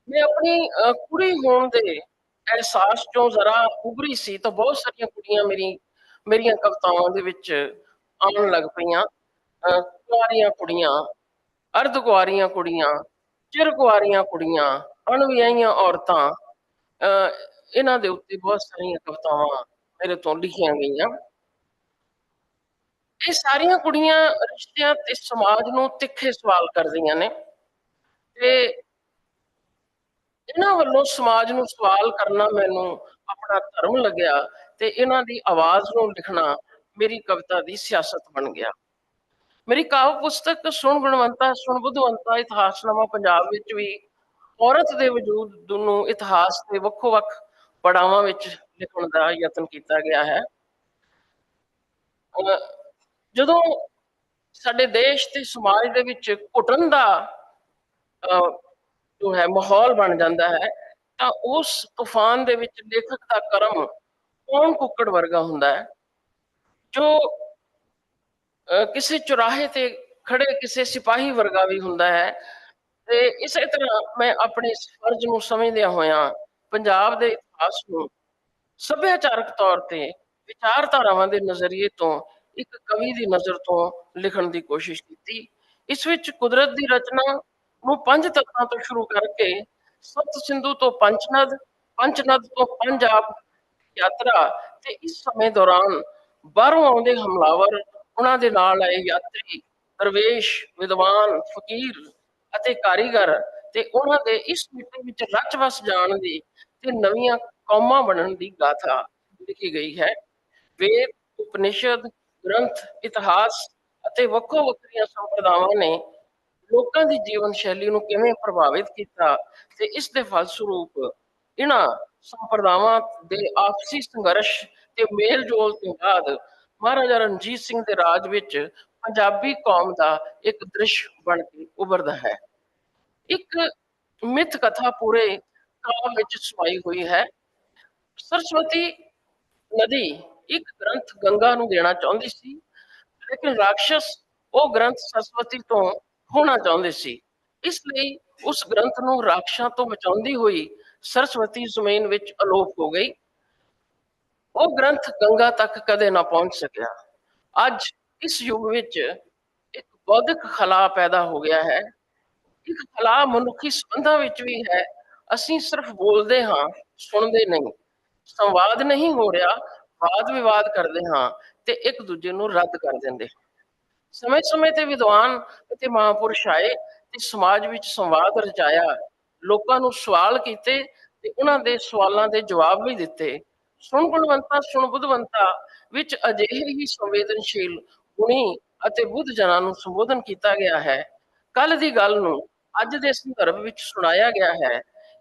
मैं अपनी कुड़ी होने दे एहसास चों जरा उभरी सी तो बहुत सारिया कुड़ियां मेरिया कवितावां दे विच आउण लग पईयां। कुआरियां कुड़ियां, अर्ध कुआरियां कुड़ियां, चिर कुआरियां कुड़ियां, अणविआहियां औरतां, इन्हां दे उत्ते बहुत सारिया कवितावां मेरे तो लिखियां गईयां। ये सारिया कुड़ियां रिश्तियां ते समाज नूं तिखे सवाल करदियां ने ते ਇਹਨਾਂ ਵੱਲੋਂ ਸਮਾਜ ਨੂੰ ਸਵਾਲ ਕਰਨਾ ਮੈਨੂੰ ਆਪਣਾ ਧਰਮ ਲੱਗਿਆ ਤੇ ਇਹਨਾਂ ਦੀ ਆਵਾਜ਼ ਨੂੰ ਲਿਖਣਾ ਮੇਰੀ ਕਵਿਤਾ ਦੀ ਸਿਆਸਤ ਬਣ ਗਿਆ। ਮੇਰੀ ਕਾਵਿ ਪੁਸਤਕ ਸੁਣ ਗੁਣਵੰਤਾ ਸੁਣ ਬੁੱਧਵੰਤਾ ਇਤਿਹਾਸਨਾਮਾ ਪੰਜਾਬ ਵਿੱਚ ਵੀ ਔਰਤ ਦੇ ਵਜੂਦ ਨੂੰ ਇਤਿਹਾਸ ਦੇ ਵੱਖੋ-ਵੱਖ ਪੜਾਵਾਂ ਵਿੱਚ ਲਿਖਣ ਦਾ ਯਤਨ ਕੀਤਾ ਗਿਆ ਹੈ। ਜਦੋਂ ਸਾਡੇ ਦੇਸ਼ ਤੇ ਸਮਾਜ ਦੇ ਵਿੱਚ ਘੁਟਨ ਦਾ ਜੋ ਹੈ ਮਾਹੌਲ ਬਣ ਜਾਂਦਾ ਹੈ ਤਾਂ ਉਸ ਤੂਫਾਨ ਦੇ ਵਿੱਚ ਲੇਖਕ ਦਾ ਕਰਮ ਕੌਣ ਕੁੱਕੜ ਵਰਗਾ ਹੁੰਦਾ ਹੈ ਜੋ ਕਿਸੇ ਚੁਰਾਹੇ ਤੇ ਖੜੇ ਕਿਸੇ ਸਿਪਾਹੀ ਵਰਗਾ ਵੀ ਹੁੰਦਾ ਹੈ। ਤੇ ਇਸੇ ਤਰ੍ਹਾਂ ਮੈਂ ਆਪਣੇ ਇਸ ਫਰਜ਼ ਨੂੰ ਸਮਝਦਿਆਂ ਹੋਇਆਂ ਪੰਜਾਬ ਦੇ ਇਤਿਹਾਸ ਨੂੰ ਸੱਭਿਆਚਾਰਕ ਤੌਰ ਤੇ ਵਿਚਾਰਧਾਰਾਵਾਂ ਦੇ ਨਜ਼ਰੀਏ ਤੋਂ ਇੱਕ ਕਵੀ ਦੀ ਨਜ਼ਰ ਤੋਂ ਲਿਖਣ ਦੀ ਕੋਸ਼ਿਸ਼ ਕੀਤੀ। ਇਸ ਵਿੱਚ ਕੁਦਰਤ ਦੀ ਰਚਨਾ ਨੂੰ 5 ਤੱਤਾਂ ਤੋਂ ਸ਼ੁਰੂ ਕਰਕੇ ਸਤ ਸਿੰਧੂ ਤੋਂ ਪੰਚਨਦ, ਪੰਚਨਦ ਤੋਂ ਪੰਜਾਬ ਯਾਤਰਾ ਤੇ ਇਸ ਸਮੇਂ ਦੌਰਾਨ ਬਾਹਰੋਂ ਆਉਂਦੇ ਹਮਲਾਵਰ, ਉਹਨਾਂ ਦੇ ਨਾਲ ਆਏ ਯਾਤਰੀ, ਦਰਵੇਸ਼, ਵਿਦਵਾਨ, ਫਕੀਰ ਅਤੇ ਕਾਰੀਗਰ ਤੇ ਉਹਨਾਂ ਦੇ ਇਸ ਮਿੱਟੀ ਵਿੱਚ ਰਚ ਵਸ ਜਾਣ ਦੀ ਤੇ ਨਵੀਆਂ ਕੌਮਾਂ ਬਣਨ ਦੀ ਗਾਥਾ ਲਿਖੀ ਗਈ ਹੈ। ਵੇਦ, ਉਪਨਿਸ਼ਦ, ਗ੍ਰੰਥ, ਇਤਿਹਾਸ ਅਤੇ ਵੱਖੋ ਵੱਖਰੀਆਂ ਸੰਪਰਦਾਵਾਂ ਨੇ ਲੋਕਾਂ ਦੀ ਜੀਵਨ ਸ਼ੈਲੀ ਨੂੰ ਕਿਵੇਂ ਪ੍ਰਭਾਵਿਤ ਕੀਤਾ ਤੇ ਇਸ ਦੇ ਫਲਸਰੂਪ ਇਹਨਾਂ ਸੰਪਰਦਾਵਾਂ ਦੇ ਆਪਸੀ ਸੰਘਰਸ਼ ਤੇ ਮੇਲ ਜੋਲ ਤੋਂ ਬਾਅਦ ਮਹਾਰਾਜਾ ਰਣਜੀਤ ਸਿੰਘ ਦੇ ਰਾਜ ਵਿੱਚ ਪੰਜਾਬੀ ਕੌਮ ਦਾ ਇੱਕ ਦ੍ਰਿਸ਼ ਬਣ ਕੇ ਉਭਰਦਾ ਹੈ। ਇੱਕ ਮਿੱਥ ਕਥਾ ਪੂਰੇ ਕਾਵਿ ਵਿੱਚ ਸਮਾਈ ਹੋਈ ਹੈ। ਸਰਸਵਤੀ ਨਦੀ ਇੱਕ ਗ੍ਰੰਥ ਗੰਗਾ ਨੂੰ ਦੇਣਾ ਚਾਹੁੰਦੀ ਸੀ, ਲੇਕਿਨ ਰਾਖਸ਼ ਉਹ ਗ੍ਰੰਥ ਸਰਸਵਤੀ ਤੋਂ ਹੋਣਾ ਚਾਹੁੰਦੇ ਸੀ। ਇਸ ਲਈ ਉਸ ਗ੍ਰੰਥ ਨੂੰ ਰਾਖਸ਼ਾਂ ਤੋਂ ਬਚਾਉਂਦੀ ਹੋਈ ਸਰਸਵਤੀ ਜ਼ਮੀਨ ਵਿੱਚ ਅਲੋਪ ਹੋ ਗਈ। ਉਹ ਗ੍ਰੰਥ ਗੰਗਾ ਤੱਕ ਕਦੇ ਨਾ ਪਹੁੰਚ ਸਕਿਆ। ਅੱਜ ਇਸ ਯੁੱਗ ਵਿੱਚ ਇੱਕ ਬੌਧਿਕ ਖਲਾ ਪੈਦਾ ਹੋ ਗਿਆ ਹੈ। ਇੱਕ ਖਲਾ ਮਨੁੱਖੀ ਸੰਬੰਧਾਂ ਵਿੱਚ ਵੀ ਹੈ। ਅਸੀਂ ਸਿਰਫ ਬੋਲਦੇ ਹਾਂ, ਸੁਣਦੇ ਨਹੀਂ। ਸੰਵਾਦ ਨਹੀਂ ਹੋ ਰਿਹਾ, ਵਾਦ ਵਿਵਾਦ ਕਰਦੇ ਹਾਂ ਤੇ ਇੱਕ ਦੂਜੇ ਨੂੰ ਰੱਦ ਕਰ ਦਿੰਦੇ ਹਾਂ। ਸਮੇਂ-ਸਮੇਂ ਤੇ ਵਿਦਵਾਨ ਅਤੇ ਮਹਾਂਪੁਰਸ਼ ਆਏ ਤੇ ਸਮਾਜ ਵਿੱਚ ਸੰਵਾਦ ਰਚਾਇਆ, ਲੋਕਾਂ ਨੂੰ ਸਵਾਲ ਕੀਤੇ ਤੇ ਉਹਨਾਂ ਦੇ ਸਵਾਲਾਂ ਦੇ ਜਵਾਬ ਵੀ ਦਿੱਤੇ। ਸੁਣ ਗੁਣਵੰਤਾ ਸੁਣ ਬੁੱਧਵੰਤਾ ਵਿੱਚ ਅਜਿਹੇ ਹੀ ਸੰਵੇਦਨਸ਼ੀਲ, ਗੁਣੀ ਅਤੇ ਬੁੱਧ ਜਨਾਂ ਨੂੰ ਸੰਬੋਧਨ ਕੀਤਾ ਗਿਆ ਹੈ। ਕੱਲ ਦੀ ਗੱਲ ਨੂੰ ਅੱਜ ਦੇ ਸੰਦਰਭ ਵਿੱਚ ਸੁਣਾਇਆ ਗਿਆ ਹੈ।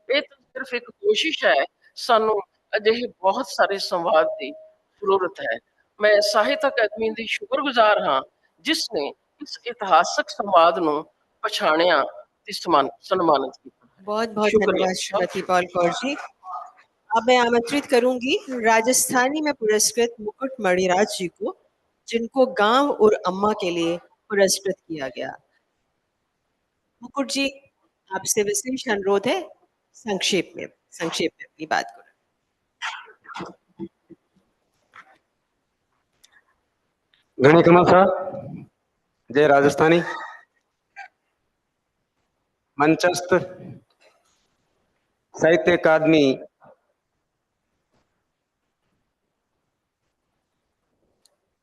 ਇਹ ਤਾਂ ਸਿਰਫ ਇੱਕ ਕੋਸ਼ਿਸ਼ ਹੈ। ਸਾਨੂੰ ਅਜਿਹੇ ਬਹੁਤ ਸਾਰੇ ਸੰਵਾਦ ਦੀ ਜ਼ਰੂਰਤ ਹੈ। ਮੈਂ ਸਾਹਿਤ ਅਕਾਦਮੀ ਦੀ ਸ਼ੁਕਰਗੁਜ਼ਾਰ ਹਾਂ ਜਿਸ ਨੇ इस ऐतिहासिक संवाद ਨੂੰ ਪਛਾਣਿਆ ਤੇ सम्मानित किया। बहुत बहुत धन्यवाद श्रीमती पॉल कौर जी। अब मैं आमंत्रित करूंगी राजस्थानी में पुरस्कृत मुकुट मणिराज जी को, जिनको गांव और अम्मा के लिए पुरस्कृत किया गया। मुकुट जी, आपसे विशेष अनुरोध है, संक्षेप में अपनी बात करो। घणी खमा साहब, जय राजस्थानी। मंचस्थ साहित्य अकादमी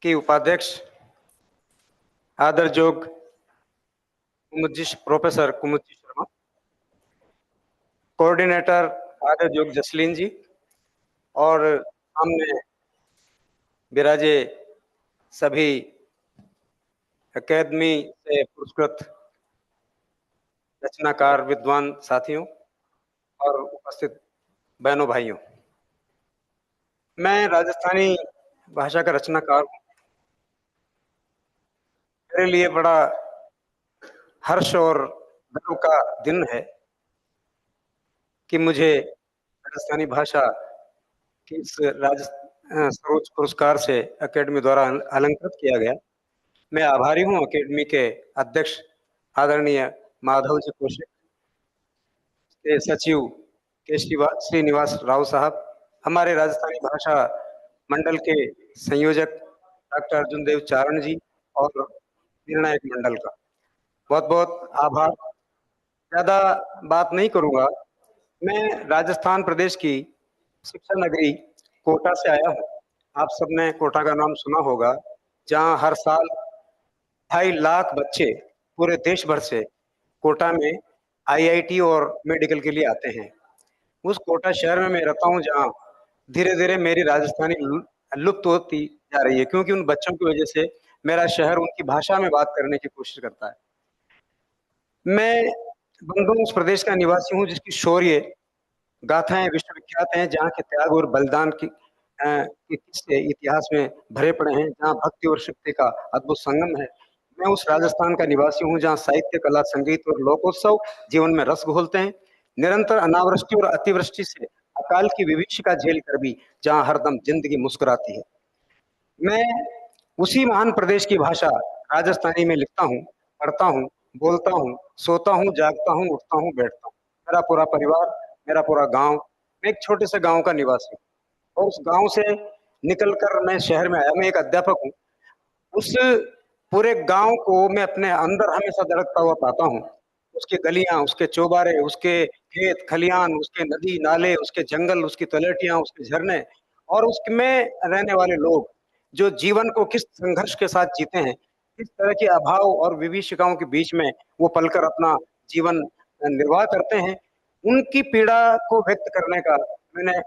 की उपाध्यक्ष आदरजोग प्रोफेसर कुमुदजी शर्मा, कोऑर्डिनेटर आदरजोग जसलीन जी और सामने विराजे सभी अकादमी से पुरस्कृत रचनाकार विद्वान साथियों और उपस्थित बहनों भाइयों, मैं राजस्थानी भाषा का रचनाकार हूँ। मेरे लिए बड़ा हर्ष और गर्व का दिन है कि मुझे राजस्थानी भाषा की इस सर्वोच्च पुरस्कार से अकेडमी द्वारा अलंकृत किया गया। मैं आभारी हूँ अकेडमी के अध्यक्ष आदरणीय माधव जी कौशिक, के सचिव के श्रीनिवास राव साहब, हमारे राजस्थानी भाषा मंडल के संयोजक डॉक्टर अर्जुन देव चारण जी और निर्णायक मंडल का बहुत बहुत आभार। ज्यादा बात नहीं करूंगा। मैं राजस्थान प्रदेश की शिक्षा नगरी कोटा से आया हूँ। आप सबने कोटा का नाम सुना होगा, जहाँ हर साल 2.5 लाख बच्चे पूरे देश भर से कोटा में आईआईटी और मेडिकल के लिए आते हैं। उस कोटा शहर में मैं रहता हूँ जहाँ धीरे धीरे मेरी राजस्थानी लुप्त होती जा रही है, क्योंकि उन बच्चों की वजह से मेरा शहर उनकी भाषा में बात करने की कोशिश करता है। मैं बंगों उस प्रदेश का निवासी हूँ जिसकी शौर्य गाथाएं विश्वविख्यात हैं, जहाँ के त्याग और बलिदान के किस्से इतिहास में भरे पड़े हैं, जहाँ भक्ति और शक्ति का अद्भुत संगम है। मैं उस राजस्थान का निवासी हूँ जहाँ साहित्य, कला, संगीत और लोकोत्सव जीवन में रस घोलते हैं। निरंतर अनावृष्टि और अतिवृष्टि से अकाल की विभीषिका झेल कर भी जहाँ हरदम जिंदगी मुस्कुराती है। मैं उसी महान प्रदेश की भाषा राजस्थानी में लिखता हूँ, पढ़ता हूँ, बोलता हूँ, सोता हूँ, जागता हूँ, उठता हूँ, बैठता हूँ। मेरा पूरा परिवार, मेरा पूरा गांव, मैं एक छोटे से गांव का निवासी हूँ और उस गांव से निकलकर मैं शहर में आया। मैं एक अध्यापक हूँ। उस पूरे गांव को मैं अपने अंदर हमेशा धड़कता हुआ पाता हूँ। उसकी गलियां, उसके चौबारे, उसके खेत खलियान, उसके नदी नाले, उसके जंगल, उसकी तलहटियां, उसके झरने और उसमें रहने वाले लोग जो जीवन को किस संघर्ष के साथ जीते हैं, किस तरह के अभाव और विभीषिकाओं के बीच में वो पलकर अपना जीवन निर्वाह करते हैं, उनकी पीड़ा को व्यक्त करने का मैंने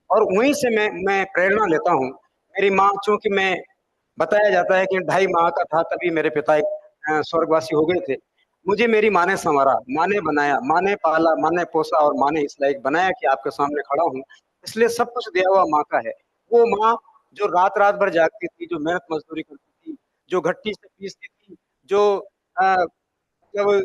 और वहीं से मैं प्रेरणा लेता हूँ। मेरी माँ, चूंकि मैं बताया जाता है कि 2.5 माह का था तभी मेरे पिता स्वर्गवासी हो गए थे। मुझे मेरी माँ ने संवारा, माँ ने बनाया, माँ ने पाला, माँ ने पोसा और माँ ने इस लायक बनाया कि आपके सामने खड़ा हूँ। इसलिए सब कुछ दिया हुआ माँ का है। वो माँ जो रात-रात भर जागती थी, जो मेहनत मज़दूरी करती थी, जो घट्टी से पीसती थी, जो मतलब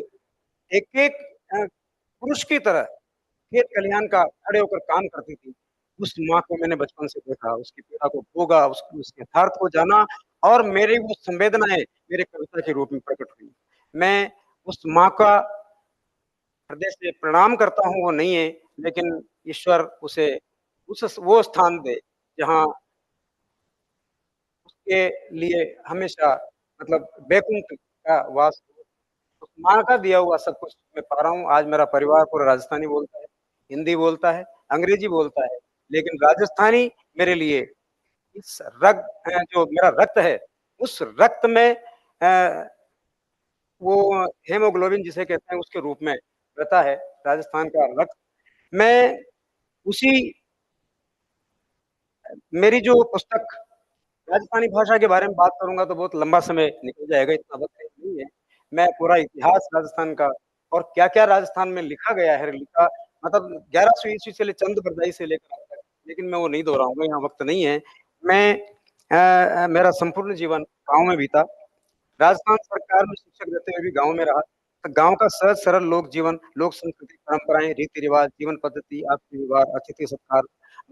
एक-एक पुरुष की तरह खेत खलिहान का खड़े होकर काम करती थी। उस माँ को मैंने बचपन से देखा, उसकी पीड़ा को भोगा, उसके यथार्थ को जाना और मेरी वो संवेदनाएँ मेरे कविता के रूप में प्रकट हुई। मैं उस माँ का हृदय से प्रणाम करता हूँ, वो नहीं है, लेकिन ईश्वर उसे वो स्थान दे जहाँ उसके लिए हमेशा मतलब वैकुंठ का वास हो। उस माँ का दिया हुआ सब कुछ मैं पा रहा हूँ। आज मेरा परिवार पूरा राजस्थानी बोलता है, हिंदी बोलता है, अंग्रेजी बोलता है, लेकिन राजस्थानी मेरे लिए इस जो मेरा रक्त है, उस रक्त में वो हीमोग्लोबिन जिसे कहते हैं उसके रूप में रहता है राजस्थान का रक्त। मैं उसी मेरी जो पुस्तक राजस्थानी भाषा के बारे में बात करूँगा तो बहुत लंबा समय निकल जाएगा, इतना वक़्त नहीं है। मैं पूरा इतिहास राजस्थान का और क्या-क्या राजस्थान में लिखा गया है, मतलब 1100 ईस्वी से चंद बरदाई से लेकर अब तक, लेकिन मैं वो नहीं दोहराऊँगा, यहाँ वक़्त नहीं है। मैं मेरा संपूर्ण जीवन गाँव में बीता। राजस्थान सरकार में शिक्षक रहते हुए भी गाँव में रहा। तो गाँव का सहज सरल लोक जीवन, लोक संस्कृति, परंपराएँ, रीति-रिवाज, जीवन पद्धति, आपसी व्यवहार, अतिथि सत्कार,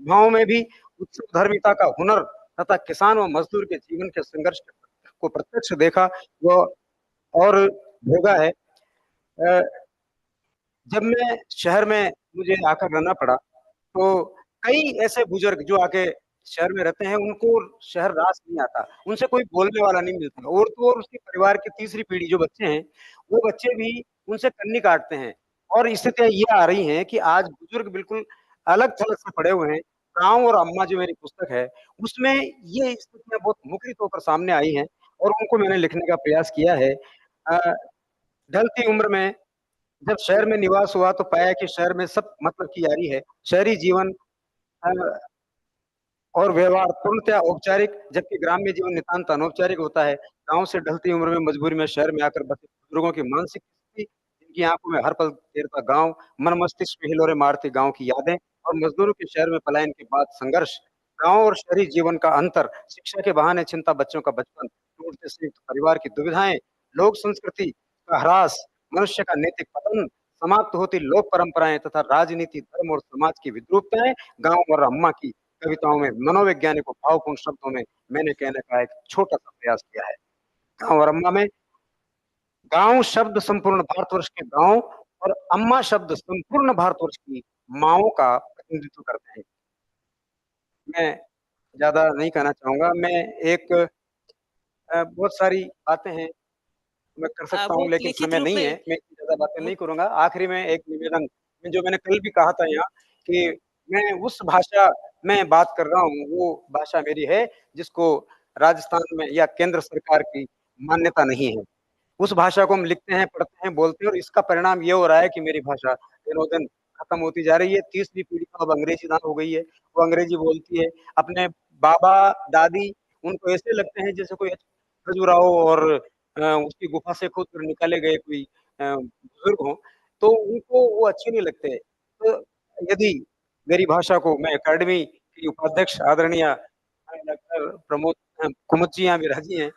गाँव में भी उत्सव धर्मिता का हुनर तथा किसान व मजदूर के जीवन के संघर्ष को प्रत्यक्ष देखा व और भोगा है। जब मैं शहर में मुझे आकर रहना पड़ा, तो कई ऐसे बुजुर्ग जो आके शहर में रहते हैं, उनको शहर रास नहीं आता, उनसे कोई बोलने वाला नहीं मिलता और तो और उसके परिवार की तीसरी पीढ़ी जो बच्चे हैं, वो बच्चे भी उनसे कन्नी काटते हैं और स्थितियाँ ये आ रही हैं कि आज बुजुर्ग बिल्कुल अलग-थलग से पड़े हुए हैं। गाँव और अम्मा जो मेरी पुस्तक है, उसमें ये स्थितियाँ बहुत मुखरित होकर सामने आई हैं और उनको मैंने लिखने का प्रयास किया है। अ, ढलती उम्र में जब शहर में निवास हुआ तो पाया कि शहर में सब मतलब की यारी है। शहरी जीवन अ, और व्यवहार पूर्णतः औपचारिक, जबकि ग्राम्य जीवन नितांत अनौपचारिक होता है। गाँव से ढलती उम्र में मजबूरी में शहर में आकर बसे बुजुर्गों की मानसिक स्थिति, जिनकी आँखों में हर पल तैरता गाँव, मन मस्तिष्क में हिलोरे मारती गाँव की यादें और मजदूरों के शहर में पलायन के बाद संघर्ष, गाँव और शहरी जीवन का अंतर, शिक्षा के बहाने छिनता बच्चों का बचपन, टूटते संयुक्त परिवार की दुविधाएँ, लोक संस्कृति का ह्रास, मनुष्य का नैतिक पतन, समाप्त होती लोक परंपराएँ तथा राजनीति, धर्म और समाज की विद्रूपताएँ, गाँव और अम्मा की कविताओं में मनोवैज्ञानिक और भावपूर्ण शब्दों में मैंने कहने का एक छोटा-सा प्रयास किया है। गाँव और अम्मा में गाँव शब्द संपूर्ण भारतवर्ष के गाँव और अम्मा शब्द संपूर्ण भारतवर्ष की माँओं का प्रतिनिधित्व करते हैं। मैं ज़्यादा नहीं कहना चाहूँगा। मैं एक बहुत सारी बातें हैं, मैं कर सकता वो हूँ लेकिन लिखित समय रूप नहीं में है। मैं इतनी ज़्यादा बातें वो नहीं करूँगा। आखिरी में एक निवेदन जो मैंने कल भी कहा था यहाँ कि मैं उस भाषा में बात कर रहा हूँ, वो भाषा मेरी है जिसको राजस्थान में या केंद्र सरकार की मान्यता नहीं है। उस भाषा को हम लिखते हैं, पढ़ते हैं, बोलते हैं और इसका परिणाम ये हो रहा है कि मेरी भाषा दिनों-दिन खत्म होती जा रही है। तीसरी पीढ़ी तो अब अंग्रेजी दान हो गई है, वो अंग्रेजी बोलती है। अपने बाबा दादी उनको ऐसे लगते हैं जैसे कोई खजुराहो और उसकी गुफा से खुद निकाले गए कोई बुजुर्ग हो, तो उनको वो अच्छे नहीं लगते। तो यदि मेरी भाषा को, मैं अकेडमी की उपाध्यक्ष आदरणीय डॉक्टर प्रमोद कुमुद जी यहाँ भी राजी हैं,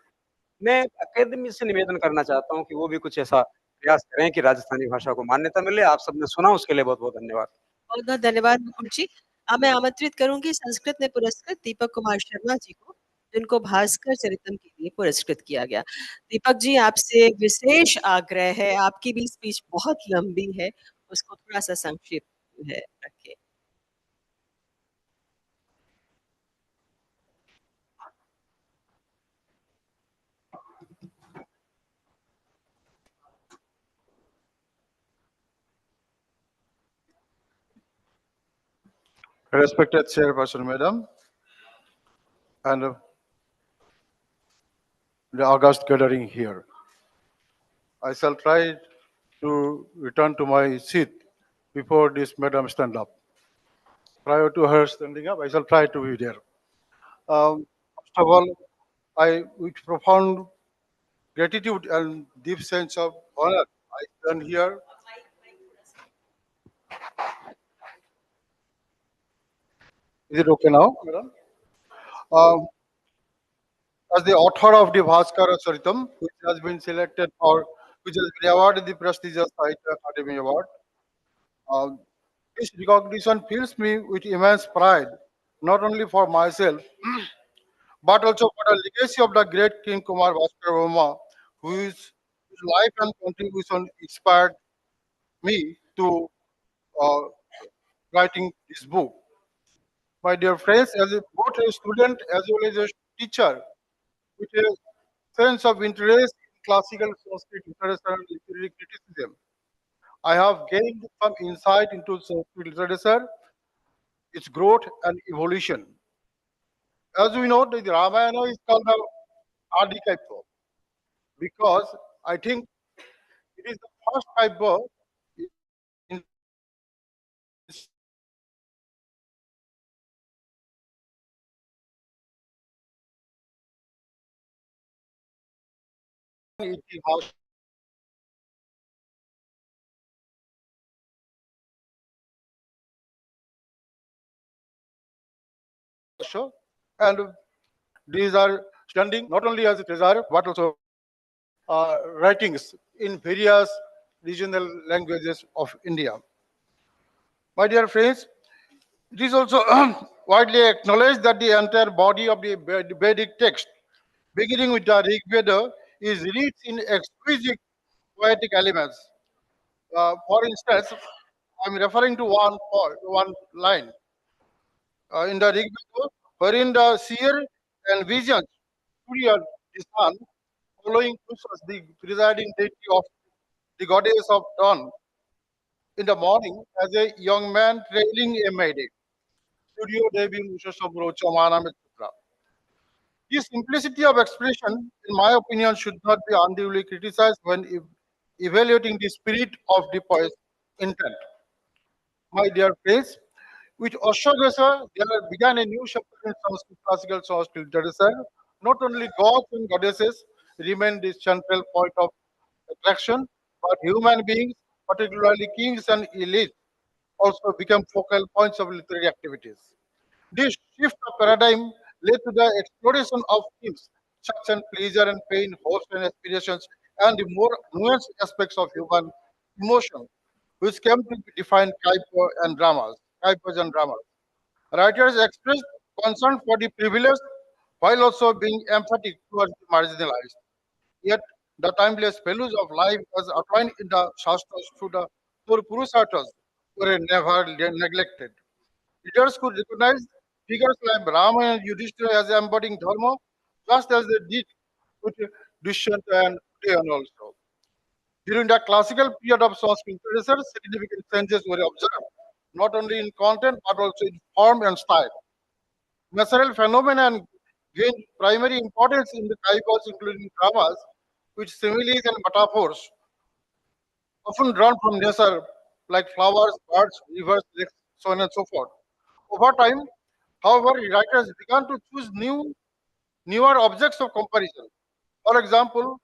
मैं अकेडमी से निवेदन करना चाहता हूँ कि वो भी कुछ ऐसा प्रयास करें कि राजस्थानी भाषा को मान्यता मिले। आप सबने सुना, उसके लिए बहुत बहुत धन्यवाद। बहुत बहुत धन्यवाद मुकुल जी। अब मैं आमंत्रित करूंगी संस्कृत में पुरस्कृत दीपक कुमार शर्मा जी को, जिनको भास्कर चरितम के लिए पुरस्कृत किया गया। दीपक जी, आपसे विशेष आग्रह है, आपकी भी स्पीच बहुत लंबी है, उसको थोड़ा सा संक्षिप्त है रखिए। Respected Chairperson, Madam, and the August gathering here. I shall try to return to my seat before this Madam stand up. Prior to her standing up, I shall try to be there. First of all, with profound gratitude and deep sense of honor, I stand here. Is it okay now, Madam? As the author of the Bhaskara Charitam, which has been selected for, which has been awarded the prestigious Sahitya Akademi Award, this recognition fills me with immense pride, not only for myself, but also for the legacy of the great King Kumar Bhaskara Verma, whose life and contribution inspired me to uh, writing this book. My dear friends, both a student as well as a teacher, with a sense of interest in classical Sanskrit literature and literary criticism, I have gained some insight into Sanskrit literature, its growth and evolution. As we know, the Ramayana is called the Adi Kaipa because I think it is the first Kaipa in इतिहास and these are standing not only as a treasure but also writings in various regional languages of India. My dear friends, it is also widely acknowledged that the entire body of the Vedic text, beginning with the Rig Veda, is rich in exquisite poetic elements. For instance, I'm referring to one line in the Rig Veda, wherein the seer and visions, Surya, the sun, following Kushas, the presiding deity of the goddess of dawn, in the morning as a young man trailing a maiden. Studio Devi Mushasabro Chamanam, etc. This simplicity of expression, in my opinion, should not be unduly criticized when evaluating the spirit of the poet's intent. My dear friends, with Ashwagandha, there began a new chapter in Sanskrit, classical Sanskrit literature. Not only gods and goddesses remain the central point of attraction, but human beings, particularly kings and elites, also become focal points of literary activities. This shift of paradigm led to the exploration of themes such as pleasure and pain, hopes and aspirations, and the more nuanced aspects of human emotion, which came to define kaipas and dramas. Writers expressed concern for the privileged while also being emphatic towards the marginalized. Yet, the timeless values of life as outlined in the Shastras through the four Purusharthas were never neglected. Leaders could recognize figures like Rama and Yudhishthira as embodying Dharma, just as they did with Dushyanta and Udayan also. During the classical period of Sanskrit literature, significant changes were observed, not only in content but also in form and style. Natural phenomena gained primary importance in the kaipas, including dramas, which similes and metaphors, often drawn from nature, like flowers, birds, rivers, lakes, so on and so forth. Over time, however, writers began to choose newer objects of comparison. For example,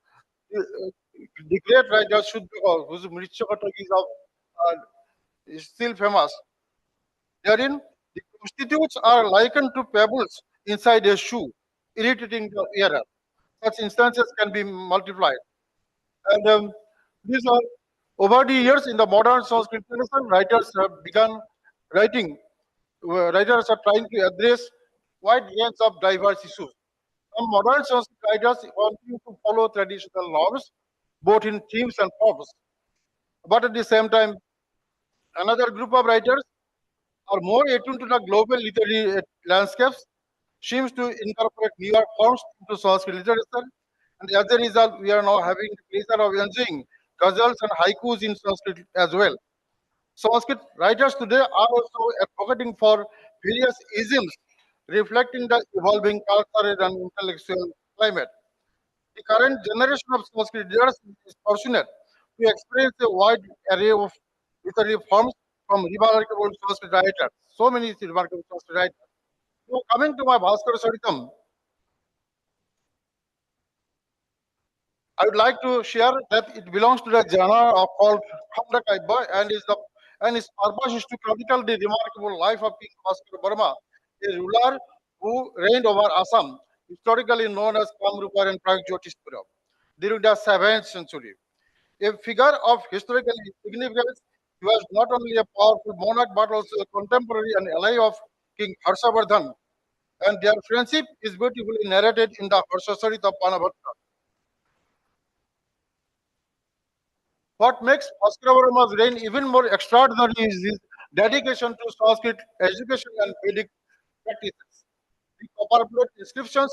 the great writer Shuddha, whose Mritya is still famous. Therein, the prostitutes are likened to pebbles inside a shoe, irritating the hearer. Such instances can be multiplied. And these are over the years in the modern Sanskrit tradition, writers have begun writing. Writers are trying to address wide range of diverse issues. Some modern Sanskrit writers continue to follow traditional norms, both in themes and forms. But at the same time, another group of writers are more attuned to the global literary landscapes, seems to incorporate newer forms into Sanskrit literature, and as a result, we are now having the pleasure of enjoying ghazals and haikus in Sanskrit as well. Sanskrit writers today are also advocating for various isms reflecting the evolving cultural and intellectual climate. The current generation of Sanskrit readers is fortunate to experience a wide array of literary forms from remarkable Sanskrit writers. So many remarkable Sanskrit writers. So coming to my Bhaskara Saritam, I would like to share that it belongs to the genre of called Khanda Kaibya and its purpose is to chronicle the remarkable life of King Bhaskara Burma, a ruler who reigned over Assam, historically known as Kamrupa and Pragjotishpura, during the 7th century. A figure of historical significance, he was not only a powerful monarch but also a contemporary and ally of King Harshavardhan, and their friendship is beautifully narrated in the Harsasarita Panabhatta. What makes Bhaskara Varma's reign even more extraordinary is his dedication to Sanskrit education and Vedic practices. The copper plate inscriptions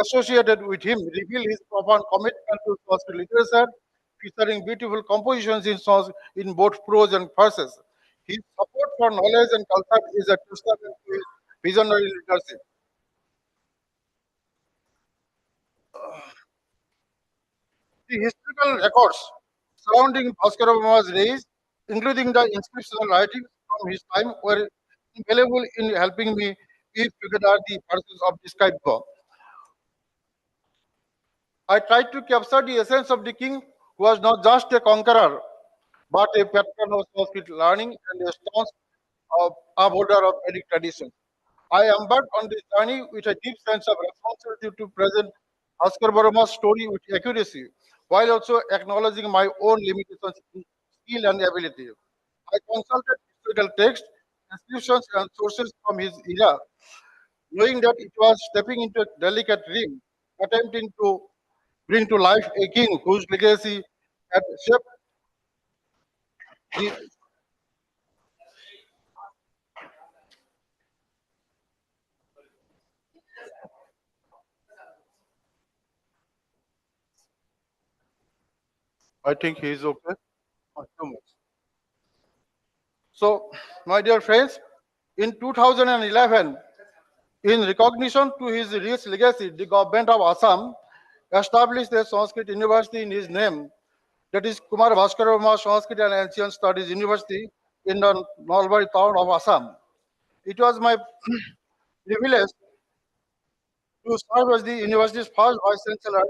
associated with him reveal his profound commitment to Sanskrit literature, featuring beautiful compositions in both prose and verses. His support for knowledge and culture is a testament to his visionary leadership. The historical records surrounding Bhaskara Varma's reign, including the inscriptional writings from his time, were invaluable in helping me piece together the verses of this Kaibya. I tried to capture the essence of the king who was not just a conqueror, but a patron of Sanskrit learning and a staunch upholder of Vedic tradition. I embarked on this journey with a deep sense of responsibility to present Bhaskar Varma's story with accuracy, while also acknowledging my own limitations in skill and ability. I consulted historical texts, inscriptions, and sources from his era, knowing that it was stepping into a delicate realm, attempting to bring to life a king whose legacy had shaped the. I think he is okay. Not too much. So, my dear friends, in 2011, in recognition to his rich legacy, the government of Assam established a Sanskrit university in his name, that is Kumar Bhaskar Verma Sanskrit and Ancient Studies University in the Nalbari town of Assam. It was my privilege to serve as the university's first vice chancellor,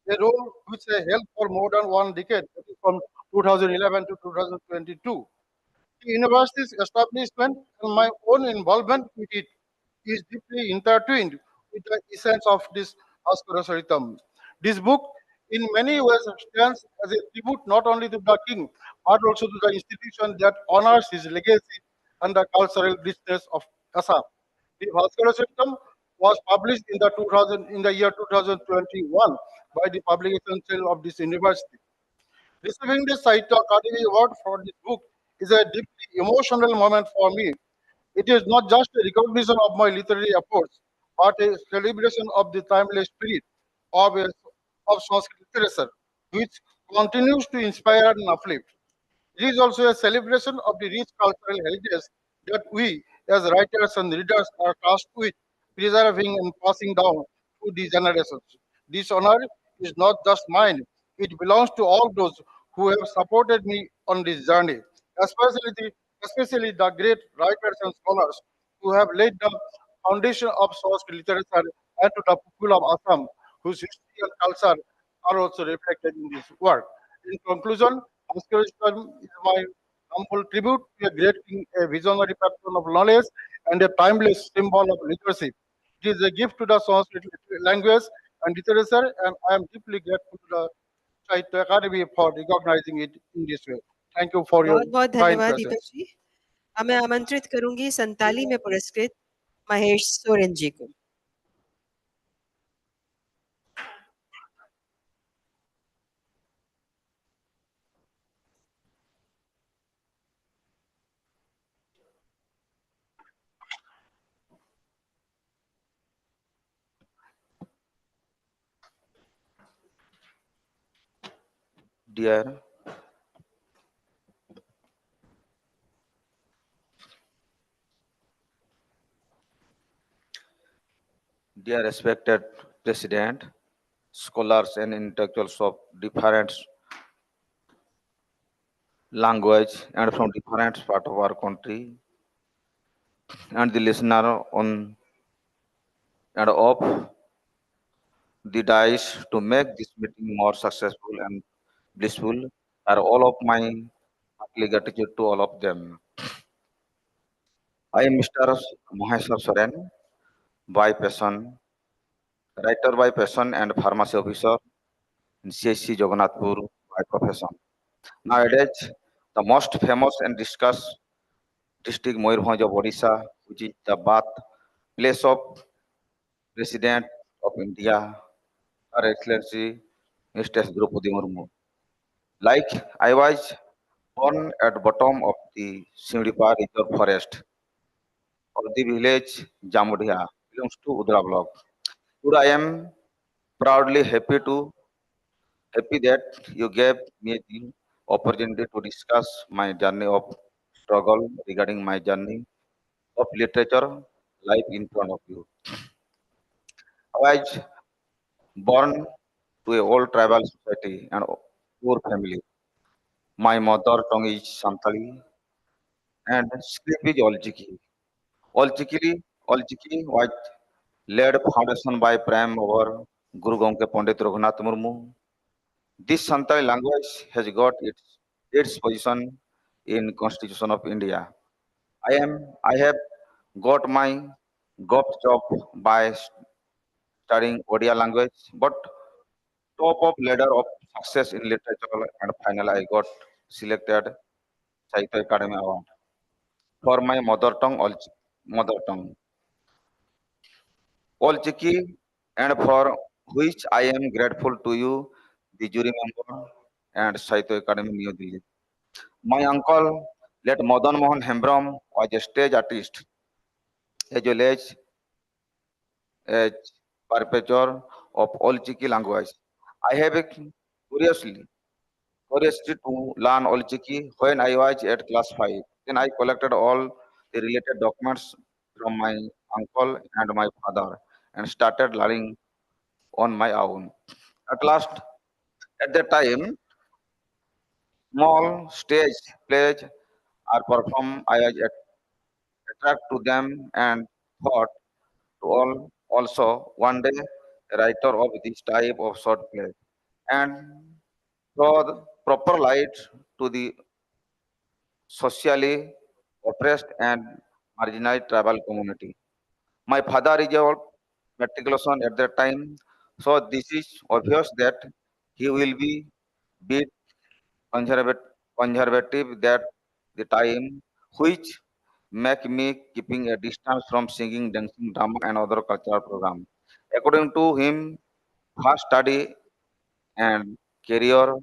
a role which I held for more than one decade, that is from 2011 to 2022. The university's establishment and my own involvement with it is deeply intertwined with the essence of this Bhaskara Saritam. This book, in many ways, stands as a tribute not only to the king, but also to the institution that honors his legacy and the cultural richness of Assam. The Bhaskara Saritam was published in the year 2021 by the publication cell of this university. Receiving the Sahitya Akademi Award for this book is a deeply emotional moment for me. It is not just a recognition of my literary efforts, but a celebration of the timeless spirit of, of Sanskrit literature, which continues to inspire and uplift. It is also a celebration of the rich cultural heritage that we, as writers and readers, are tasked with preserving and passing down through the generations. This honor is not just mine, it belongs to all those who have supported me on this journey. especially the great writers and scholars who have laid the foundation of Sanskrit literature and to the people of Assam, whose history and culture are also reflected in this work. In conclusion, Sanskrit is my humble tribute to a great king, a visionary patron of knowledge, and a timeless symbol of leadership. It is a gift to the Sanskrit language and literature, and I am deeply grateful to the Sahitya Akademi for recognizing it in this way. Thank you for your बहुत बहुत kind धन्यवाद दीपक presence. जी। अब मैं आमंत्रित करूंगी संताली में पुरस्कृत महेश सोरेन जी को। Dear Dear respected President, scholars and intellectuals of different language and from different part of our country, and the listener on and of the dice to make this meeting more successful and blissful are all of my heartily gratitude to all of them. I am Mr. Maheshwar Soren by passion, writer by passion and pharmacy officer in CSC Jagannathpur by profession. Nowadays, the most famous and discussed district Moyurbhanj of Odisha, which is the birthplace of President of India, Her Excellency Mr. Draupadi Murmu. Like I was born at bottom of the Simripa Reserve Forest of the village Jamudia, belongs to Udra block. Today I am proudly happy that you gave me the opportunity to discuss my journey of struggle regarding my journey of literature life in front of you. I was born to a old tribal society and poor family. My mother tongue is Santali and script is Olchiki. Olchiki was led foundation by Prime over Guru Gomke Pandit Raghunath Murmu. This Santali language has got its position in Constitution of India. I have got my gov job by studying Odia language, but top of ladder of success in literature and finally I got selected Sahitya Academy Award for my mother tongue, Olchiki, and for which I am grateful to you, the jury member and Sahitya Academy New Delhi. My uncle, let Madan Mohan Hembram, was a stage artist as well as perpetrator of Olchiki language. I have a curiosity to learn Olchiki when I was at class 5. Then I collected all the related documents from my uncle and my father and started learning on my own. At last, at that time, small stage plays are performed. I was attracted to them and thought to all also one day a writer of this type of short play and throw the proper light to the socially oppressed and marginalized tribal community. My father is a matriculation at that time, so this is obvious that he will be bit conservative, conservative that the time, which make me keeping a distance from singing, dancing, drama, and other cultural program. According to him, first study and career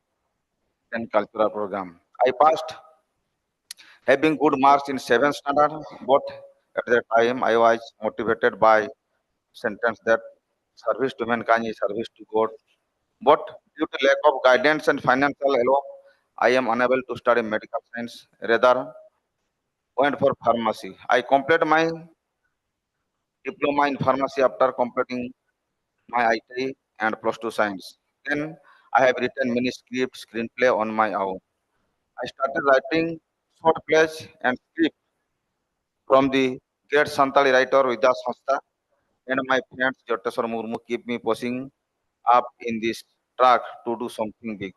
and cultural program. I passed having good marks in 7th standard, but at that time I was motivated by sentence that service to mankind is service to God. But due to lack of guidance and financial help, I am unable to study medical science. Rather, went for pharmacy. I completed my diploma in pharmacy after completing my IT and plus two science. Then I have written many scripts, screenplay on my own. I started writing short pledge and script from the great Santali writer Vidya Sanstha and my friends Jotteswar Murmu keep me pushing up in this track to do something big.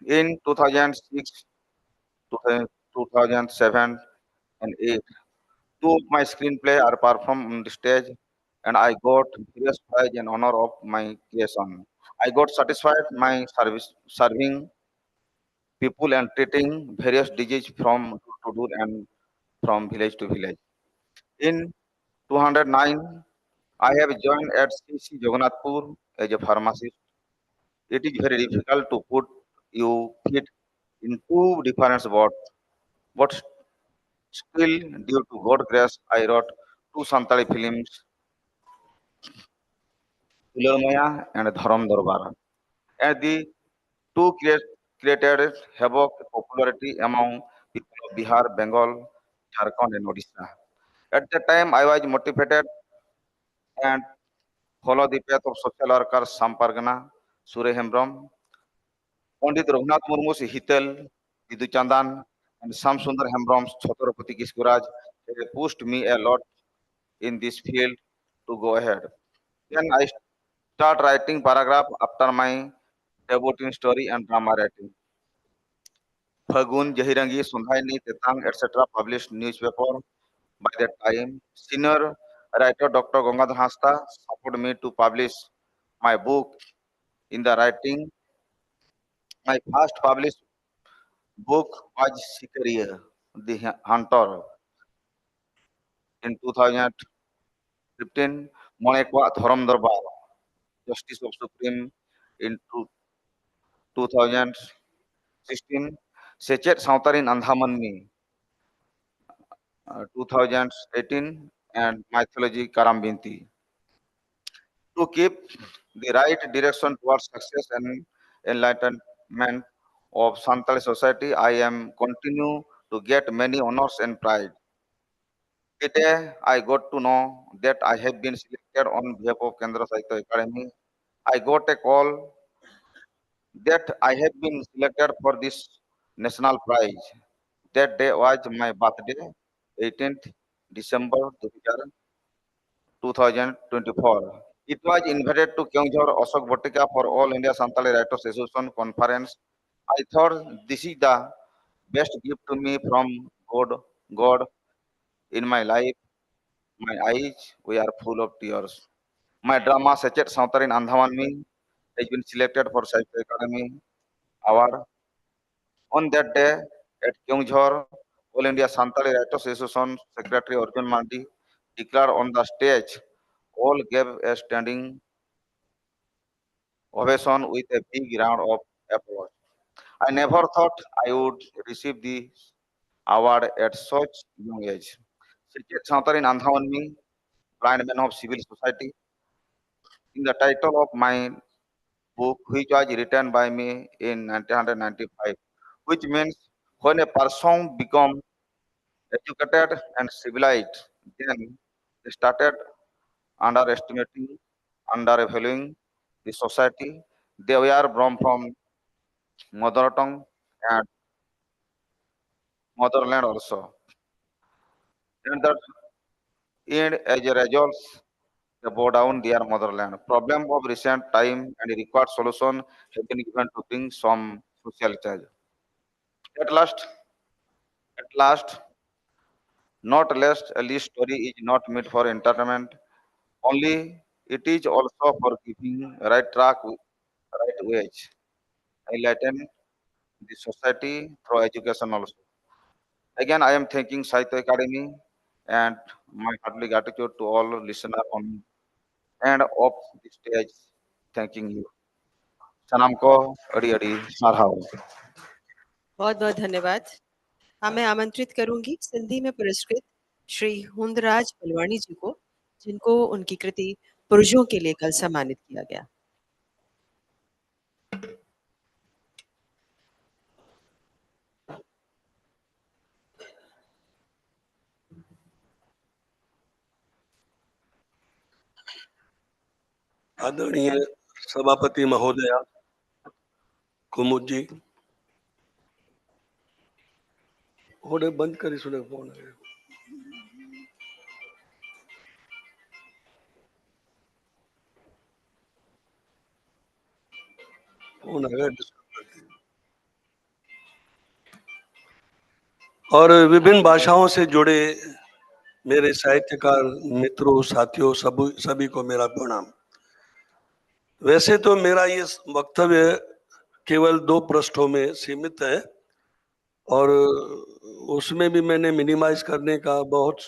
In 2006, 2007 and 8, two of my screenplay are performed on the stage and I got various prize in honor of my creation. I got satisfied my serving people and treating various diseases from door to door and from village to village. In 209, I have joined at CC Jagannathpur as a pharmacist. It is very difficult to put you fit in two different spots, but still, due to God grace, I wrote two Santali films, Ulamaya and Dharam Darbar. And the two created havoc popularity among people of Bihar, Bengal, Jharkhand, and Odisha. At that time, I was motivated and followed the path of social worker Sampargana, Sure Hembrom, Pandit Raghunath Murmu's Hitel, Vidu Chandan, and Sam Sundar Hembrom's Chhatrapati Kiskuraj. They pushed me a lot in this field to go ahead. Then I start writing paragraph after my devoting story and drama writing. Fagun, Jahirangi, Sundhaini, Tetang, etc. published newspaper. By that time, senior writer Dr. Gangadhar Hasta supported me to publish my book in the writing. My first published book was Sikaria, the Hunter, in 2015. Monekwa Dharam Darbar, Justice of Supreme, in 2016. Sechet Sautarin Andhamanmi, 2018, and Mythology Karambinti. To keep the right direction towards success and enlightenment of Santali society, I am continue to get many honors and pride. Today, I got to know that I have been selected on behalf of Kendra Sahitya Academy. I got a call that I have been selected for this national prize. That day was my birthday, 18th December 2024. It was invited to Kyongjhar Ashok Bhattika for All India Santali Writers Association conference. I thought this is the best gift to me from God in my life. My eyes were full of tears. My drama Sachet Sautarin Andhamanmi has been selected for Sahitya Academy Award. On that day at Kyongjhar, All India Santali Writers Association Secretary Arjun Mandi declared on the stage, all gave a standing ovation with a big round of applause. I never thought I would receive the award at such young age. Sachet Sautarin Andhamanmi, blind man of civil society, in the title of my book, which was written by me in 1995, which means when a person becomes educated and civilized, then they started underestimating, undervaluing the society. They were born from mother tongue and motherland also. And that end as a result, they bow down their motherland. Problem of recent time and required solution have been given to bring some social change. At last, at last, not least, a least story is not meant for entertainment. Only it is also for giving right track, right wage. Enlighten the society through education also. Again, I am thanking Sahitya Academy and my heartily gratitude to all listeners on and off the stage. Thanking you. सलाम को अड़ी अड़ी साराओ. बहुत बहुत धन्यवाद। हाँ, मैं आमंत्रित करूंगी सिंधी में पुरस्कृत श्री हुंदराज बलवानी जी को, जिनको उनकी कृति पुरुषों के लिए कल सम्मानित किया गया। आदरणीय सभापति महोदया कुमुद जी, होड़े बंद करी सुने फोन है फोन है और विभिन्न भाषाओं से जुड़े मेरे साहित्यकार मित्रों साथियों सभी को मेरा प्रणाम। वैसे तो मेरा ये वक्तव्य केवल 2 पृष्ठों में सीमित है और उसमें भी मैंने मिनिमाइज करने का बहुत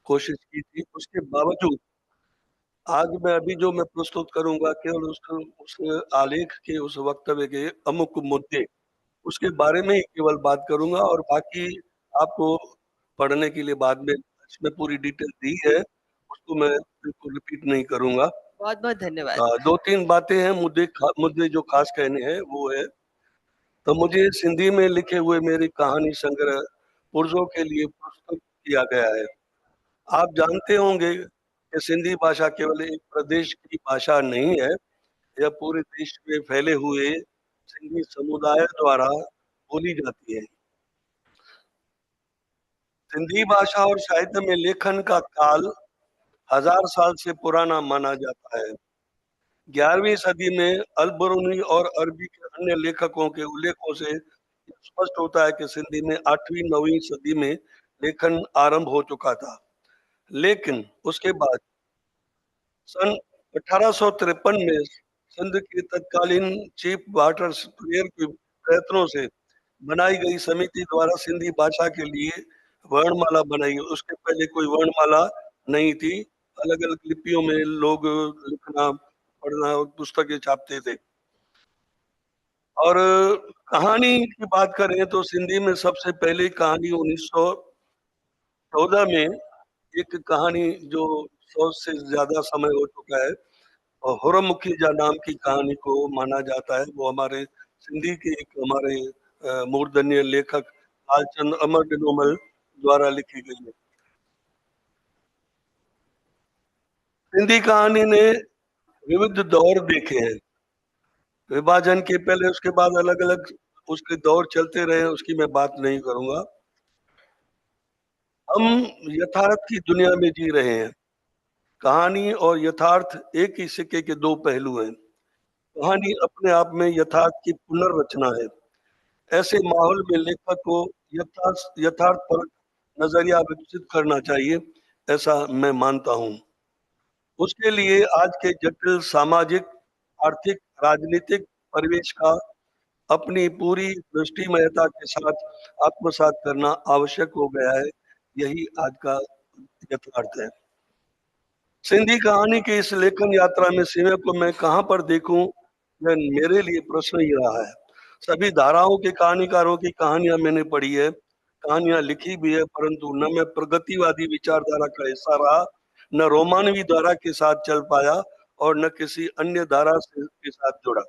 कोशिश की थी। उसके बावजूद आज मैं अभी जो मैं प्रस्तुत करूंगा केवल उस आलेख के उस वक्तव्य के अमुक मुद्दे उसके बारे में ही केवल बात करूंगा और बाकी आपको पढ़ने के लिए बाद में इसमें पूरी डिटेल दी है उसको मैं बिल्कुल रिपीट नहीं करूंगा। बहुत बहुत धन्यवाद। 2-3 बातें हैं मुद्दे जो खास कहने हैं वो है तो मुझे सिंधी में लिखे हुए मेरी कहानी संग्रह पुरजों के लिए पुरस्कृत किया गया है। आप जानते होंगे कि सिंधी भाषा केवल एक प्रदेश की भाषा नहीं है, यह पूरे देश में फैले हुए सिंधी समुदाय द्वारा बोली जाती है। सिंधी भाषा और साहित्य में लेखन का काल 1000 साल से पुराना माना जाता है। 11वीं सदी में अल-बरूनी और अरबी के अन्य लेखकों के उल्लेखों से स्पष्ट होता है कि सिंधी में 8वीं-9वीं सदी में लेखन आरंभ हो चुका था। लेकिन उसके बाद सन 1853 में सिंध के तत्कालीन चीफ वाटर सप्लायर के प्रयत्नों से बनाई गई समिति द्वारा सिंधी भाषा के लिए वर्णमाला बनाई। उसके पहले कोई वर्णमाला नहीं थी। अलग-अलग लिपियों में लोग लिखना, पढ़ना और पुस्तकें छापते थे। और कहानी की बात करें तो सिंधी में सबसे पहली कहानी 1914 में एक कहानी जो 100 से ज्यादा समय हो चुका है और हुरमुखीजा नाम की कहानी को माना जाता है। वो हमारे सिंधी के एक हमारे मूर्धन्य लेखक लालचंद अमर डिनोमल द्वारा लिखी गई है। सिंधी कहानी ने विविध दौर देखे हैं। विभाजन के पहले उसके बाद अलग अलग उसके दौर चलते रहे, उसकी मैं बात नहीं करूंगा। हम यथार्थ की दुनिया में जी रहे हैं। कहानी और यथार्थ एक ही सिक्के के 2 पहलू हैं। कहानी अपने आप में यथार्थ की पुनर्रचना है। ऐसे माहौल में लेखक को यथार्थ पर नजरिया विकसित करना चाहिए, ऐसा मैं मानता हूँ। उसके लिए आज के जटिल सामाजिक, आर्थिक, राजनीतिक परिवेश का अपनी पूरी दृष्टिमयता के साथ आत्मसात करना आवश्यक हो गया है। यही आज का यथार्थ है। सिंधी कहानी की इस लेखन यात्रा में सीमा को मैं कहाँ पर देखूं, यह मेरे लिए प्रश्न ही रहा है। सभी धाराओं के कहानीकारों की कहानियां मैंने पढ़ी है, कहानियां लिखी भी है, परंतु न मैं प्रगतिवादी विचारधारा का हिस्सा रहा, न रोमानवी धारा के साथ चल पाया और न किसी अन्य धारा के साथ जुड़ा।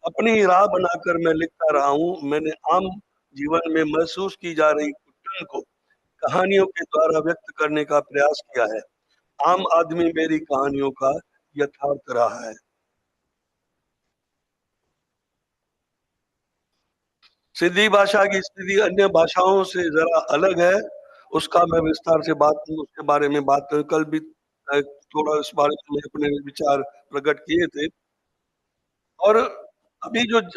अपनी राह बनाकर मैं लिखता रहा हूँ। मैंने आम जीवन में महसूस की जा रही घुटन को कहानियों के द्वारा व्यक्त करने का प्रयास किया है। आम आदमी मेरी कहानियों का यथार्थ रहा है। सिंधी भाषा की स्थिति अन्य भाषाओं से जरा अलग है, उसका मैं विस्तार से उसके बारे में बात कल भी थोड़ा इस बारे में अपने विचार प्रकट किए थे। और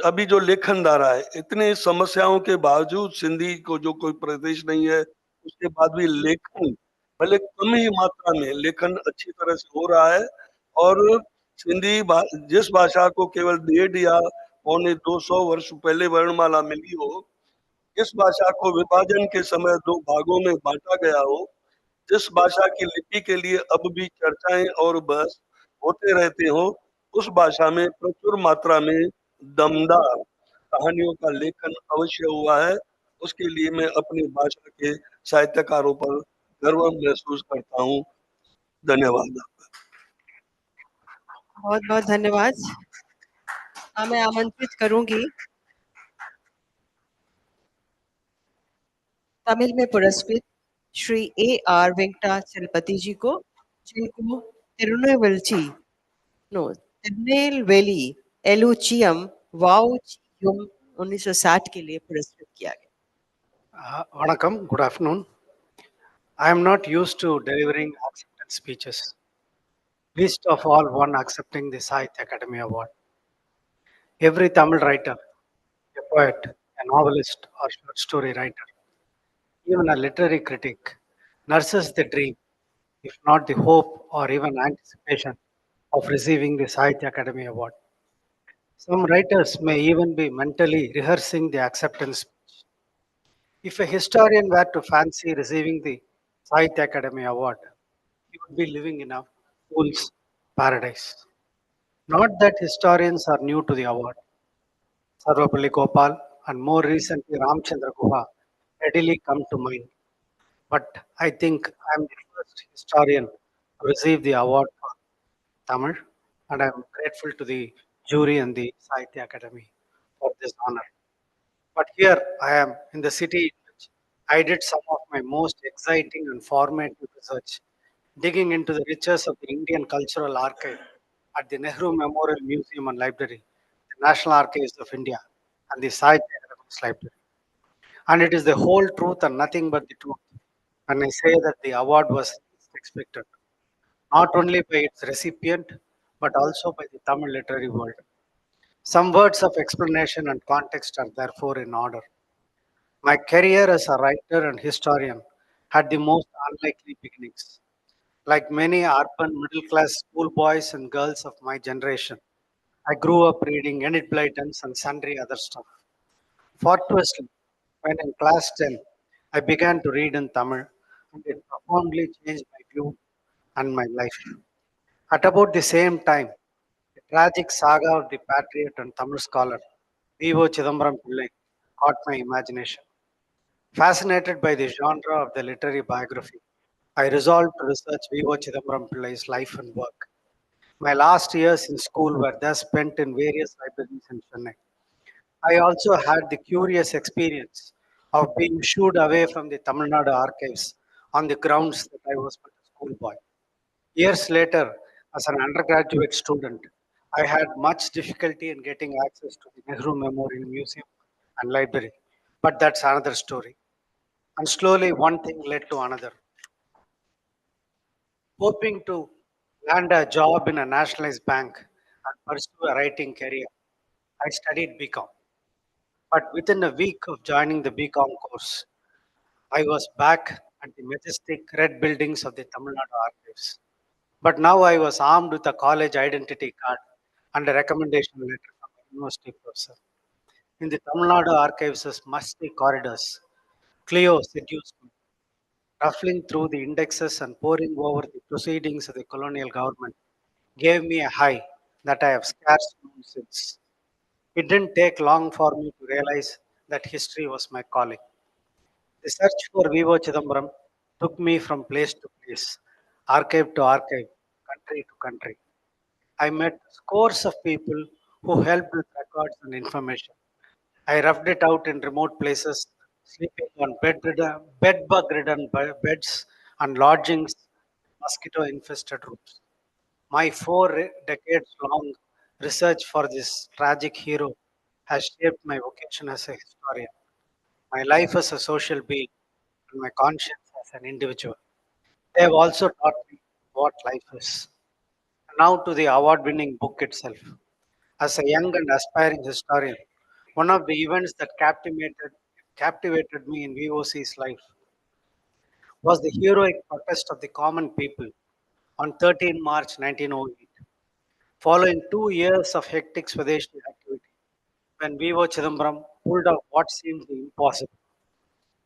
अभी जो लेखन धारा है, इतनी समस्याओं के बावजूद सिंधी को जो कोई प्रदेश नहीं है, उसके बाद भी लेखन भले कम ही मात्रा में लेखन अच्छी तरह से हो रहा है। और जिस भाषा को केवल 1.5 या 200 वर्ष पहले वर्णमाला मिली हो, इस भाषा को विभाजन के समय 2 भागों में बांटा गया हो, जिस भाषा की लिपि के लिए अब भी चर्चाएं और बहस होते रहते हो, उस भाषा में प्रचुर मात्रा में दमदार कहानियों का लेखन अवश्य हुआ है। उसके लिए मैं अपनी भाषा के साहित्यकारों पर गर्व महसूस करता हूँ। धन्यवाद। बहुत बहुत धन्यवाद। मैं आमंत्रित करूंगी तमिल में पुरस्कृत श्री A.R. वेंकटाचलपति जी को, जिनको तिरुनेलवेली एलुचियम वाउ 1960 के लिए पुरस्कृत किया गया। Vanakkam, good afternoon. I am not used to delivering acceptance speeches, least of all one accepting the Sahitya Akademi Award. Every Tamil writer, a poet, a novelist, or short story writer, even a literary critic, nurses the dream, if not the hope or even anticipation, of receiving the Sahitya Akademi Award. Some writers may even be mentally rehearsing the acceptance speech. If a historian were to fancy receiving the Sahitya Akademi Award, he would be living in a fool's paradise. Not that historians are new to the award. Sarvapalli Gopal and more recently Ramchandra Guha readily come to mind. But I think I am the first historian to receive the award for Tamil, and I am grateful to the jury and the Sahitya Academy for this honor. But here I am in the city in which I did some of my most exciting and formative research, digging into the riches of the Indian Cultural Archive at the Nehru Memorial Museum and Library, the National Archives of India, and the Sahitya Academics Library. And it is the whole truth and nothing but the truth when I say that the award was least expected, not only by its recipient, but also by the Tamil literary world. Some words of explanation and context are therefore in order. My career as a writer and historian had the most unlikely beginnings. Like many urban middle class schoolboys and girls of my generation, I grew up reading Enid Blyton's and sundry other stuff. Fortuitously, when in class 10, I began to read in Tamil, and it profoundly changed my view and my life. At about the same time, the tragic saga of the patriot and Tamil scholar V.O. Chidambaram Pillai caught my imagination. Fascinated by the genre of the literary biography, I resolved to research V.O. Chidambaram Pillai's life and work. My last years in school were thus spent in various libraries in Chennai. I also had the curious experience of being shooed away from the Tamil Nadu archives on the grounds that I was but a schoolboy. Years later, as an undergraduate student, I had much difficulty in getting access to the Nehru Memorial Museum and Library, but that's another story. And slowly, one thing led to another. Hoping to land a job in a nationalized bank and pursue a writing career, I studied BCom. But within a week of joining the BCom course, I was back at the majestic red buildings of the Tamil Nadu archives. But now I was armed with a college identity card and a recommendation letter from a university professor. In the Tamil Nadu archives' musty corridors, Cleo seduced me, ruffling through the indexes and poring over the proceedings of the colonial government gave me a high that I have scarce known since. It didn't take long for me to realize that history was my calling. The search for Vivo Chidambaram took me from place to place, archive to archive, country to country. I met scores of people who helped with records and information. I roughed it out in remote places, sleeping on bed-bug-ridden beds and lodgings, mosquito-infested rooms. My decades long research for this tragic hero has shaped my vocation as a historian, my life as a social being, and my conscience as an individual. They have also taught me what life is. Now to the award winning book itself. As a young and aspiring historian, one of the events that captivated me in VOC's life was the heroic protest of the common people on 13 March 1908. Following 2 years of hectic Swadeshi activity, when V.O. Chidambaram pulled off what seemed impossible,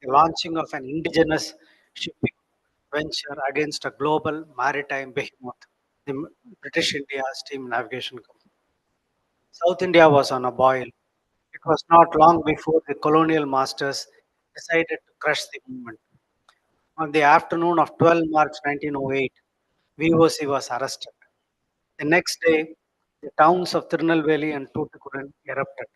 the launching of an indigenous shipping venture against a global maritime behemoth, the British India Steam Navigation Company. South India was on a boil. It was not long before the colonial masters decided to crush the movement. On the afternoon of 12 March 1908, VOC was arrested. The next day, the towns of Tirunelveli and Tuticorin erupted.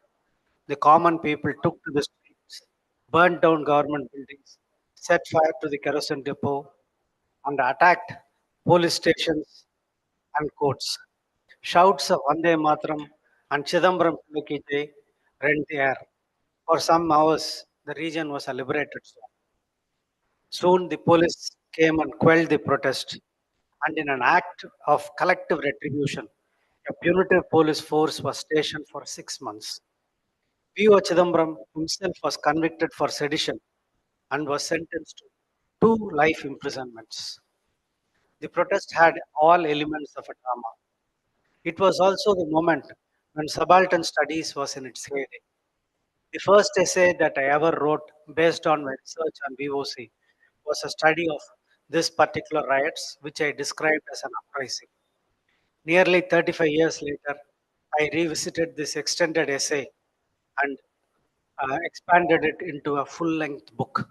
The common people took to the streets, burned down government buildings, set fire to the kerosene depot, and attacked police stations and courts. Shouts of Vande Mataram and Chidambaram Pillai Ki Jai rent the air. For some hours, the region was a liberated zone. Soon the police came and quelled the protest, and in an act of collective retribution, a punitive police force was stationed for 6 months. V.O. Chidambaram himself was convicted for sedition and was sentenced to 2 life imprisonments. The protest had all elements of a drama. It was also the moment when subaltern studies was in its heyday. The first essay that I ever wrote based on my research on VOC was a study of this particular riots, which I described as an uprising. Nearly 35 years later, I revisited this extended essay and expanded it into a full-length book.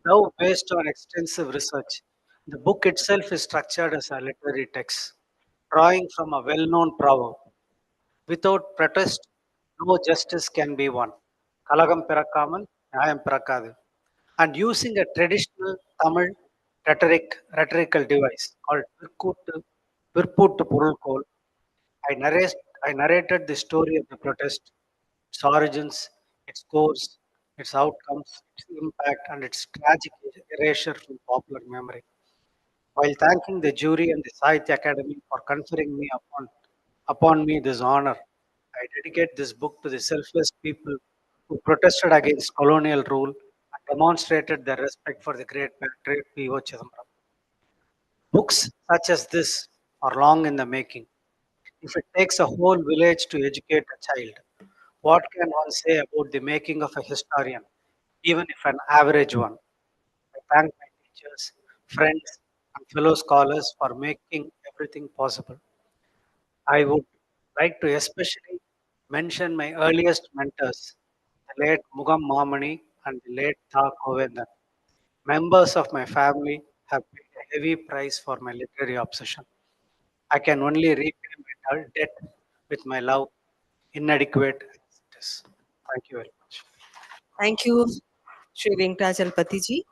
Now, based on extensive research, the book itself is structured as a literary text, drawing from a well-known proverb. Without protest, no justice can be won. Kalagam Pirakaman, Nyayam Pirakadu. And using a traditional Tamil rhetorical device called Virputtu Purulkol, I narrated the story of the protest, its origins, its course, its outcomes, its impact, and its tragic erasure from popular memory. While thanking the jury and the Sahitya Academy for conferring upon me this honor, I dedicate this book to the selfless people who protested against colonial rule and demonstrated their respect for the great patriot P.O. Chidambaram. Books such as this are long in the making. If it takes a whole village to educate a child, what can one say about the making of a historian, even if an average one? I thank my teachers, friends, and fellow scholars for making everything possible. I would like to especially mention my earliest mentors, the late Mugam Mamani and the late Tha Govindan. Members of my family have paid a heavy price for my literary obsession. I can only repay my debt with my love, inadequate as it is. Thank you very much. Thank you Shri Venkatachalapathy ji.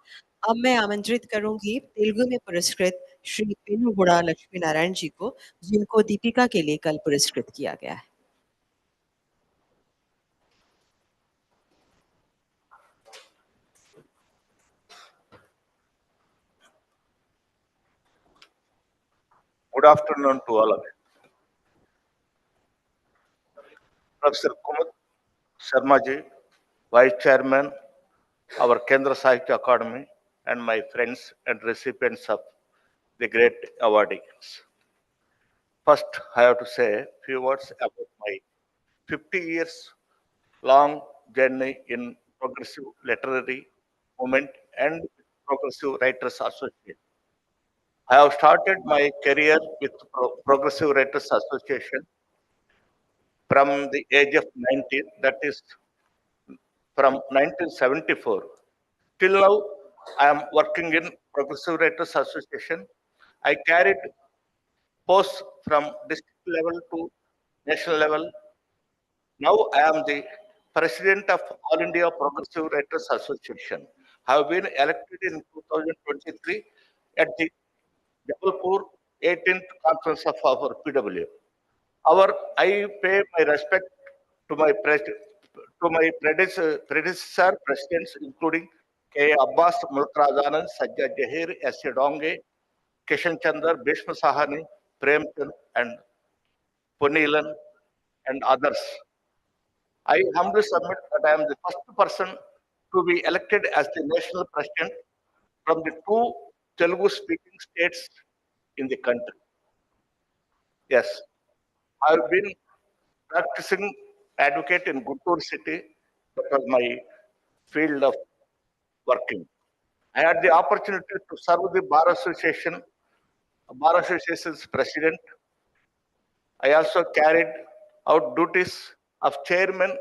अब मैं आमंत्रित करूंगी तेलुगु में पुरस्कृत श्री पेनुगुड़ा लक्ष्मी नारायण जी को, जिनको दीपिका के लिए कल पुरस्कृत किया गया है। Good afternoon to all of you. Professor Kumud Sharma ji, Vice Chairman, our Kendra Sahitya Akademi, and my friends and recipients of the great awardees. First, I have to say a few words about my 50 years long journey in progressive literary movement and Progressive Writers Association. I have started my career with Progressive Writers Association from the age of 19, that is from 1974. Till now, I am working in Progressive Writers Association. I carried posts from district level to national level. Now I am the president of All India Progressive Writers Association. I have been elected in 2023 at the Jabalpur 18th conference of our PW. I pay my respect to my predecessor presidents, including K. Abbas, Mulk Rajanand, Sajjad Jahir, S. A. Donge, Kishan Chandra, Bhishma Sahani, Premchand, and Ponilan, and others. I humbly submit that I am the first person to be elected as the national president from the two Telugu-speaking states in the country. Yes, I have been practicing advocate in Guntur city. That was my field of working. I had the opportunity to serve the Bar Association's president. I also carried out duties of chairman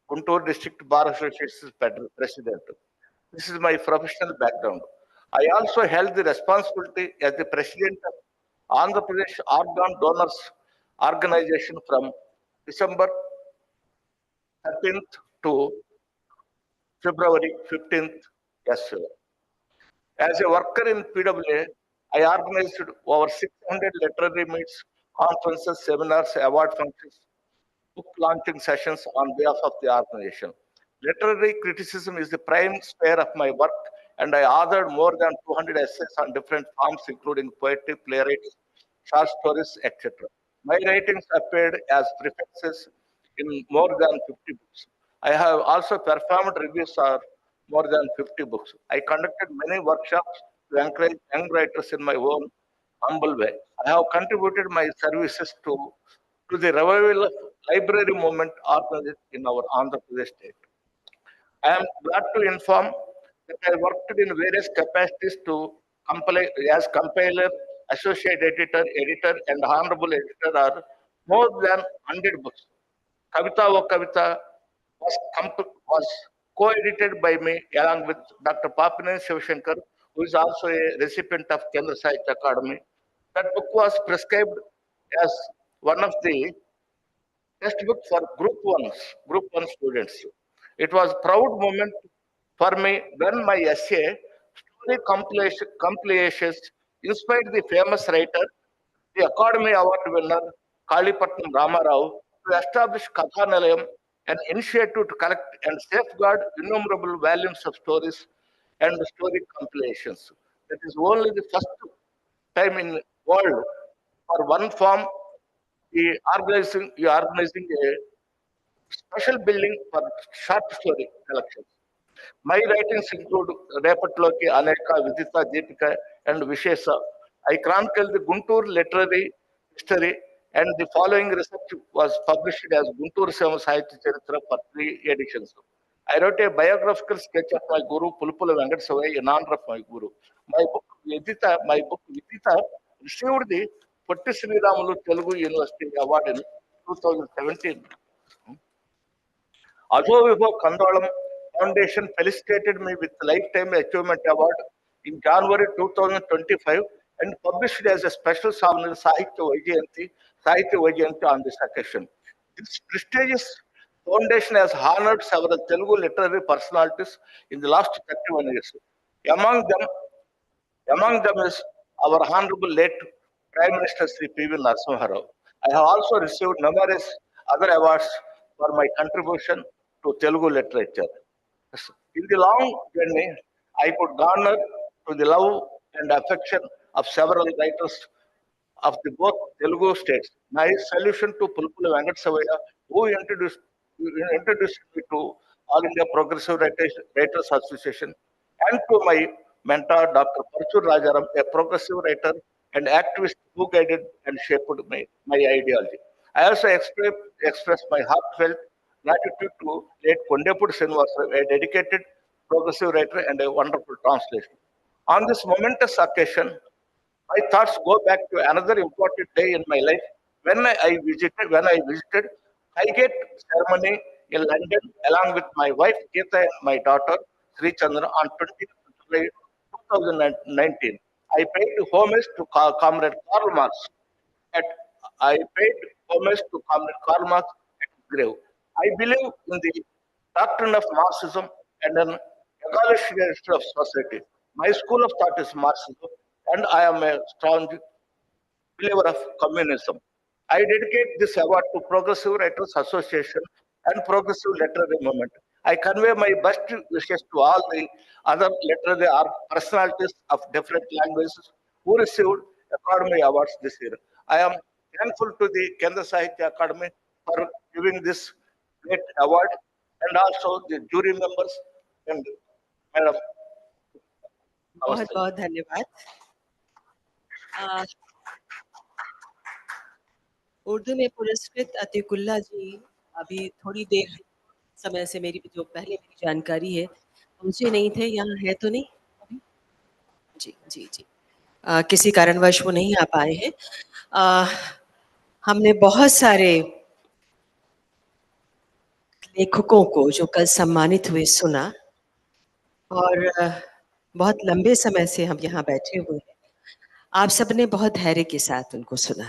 Guntur District Bar Association's president. This is my professional background. I also held the responsibility as the president of Andhra Pradesh Organ Donors Organization from December 13th to February 15th. Yes, sir. As a worker in PWA, I organized over 600 literary meets, conferences, seminars, award functions, book launching sessions on behalf of the organization. Literary criticism is the prime sphere of my work, and I authored more than 200 essays on different forms, including poetry, playwrights, short stories, etc. My writings appeared as prefaces in more than 50 books. I have also performed reviews of more than 50 books. I conducted many workshops to encourage young writers in my own humble way. I have contributed my services to the revival of library movement organized in our Andhra Pradesh state. I am glad to inform that I worked in various capacities to compile as compiler, associate editor, and honorable editor are more than 100 books. Kavita O Kavita was co-edited by me along with Dr. Papinan Shivashankar, who is also a recipient of Kendra Sahitya Akademi. That book was prescribed as one of the textbook for Group 1 students. It was proud moment for me when my essay, story compilations, inspired the famous writer, the Academy Award winner, Kalipatnam Ramarao, to establish Kathanilayam, an initiative to collect and safeguard innumerable volumes of stories and story compilations. That is only the first time in world for one form organizing a special building for short story collections. My writings include Repatloki, Aneka, Vidita, Deepika, and Vishesa. I chronicled the Guntur literary history, and the following research was published as Guntur Seva Sahitya Charitra for 3 editions. I wrote a biographical sketch of my guru, Pulpula Venkat Savai, in honor of my guru. My book Vidita received the Patti Sriramulu Telugu University Award in 2017. Ajo Vibho Kandalam Foundation felicitated me with Lifetime Achievement Award in January 2025 and published as a special souvenir Sahitya Vaijayanti on this occasion. This prestigious foundation has honored several Telugu literary personalities in the last 31 years. Among them is our Honorable late Prime Minister Sri P.V. Narasimha Rao. I have also received numerous other awards for my contribution to Telugu literature. In the long journey, I could garner to the love and affection of several writers of the both Telugu states. My solution to Pulpula Venkat Savaya, who introduced me to All India Progressive Writers Association, and to my mentor, Dr. Parchur Rajaram, a progressive writer and activist who guided and shaped my ideology. I also express my heartfelt gratitude to late Kondepudi Srinivasa, a dedicated progressive writer and a wonderful translation. On this momentous occasion, my thoughts go back to another important day in my life when I visited Highgate ceremony in London along with my wife Geeta and my daughter Sri Chandra on 20th July 2019. I paid homage to Comrade Karl Marx at I paid homage to Comrade Karl Marx at his grave. I believe in the doctrine of Marxism and an egalitarianist of society. My school of thought is Marxism, and I am a strong believer of communism. I dedicate this award to Progressive Writers Association and Progressive Literary Movement. I convey my best wishes to all the other literary personalities of different languages who received Academy Awards this year. I am thankful to the Kendra Sahitya Akademi for giving this great award and also the jury members and Madam. बहुत बहुत धन्यवाद। उर्दू में पुरस्कृत अतीकुल्ला जी अभी थोड़ी देर समय से मेरी जानकारी है मुझे नहीं थे, यहाँ है तो नहीं अभी? जी जी जी किसी कारणवश वो नहीं आ पाए हैं। हमने बहुत सारे लेखकों को जो कल सम्मानित हुए सुना और बहुत लंबे समय से हम यहाँ बैठे हुए हैं। आप सबने बहुत धैर्य के साथ उनको सुना।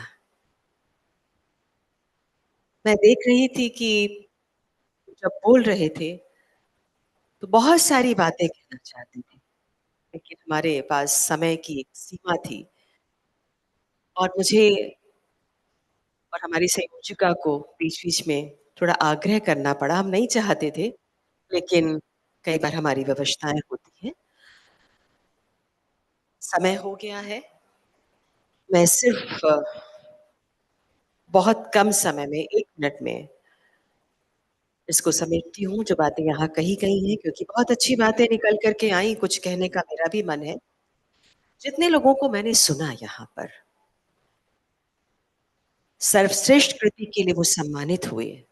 मैं देख रही थी कि जब बोल रहे थे तो बहुत सारी बातें कहना चाहती थी, लेकिन हमारे पास समय की एक सीमा थी और मुझे और हमारी संयोजिका को बीच-बीच में थोड़ा आग्रह करना पड़ा। हम नहीं चाहते थे, लेकिन कई बार हमारी विवशताएं होती हैं। समय हो गया है। मैं सिर्फ बहुत कम समय में 1 मिनट में इसको समेटती हूँ जो बातें यहाँ कही गई हैं, क्योंकि बहुत अच्छी बातें निकल कर के आई। कुछ कहने का मेरा भी मन है। जितने लोगों को मैंने सुना यहाँ पर, सर्वश्रेष्ठ कृति के लिए वो सम्मानित हुए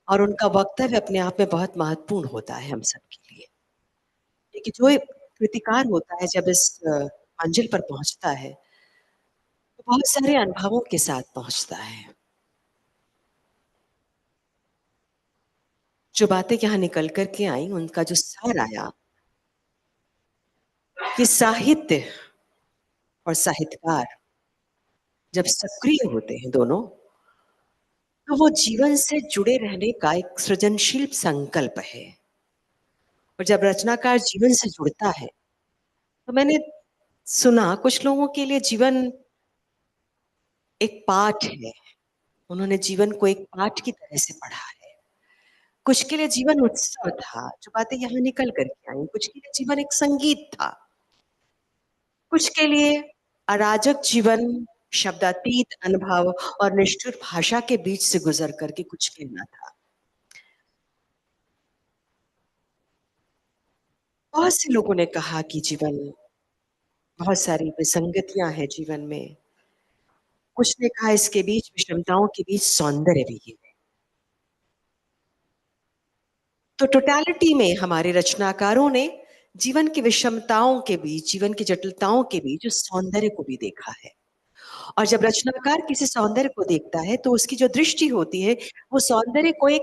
और उनका वक्तव्य अपने आप में बहुत महत्वपूर्ण होता है हम सबके लिए। लेकिन जो एक कृतिकार होता है जब इस मंजिल पर पहुंचता है तो बहुत सारे अनुभवों के साथ पहुंचता है। जो बातें यहाँ निकल कर के आई उनका जो सार आया कि साहित्य और साहित्यकार जब सक्रिय होते हैं दोनों, तो वो जीवन से जुड़े रहने का एक सृजनशील संकल्प है। और जब रचनाकार जीवन से जुड़ता है तो मैंने सुना कुछ लोगों के लिए जीवन एक पाठ है। उन्होंने जीवन को एक पाठ की तरह से पढ़ा है। कुछ के लिए जीवन उत्सव था, जो बातें यहाँ निकल करके आई। कुछ के लिए जीवन एक संगीत था। कुछ के लिए अराजक जीवन, शब्दातीत अनुभव और निष्ठुर भाषा के बीच से गुजर करके कुछ कहना था। बहुत से लोगों ने कहा कि जीवन बहुत सारी विसंगतियां हैं जीवन में। कुछ ने कहा इसके बीच विषमताओं के बीच सौंदर्य भी है। तो टोटलिटी में हमारे रचनाकारों ने जीवन की विषमताओं के बीच, जीवन की जटिलताओं के बीच उस सौंदर्य को भी देखा है। और जब रचनाकार किसी सौंदर्य को देखता है तो उसकी जो दृष्टि होती है वो सौंदर्य को एक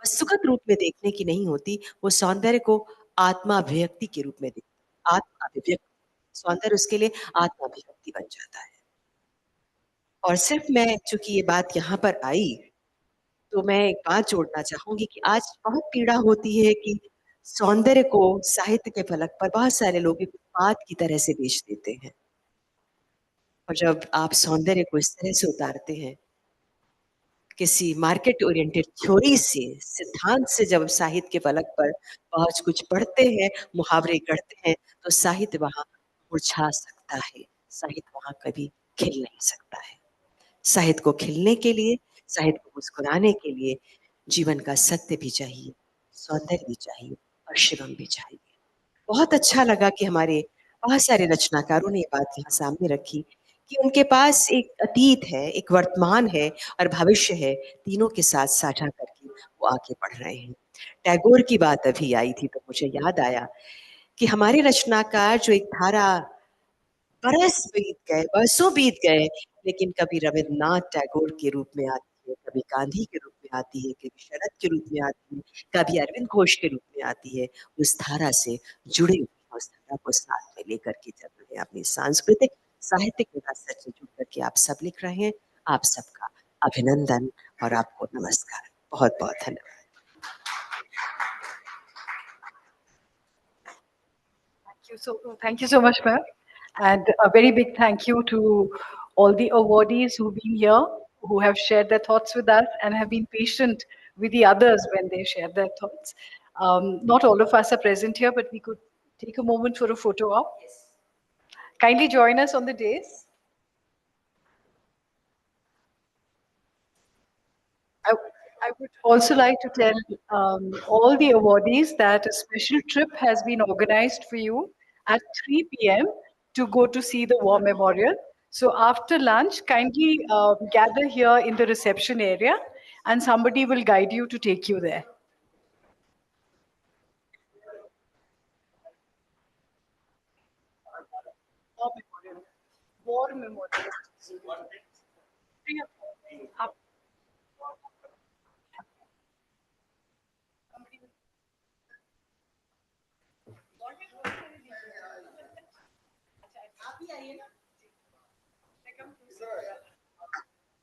वस्तुगत रूप में देखने की नहीं होती, वो सौंदर्य को आत्माभिव्यक्ति के रूप में देखता है। आत्माभिव्यक्ति, सौंदर्य उसके लिए आत्माभिव्यक्ति बन जाता है। और सिर्फ मैं, चूंकि ये बात यहाँ पर आई, तो मैं एक बात जोड़ना चाहूंगी कि आज बहुत पीड़ा होती है कि सौंदर्य को साहित्य के फलक पर बहुत सारे लोग एक उत्पाद की तरह से बेच देते हैं। और जब आप सौंदर्य को इस तरह से उतारते हैं, किसी मार्केट ओरिएंटेड थ्योरी से, सिद्धांत से, जब साहित्य के फलक पर बहुत कुछ पढ़ते हैं, मुहावरे करते हैं, तो साहित्य वहां मुरझा सकता है। साहित्य वहां कभी खिल नहीं सकता है। साहित्य को खिलने के लिए, साहित्य को मुस्कुराने के लिए जीवन का सत्य भी चाहिए, सौंदर्य भी चाहिए और शिवम भी चाहिए। बहुत अच्छा लगा कि हमारे बहुत सारे रचनाकारों ने ये बात यहाँ सामने रखी कि उनके पास एक अतीत है, एक वर्तमान है और भविष्य है। तीनों के साथ साझा करके वो आगे बढ़ रहे हैं। टैगोर की बात अभी आई थी तो मुझे याद आया कि हमारे रचनाकार जो एक धारा, बरस बीत गए, बरसों बीत गए, लेकिन कभी रविन्द्रनाथ टैगोर के रूप में आती है, कभी गांधी के रूप में आती है, कभी शरद के रूप में आती है, कभी अरविंद घोष के रूप में आती है। उस धारा से जुड़े हुए, उस धारा को साथ में लेकर के चल रहे हैं, अपनी सांस्कृतिक साहित्यिक विरासत से जुड़ करके आप सब लिख रहे हैं। आप सबका अभिनंदन और आपको नमस्कार। बहुत बहुत धन्यवाद। Thank you so much, ma'am. And a very big thank you to all the awardees who've been here, who have shared their thoughts with us and have been patient with the others when they share their thoughts. Not all of us are present here, but we could take a moment for a photo op. Kindly join us on the dais. I would also like to tell all the awardees that a special trip has been organized for you at 3 p.m. to go to see the War Memorial. So after lunch, kindly gather here in the reception area and somebody will guide you to take you there. War Memorial. War Memorial.